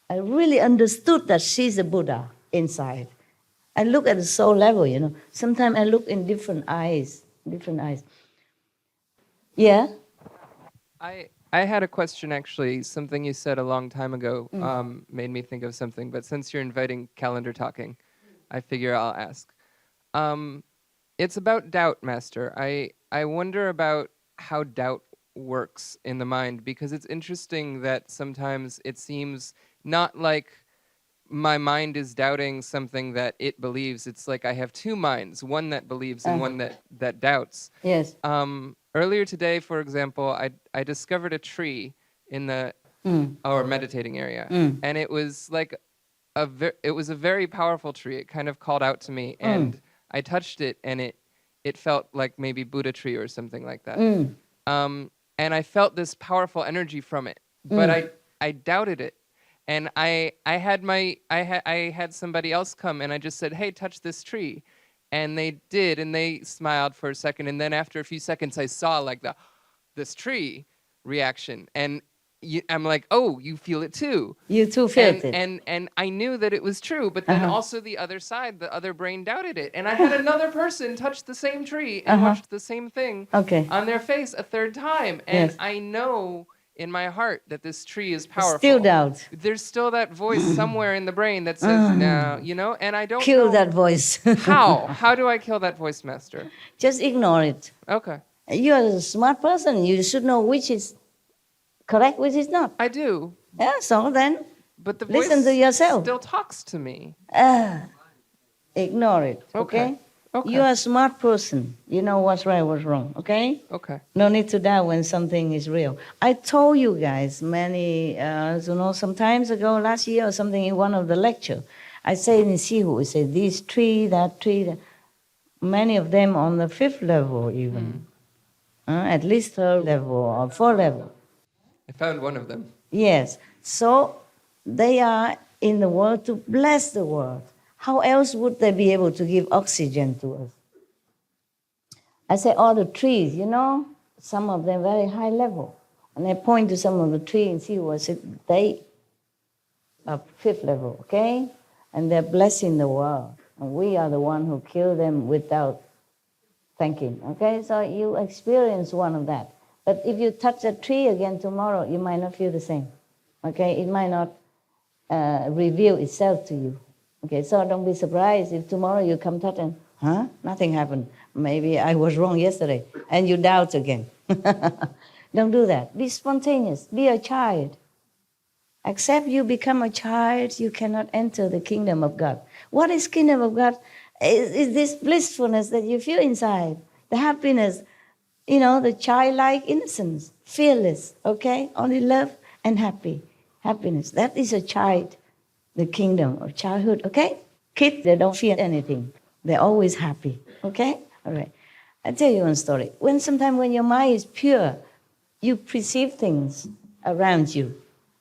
I really understood that she's a Buddha inside. I look at the soul level, you know. Sometimes I look in different eyes. Yeah? I I had a question, actually. Something you said a long time ago made me think of something. But since you're inviting calendar talking, I figure I'll ask. It's about doubt, Master. I wonder about how doubt works in the mind, because it's interesting that sometimes it seems not like my mind is doubting something that it believes. It's like I have two minds, one that believes and one that doubts. Yes. Earlier today, for example, I discovered a tree in our meditating area, and it was like it was a very powerful tree. It kind of called out to me, and I touched it, and it felt like maybe Buddha tree or something like that. And I felt this powerful energy from it, but I doubted it. And I had somebody else come, and I just said, "Hey, touch this tree," and they did, and they smiled for a second, and then after a few seconds, I saw like this tree reaction, and I'm like, "Oh, you feel it too." You too felt it, and I knew that it was true, but then also the other side, the other brain doubted it, and I had another person touch the same tree and watched the same thing on their face a third time, and I know in my heart that this tree is powerful. Still doubt. There's still that voice somewhere in the brain that says, no, and I don't kill know that voice. How do I kill that voice, Master? Just ignore it. Okay. You're a smart person. You should know which is correct, which is not. I do. Yeah, so then but the listen voice to yourself. Still talks to me. Ignore it, okay? Okay. You're a smart person. You know what's right, what's wrong, okay? Okay. No need to doubt when something is real. I told you guys some times ago, last year or something, in one of the lecture, I say in Sihu, I say this tree, that tree, that. Many of them on the 5th level even. At least 3rd level or 4th level. I found one of them. Yes. So they are in the world to bless the world. How else would they be able to give oxygen to us? I say all the trees, some of them very high level. And I point to some of the trees and see what they are 5th level, okay? And they're blessing the world. And we are the one who kill them without thanking, okay? So you experience one of that. But if you touch a tree again tomorrow, you might not feel the same, okay? It might not reveal itself to you. Okay, so don't be surprised if tomorrow you come touch and, nothing happened. Maybe I was wrong yesterday, and you doubt again. Don't do that. Be spontaneous. Be a child. Except you become a child, you cannot enter the kingdom of God. What is kingdom of God? Is this blissfulness that you feel inside, the happiness, the childlike innocence, fearless, okay? Only love and happiness. That is a child. The kingdom of childhood, okay? Kids, they don't fear anything. They're always happy, okay? All right. I'll tell you one story. Sometimes when your mind is pure, you perceive things around you,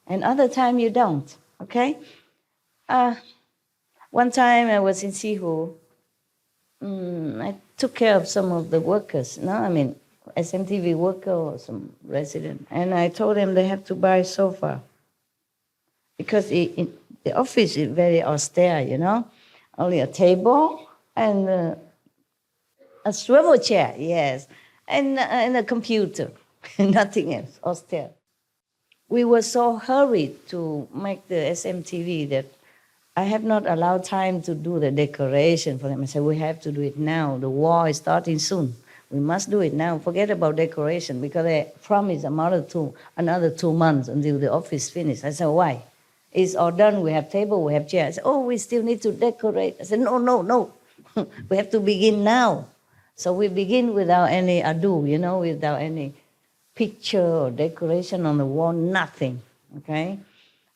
and other time you don't, okay? One time I was in Sihu. I took care of some of the workers, SMTV worker or some resident, and I told them they have to buy a sofa because the office is very austere, only a table and a swivel chair, yes, and a computer, nothing else, austere. We were so hurried to make the SMTV that I have not allowed time to do the decoration for them. I said, we have to do it now. The war is starting soon. We must do it now. Forget about decoration because they promised another 2 months until the office finished. I said, why? It's all done. We have table, we have chairs. Oh, we still need to decorate. I said, no. We have to begin now. So we begin without any ado, without any picture or decoration on the wall, nothing, okay?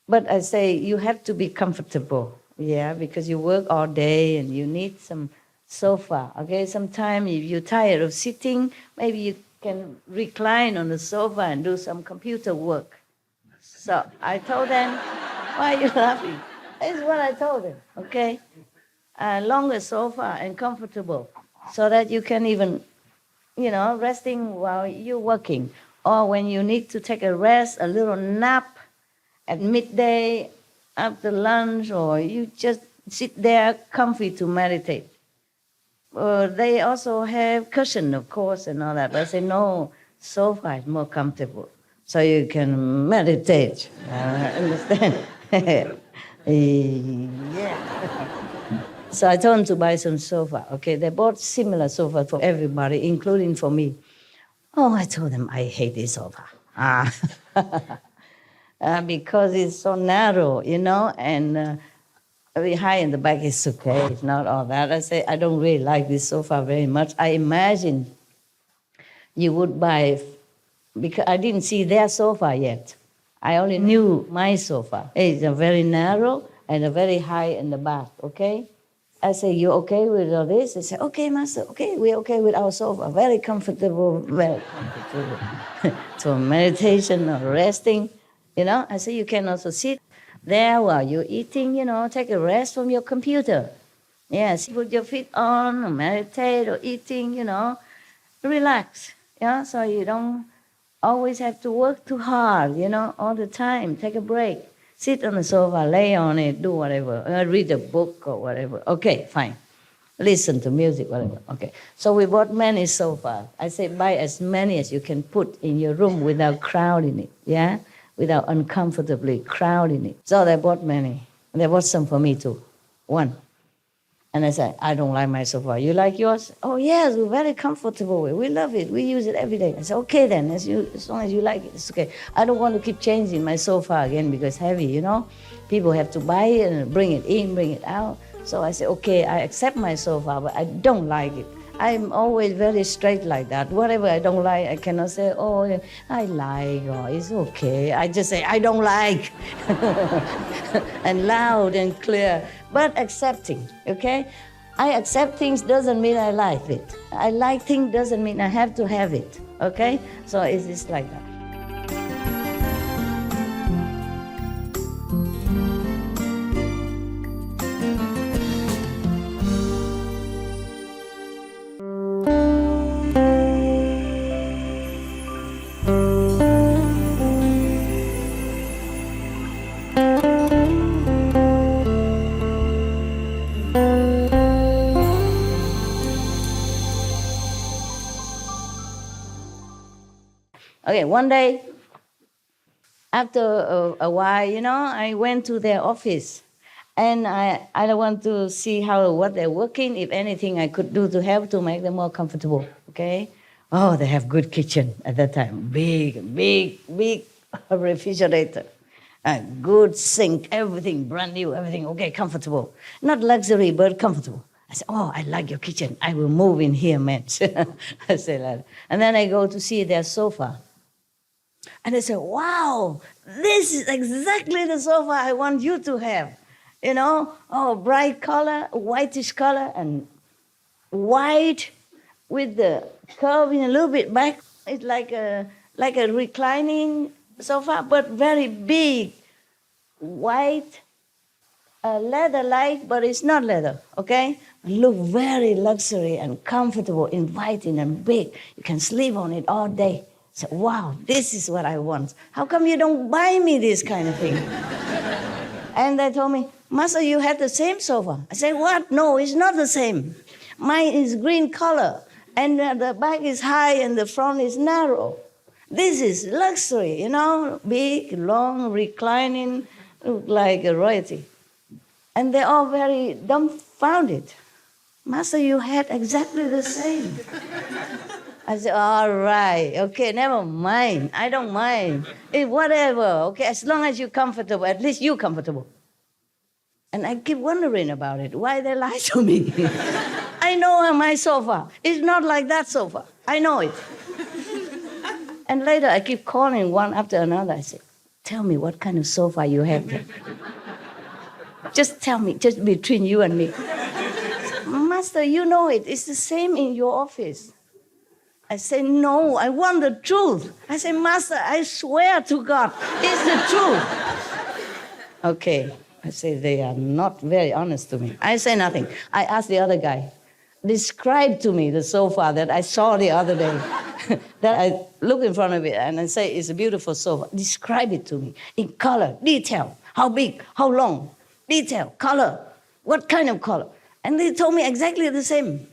But I say you have to be comfortable, because you work all day and you need some sofa, okay? Sometimes if you're tired of sitting, maybe you can recline on the sofa and do some computer work. So I told them, why are you laughing? That's what I told them, okay? Longer sofa and comfortable so that you can even, resting while you're working. Or when you need to take a rest, a little nap at midday, after lunch, or you just sit there comfy to meditate. They also have cushion, of course, and all that. But I say, no, sofa is more comfortable. so you can meditate. Understand? Yeah. So I told them to buy some sofa. Okay, they bought similar sofa for everybody, including for me. Oh, I told them I hate this sofa. Because it's so narrow, and very high in the back is okay. It's not all that. I say I don't really like this sofa very much. I imagine you would buy, because I didn't see their sofa yet. I only knew my sofa. It's a very narrow and a very high in the back, okay? I say, you okay with all this? They say, okay, Master, okay, we're okay with our sofa. Very comfortable, very comfortable. For meditation or resting, I say, you can also sit there while you're eating, take a rest from your computer. Yes, put your feet on, or meditate, or eating, relax, so you don't always have to work too hard, all the time. Take a break. Sit on the sofa, lay on it, do whatever. Read a book or whatever. Okay, fine. Listen to music, whatever. Okay. So we bought many sofas. I say buy as many as you can put in your room without crowding it, yeah? Without uncomfortably crowding it. So they bought many. They bought some for me too. One. And I said, I don't like my sofa. You like yours? Oh, yes, we're very comfortable. We love it. We use it every day. I said, okay then, as long as you like it, it's okay. I don't want to keep changing my sofa again because it's heavy, People have to buy it and bring it in, bring it out. So I said, okay, I accept my sofa, but I don't like it. I'm always very straight like that. Whatever I don't like, I cannot say, oh, I like, or it's okay. I just say, I don't like. And loud and clear, but accepting, okay? I accept things doesn't mean I like it. I like things doesn't mean I have to have it, okay? So it's just like that. Okay, one day, after a while, I went to their office, and I want to see what they're working, if anything I could do to help to make them more comfortable, okay? Oh, they have good kitchen at that time, big refrigerator, a good sink, everything brand new, everything, okay, comfortable. Not luxury, but comfortable. I said, oh, I like your kitchen. I will move in here, man. I say that. And then I go to see their sofa. And they say, wow, this is exactly the sofa I want you to have. Bright color, whitish color, and white with the curving a little bit back. It's like a reclining sofa, but very big, white, leather-like, but it's not leather, okay? Look very luxury and comfortable, inviting and big. You can sleep on it all day. So, wow, this is what I want. How come you don't buy me this kind of thing? And they told me, Master, you have the same sofa. I said, what? No, it's not the same. Mine is green color, and the back is high and the front is narrow. This is luxury, big, long, reclining, look like a royalty. And they're all very dumbfounded. Master, you had exactly the same. I said, all right, okay, never mind. I don't mind. Whatever, okay, as long as you're comfortable, at least you're comfortable. And I keep wondering about it, why they lie to me. I know my sofa. It's not like that sofa. I know it. And later I keep calling one after another. I say, tell me what kind of sofa you have there. Just tell me, just between you and me. Master, you know it. It's the same in your office. I say, no, I want the truth. I say, Master, I swear to God, it's the truth. Okay. I say, they are not very honest to me. I say nothing. I ask the other guy, describe to me the sofa that I saw the other day. That I look in front of it and I say, it's a beautiful sofa. Describe it to me in color, detail. How big, how long, detail, color, what kind of color. And they told me exactly the same.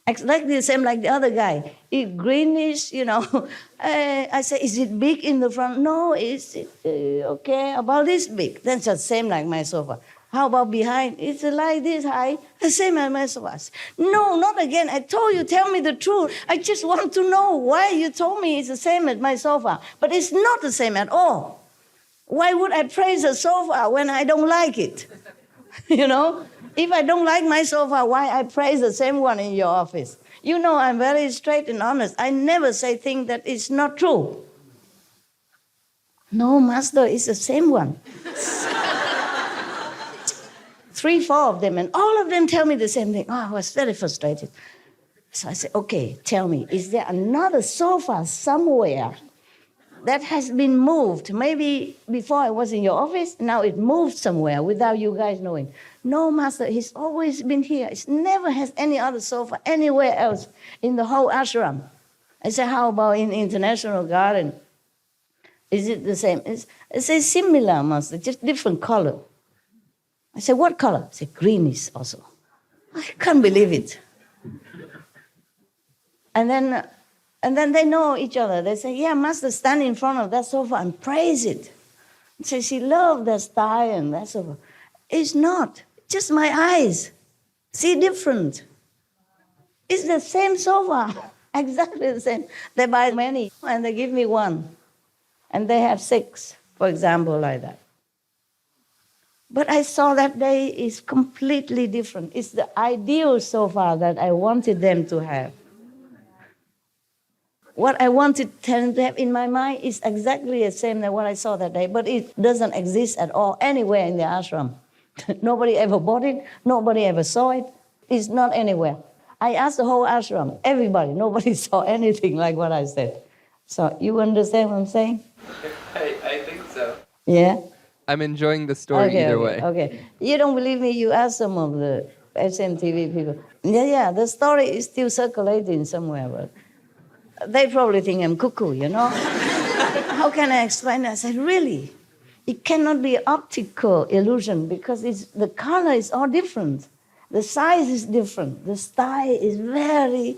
Exactly the same like the other guy. It greenish, you know. I say, is it big in the front? No, it's okay, about this big. Then just same like my sofa. How about behind? It's like this high, the same as my sofa. No, not again. I told you, tell me the truth. I just want to know why you told me it's the same as my sofa. But it's not the same at all. Why would I praise a sofa when I don't like it? You know? If I don't like my sofa, why I praise the same one in your office? You know I'm very straight and honest. I never say things that is not true. No, Master, it's the same one. 3, 4 of them, and all of them tell me the same thing. Oh, I was very frustrated. So I said, okay, tell me, is there another sofa somewhere that has been moved? Maybe before I was in your office, now it moved somewhere without you guys knowing. No, Master, he's always been here. It never has any other sofa anywhere else in the whole ashram. I said, how about in International Garden? Is it the same? It's similar, Master, just different color. I said, what color? I said, greenish also. I can't believe it. And then they know each other. They say, yeah, Master, stand in front of that sofa and praise it. Say, she loved that style and that sofa. It's not. Just my eyes see different. It's the same sofa, exactly the same. They buy many and they give me one. And they have 6, for example, like that. But I saw that day is completely different. It's the ideal sofa that I wanted them to have. What I wanted them to have in my mind is exactly the same as what I saw that day, but it doesn't exist at all anywhere in the ashram. Nobody ever bought it. Nobody ever saw it. It's not anywhere. I asked the whole ashram, everybody. Nobody saw anything like what I said. So you understand what I'm saying? I think so. Yeah? I'm enjoying the story either way. Okay. You don't believe me? You ask some of the SMTV people. Yeah, the story is still circulating somewhere, but they probably think I'm cuckoo, you know? How can I explain that? I said, really? It cannot be optical illusion because the color is all different. The size is different. The style is very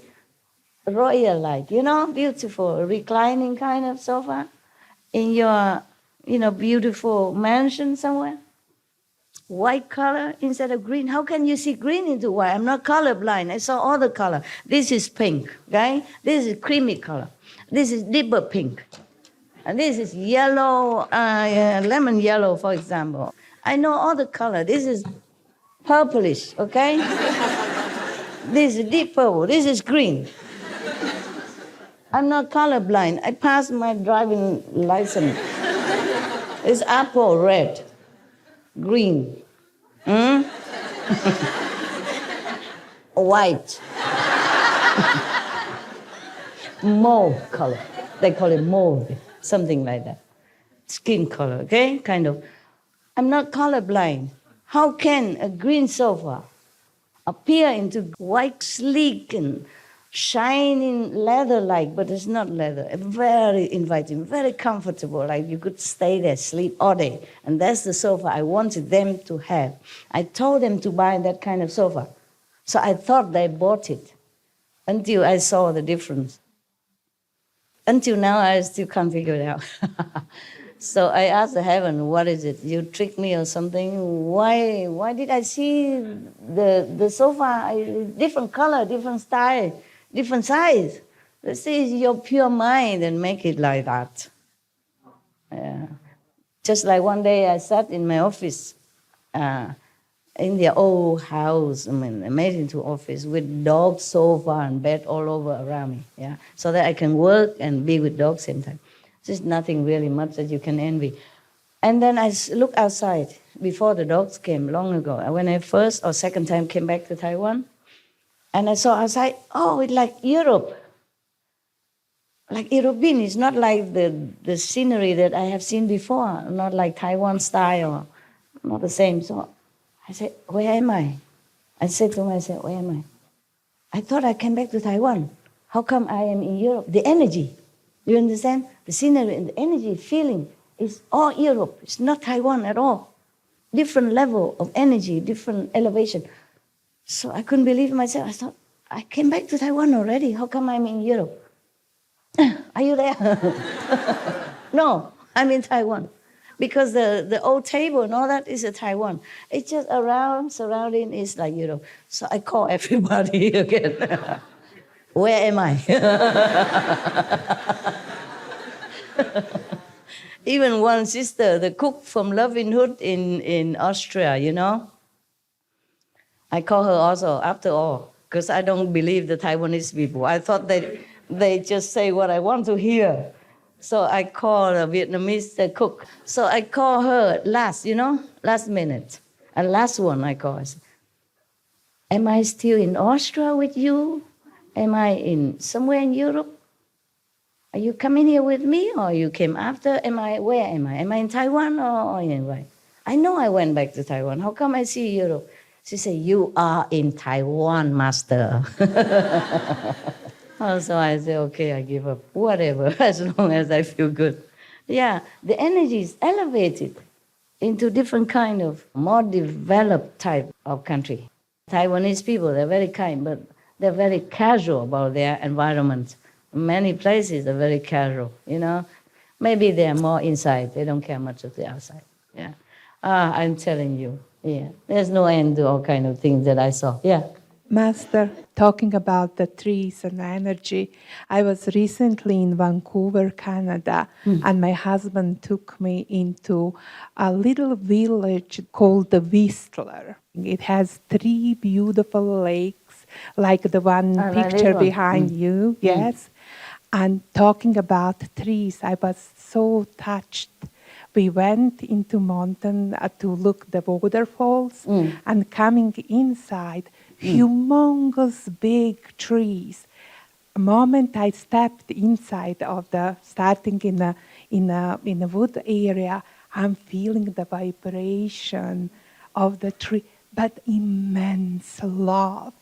royal-like, you know, beautiful, reclining kind of sofa in your, beautiful mansion somewhere. White color instead of green. How can you see green into white? I'm not colorblind. I saw all the color. This is pink, okay? This is creamy color. This is deeper pink. And this is yellow, lemon yellow, for example. I know all the color. This is purplish, okay? This is deep purple. This is green. I'm not colorblind. I passed my driving license. It's apple red, green, white, mauve color. They call it mauve, something like that. Skin color, okay? Kind of. I'm not colorblind. How can a green sofa appear into white, sleek, and shining leather-like, but it's not leather. Very inviting, very comfortable, like you could stay there, sleep all day. And that's the sofa I wanted them to have. I told them to buy that kind of sofa. So I thought they bought it until I saw the difference. Until now, I still can't figure it out. So I asked the heaven, what is it? You tricked me or something? Why did I see the sofa, different color, different style, different size? This is your pure mind and make it like that. Yeah. Just like one day I sat in my office in the old house, I made into office with dog sofa and bed all over around me, yeah, so that I can work and be with dogs same time. There's nothing really much that you can envy. And then I looked outside before the dogs came long ago. When I first or second time came back to Taiwan, and I saw outside, oh, it's like Europe. Like European, it's not like the scenery that I have seen before, not like Taiwan style, not the same. So I said, where am I? I said to myself, where am I? I thought I came back to Taiwan. How come I am in Europe? The energy. You understand? The scenery and the energy, feeling is all Europe. It's not Taiwan at all. Different level of energy, different elevation. So I couldn't believe myself. I thought, I came back to Taiwan already. How come I'm in Europe? Are you there? No, I'm in Taiwan. Because the old table and all that is in Taiwan. It's just surrounding is like Europe. So I call everybody again. Where am I? Even one sister, the cook from Loving Hood in Austria, you know, I call her also, after all, because I don't believe the Taiwanese people. I thought they just say what I want to hear. So I call a Vietnamese cook. So I call her last minute. And last one I call. I say, am I still in Austria with you? Am I in somewhere in Europe? Are you coming here with me or you came after? Where am I? Am I in Taiwan or anyway? I know I went back to Taiwan. How come I see Europe? She said, you are in Taiwan, master. So I say, okay, I give up. Whatever, as long as I feel good. Yeah, the energy is elevated into different kind of more developed type of country. Taiwanese people, they're very kind, but they're very casual about their environment. Many places are very casual, you know. Maybe they're more inside. They don't care much of the outside. Yeah. I'm telling you, yeah. There's no end to all kind of things that I saw. Yeah. Master, talking about the trees and energy, I was recently in Vancouver, Canada, and my husband took me into a little village called the Whistler. It has 3 beautiful lakes, like the one picture behind you, yes. And talking about trees, I was so touched. We went into mountain to look the waterfalls, and coming inside, humongous big trees. The moment I stepped inside of starting in a wood area, I'm feeling the vibration of the tree, but immense love.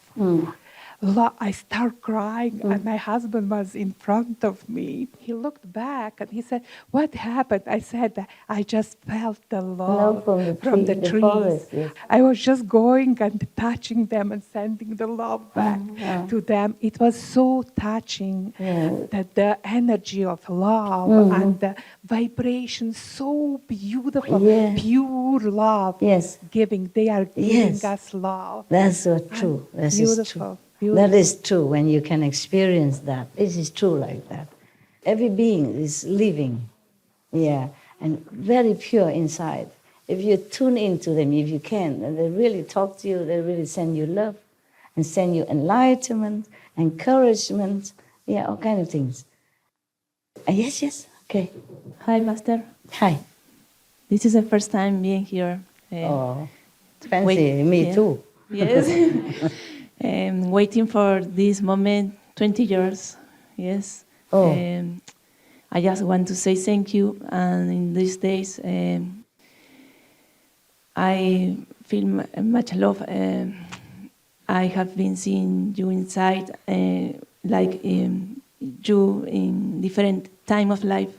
I start crying, and my husband was in front of me. He looked back and he said, what happened? I said, I just felt the love from the trees. Forest, yes. I was just going and touching them and sending the love back to them. It was so touching that the energy of love and the vibration, so beautiful, pure love, giving. They are giving us love. That's so true. That's beautiful. That is true when you can experience that. This is true like that. Every being is living, and very pure inside. If you tune into them, if you can, and they really talk to you, they really send you love and send you enlightenment, encouragement, all kind of things. Yes, okay. Hi, Master. Hi. This is the first time being here. Fancy, me too. Yes. Waiting for this moment, 20 years, yes. I just want to say thank you, and in these days, I feel much love. I have been seeing you inside, like you in different time of life,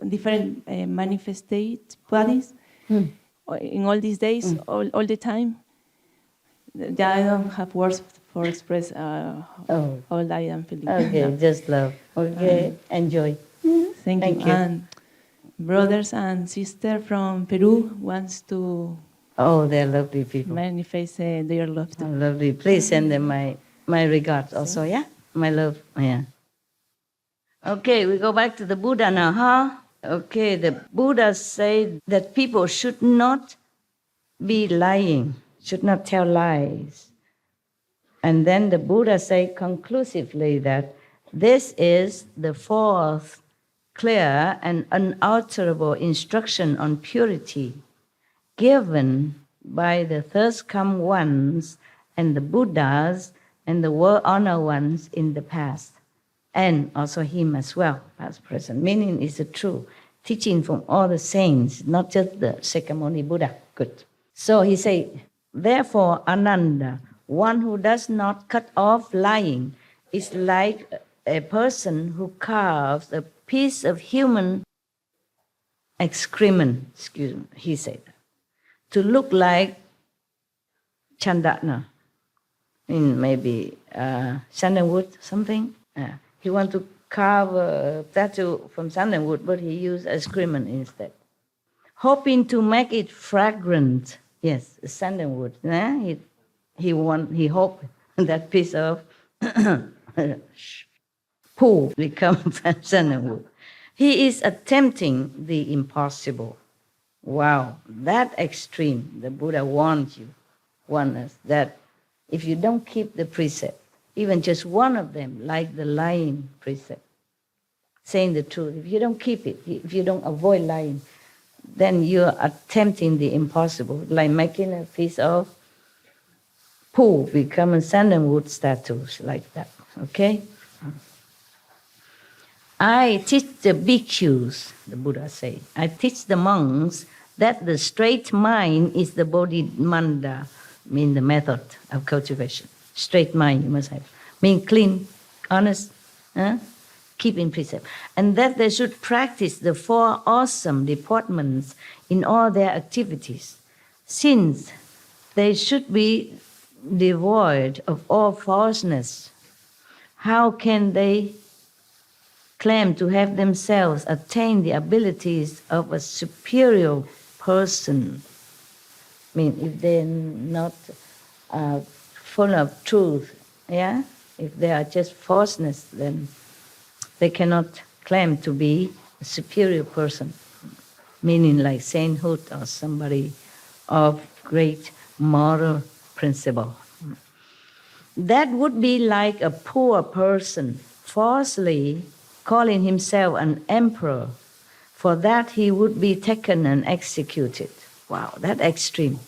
different manifested bodies, in all these days, all the time. I don't have words for express all I am feeling. Okay, just love. Okay, enjoy. Thank you. And brothers and sisters from Peru wants to. Oh, they're lovely people. Manifest their love too. Oh, lovely. Please send them my regards also, yeah? My love, yeah. Okay, we go back to the Buddha now, huh? Okay, the Buddha said that people should not be lying, should not tell lies. And then the Buddha said conclusively that this is the fourth clear and unalterable instruction on purity given by the first come ones and the Buddhas and the world-honored ones in the past, and also him as well, past, present. Meaning is the true teaching from all the saints, not just the Shakyamuni Buddha. Good. So he said, therefore, Ananda, one who does not cut off lying is like a person who carves a piece of human excrement, he said, to look like chandana, in maybe sandalwood, something. He want to carve a tattoo from sandalwood, but he used excrement instead, hoping to make it fragrant. Yes, sandalwood. He hoped that piece of poo become sandalwood. He is attempting the impossible. Wow, that extreme. The Buddha warns us that if you don't keep the precept, even just one of them, like the lying precept, saying the truth, if you don't keep it, if you don't avoid lying, then you're attempting the impossible, like making a piece of poo become a sandalwood statues, like that, okay? I teach the bhikkhus, the Buddha say, I teach the monks that the straight mind is the bodhimanda, mean the method of cultivation. Straight mind you must have. Mean clean, honest, keeping precept. And that they should practice the 4 awesome deportments in all their activities, since they should be devoid of all falseness. How can they claim to have themselves attained the abilities of a superior person? I mean, if they're not full of truth, yeah? If they are just falseness, then they cannot claim to be a superior person, meaning like sainthood or somebody of great moral principle. That would be like a poor person falsely calling himself an emperor. For that he would be taken and executed. Wow, that extreme.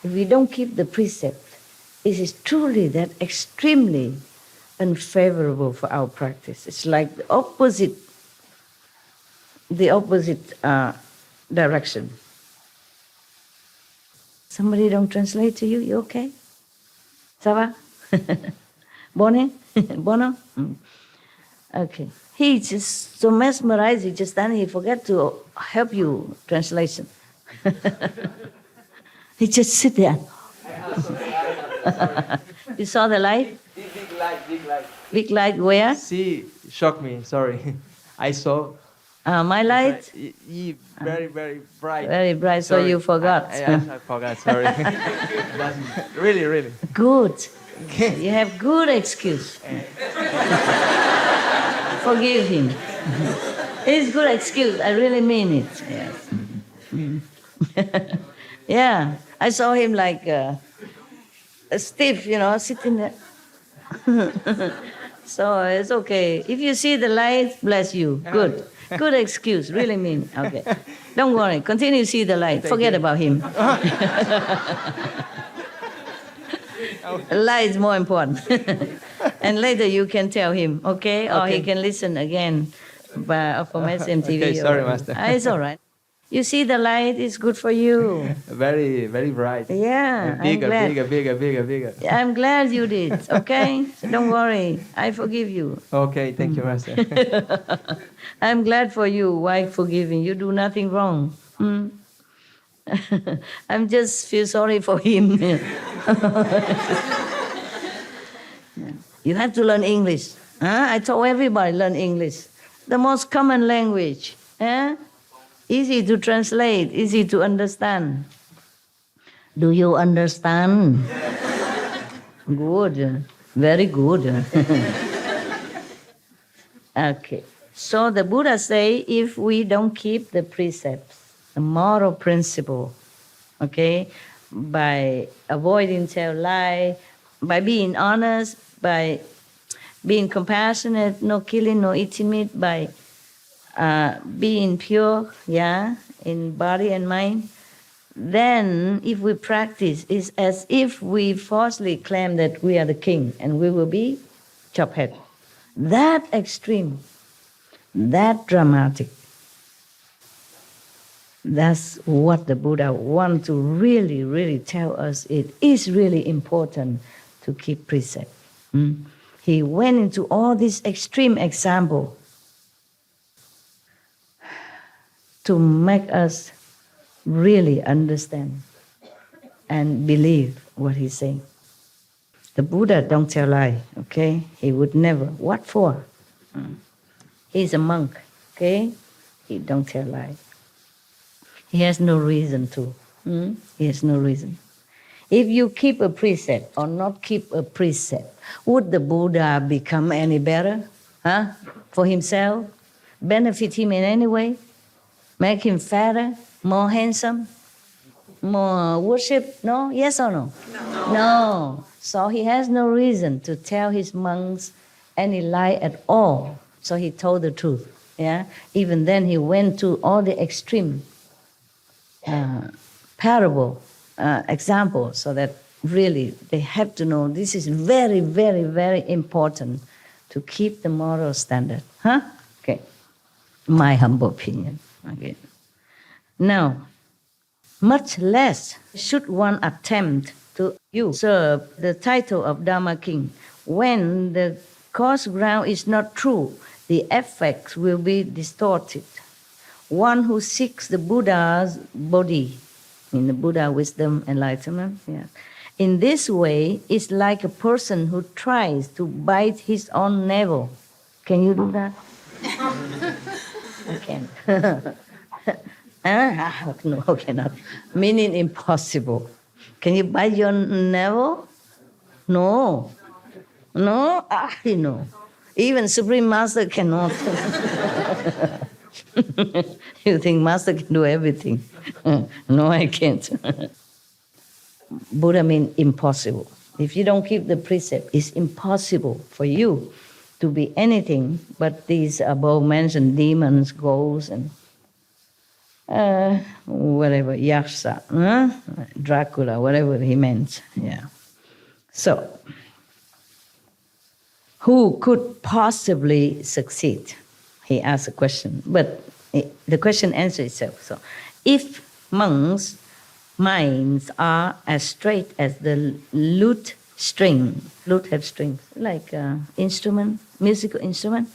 If we don't keep the precept, it is truly that extremely unfavorable for our practice. It's like the opposite direction. Somebody don't translate to you? You okay? Ça va? Bone? Bono? Okay. He just so mesmerized, he just then he forget to help you translation. He just sit there. You saw the light? Big light, big light. Big light where? See, shocked me, sorry. I saw. My light? Very, very bright. Very bright, sorry. so you forgot. I forgot, sorry. Really, really. Good. You have good excuse. Forgive him. It's good excuse. I really mean it. Yes. Yeah. I saw him like stiff, sitting there. So it's okay. If you see the light, bless you. Good. Good excuse. Really mean. Okay. Don't worry. Continue to see the light. Forget about him. Light is more important. And later you can tell him, okay? Or he can listen again from SMTV. Okay, sorry, Master. It's all right. You see the light is good for you. Very, very bright. Yeah, Bigger, I'm glad. bigger. I'm glad you did, okay? Don't worry. I forgive you. Okay, thank you, Master. I'm glad for you. Why forgiving? You do nothing wrong. I'm just feel sorry for him. You have to learn English. I told everybody learn English. The most common language. Easy to translate, easy to understand. Do you understand? Good. Very good. Okay. So the Buddha say, if we don't keep the precepts, the moral principle, okay, by avoiding tell lie, by being honest, by being compassionate, no killing, no eating meat, by being pure, in body and mind, then if we practice, it's as if we falsely claim that we are the king and we will be chop head. That extreme, that dramatic. That's what the Buddha wants to really, really tell us. It is really important to keep precept. He went into all these extreme examples to make us really understand and believe what he's saying. The Buddha don't tell lie, okay? He would never. What for? He's a monk, okay? He don't tell lie. He has no reason to. He has no reason. If you keep a precept or not keep a precept, would the Buddha become any better? For himself? Benefit him in any way? Make him fatter? More handsome? More worship? No? Yes or no? No. So he has no reason to tell his monks any lie at all. So he told the truth. Yeah. Even then he went to all the extreme parable examples, so that really they have to know this is very, very, very important to keep the moral standard. Okay. My humble opinion. Okay. Now, much less should one attempt to usurp the title of Dharma King. When the cause ground is not true, the effects will be distorted. One who seeks the Buddha's body, in the Buddha wisdom, enlightenment, in this way is like a person who tries to bite his own navel. Can you do that? I can't. No, I cannot. Meaning impossible. Can you bite your navel? No. No? No. Even Supreme Master cannot. You think Master can do everything? No, I can't. Buddha means impossible. If you don't keep the precept, it's impossible for you to be anything but these above mentioned demons, ghosts, and whatever, Yaksha, Dracula, whatever he meant. Yeah. So, who could possibly succeed? He asked a question, but the question answers itself. So, if monks' minds are as straight as the lute string, lute have strings, like instrument, musical instrument.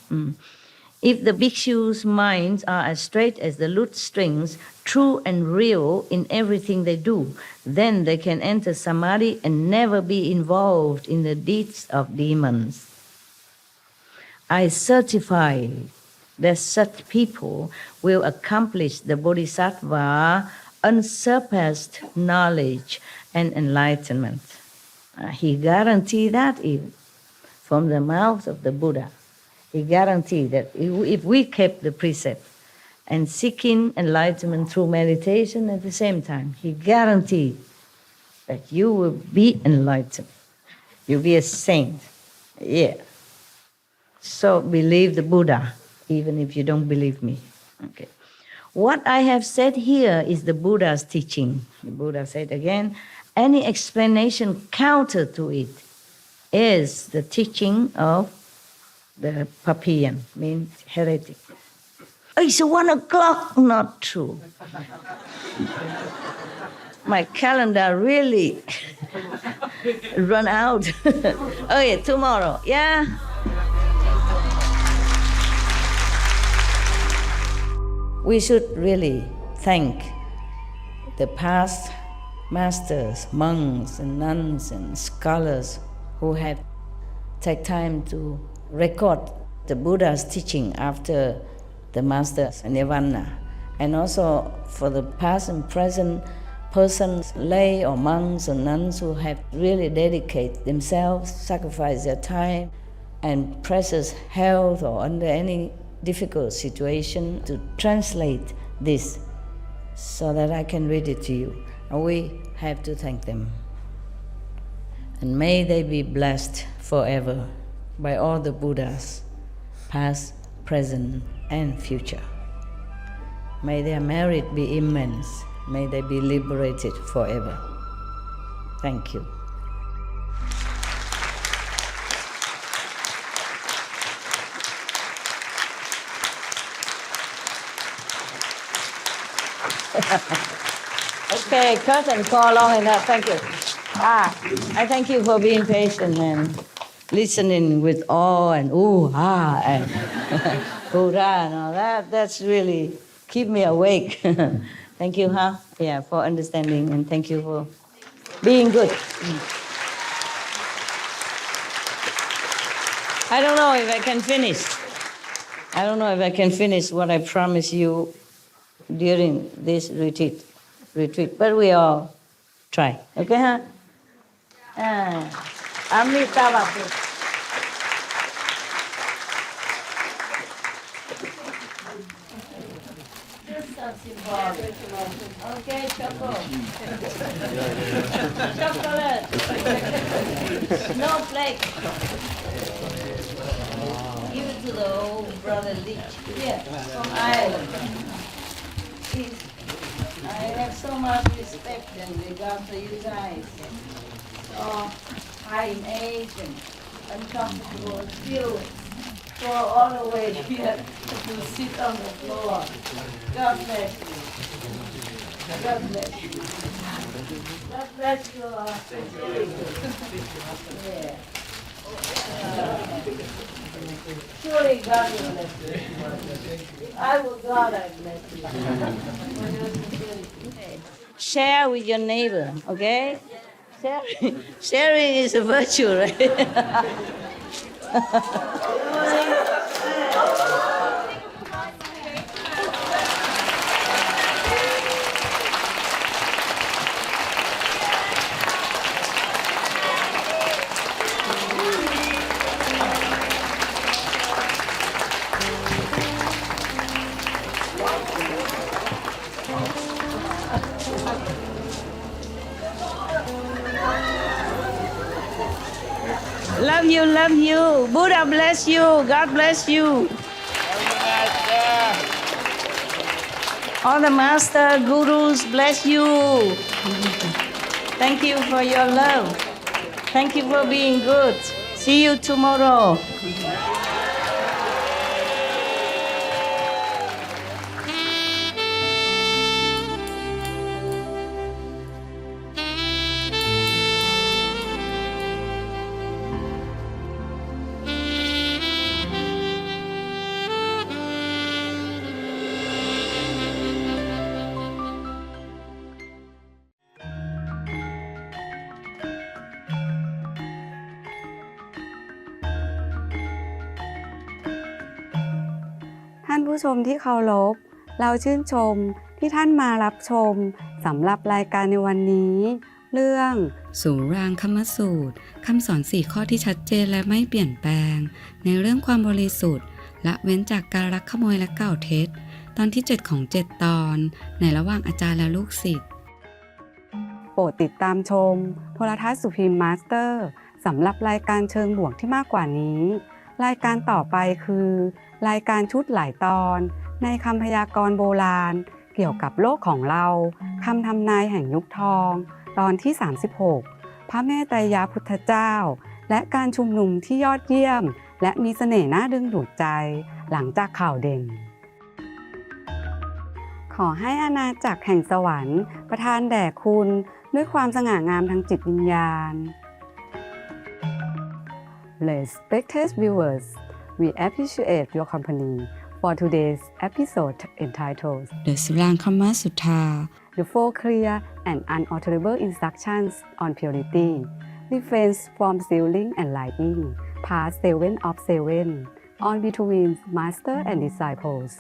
If the bhikshus' minds are as straight as the lute strings, true and real in everything they do, then they can enter samadhi and never be involved in the deeds of demons. I certify that such people will accomplish the bodhisattva unsurpassed knowledge and enlightenment. He guaranteed that even from the mouth of the Buddha. He guaranteed that if we kept the precept and seeking enlightenment through meditation at the same time, he guaranteed that you will be enlightened. You'll be a saint. Yeah. So believe the Buddha, even if you don't believe me. Okay. What I have said here is the Buddha's teaching. The Buddha said again, any explanation counter to it is the teaching of the Papian, means heretic. It's 1 o'clock, not true. My calendar really run out. Okay, tomorrow, yeah? We should really thank the past masters, monks and nuns and scholars who have taken time to record the Buddha's teaching after the master's nirvana, and also for the past and present persons, lay or monks or nuns who have really dedicated themselves, sacrificed their time and precious health or under any difficult situation to translate this so that I can read it to you. And we have to thank them. And may they be blessed forever by all the Buddhas, past, present, and future. May their merit be immense. May they be liberated forever. Thank you. Okay, curtain call long enough. Thank you. I thank you for being patient and listening with awe and and Buddha and all that. That's really keep me awake. Thank you, Yeah, for understanding, and thank you for being good. I don't know if I can finish. I don't know if I can finish what I promised you during this retreat. But we all try. Okay, huh? Amitabha. Okay, chocolate. Snowflake. Give it to the old brother Leach. Here, from Ireland. Please. I have so much respect and regard for you guys. So high in age and uncomfortable, still go all the way here to sit on the floor. God bless you. God bless you. God bless you. Yeah. Surely God will bless you. I will God I bless you. Share with your neighbor, okay? Sharing is a virtue, right? Love you, love you. Buddha bless you. God bless you. All the master, gurus bless you. Thank you for your love. Thank you for being good. See you tomorrow.ท่านผู้ชมที่เคารพเราชื่นชมที่ท่านมารับชมสำหรับรายการในวันนี้เรื่องสุรางคมสูตรคำสอน4ข้อที่ชัดเจนและไม่เปลี่ยนแปลงในเรื่องความบริสุทธิ์ละเว้นจากการลักขโมยและกล่าวเท็จตอนที่7ของ7ตอนในระหว่างอาจารย์และลูกศิษย์โปรดติดตามชมโทรทัศน์ Supreme Master สำหรับรายการเชิงบวกที่มากกว่านี้รายการต่อไปคือรายการชุดหลายตอนในคำพยากรณ์โบราณเกี่ยวกับโลกของเราคำทำนายแห่งยุคทองตอนที่36พระแม่ไตรยพุทธเจ้าและการชุมนุมที่ยอดเยี่ยมและมีเสน่ห์น่าดึงดูดใจหลังจากข่าวเด่นขอให้อาณาจักรแห่งสวรรค์ประทานแด่คุณด้วยความสง่างามทางจิตวิญญาณ Respected viewers, we appreciate your company for today's episode entitled The Surangama Sutra, the four clear and unalterable instructions on purity, refrain from stealing and lying, part 7 of 7, on between master and disciples.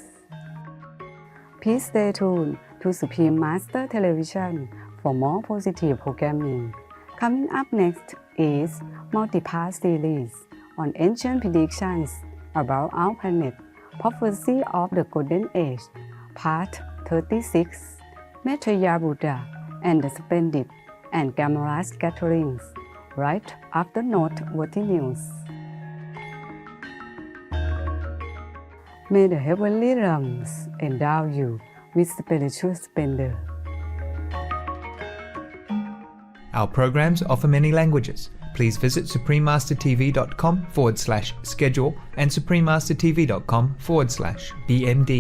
Please stay tuned to Supreme Master Television for more positive programming. Coming up next is multi-part series on ancient predictions about our planet, Prophecy of the Golden Age, Part 36, Maitreya Buddha and the Splendid and Glamorous Gatherings, right after noteworthy news. May the heavenly realms endow you with spiritual splendor. Our programs offer many languages. Please visit suprememastertv.com/schedule and suprememastertv.com/BMD.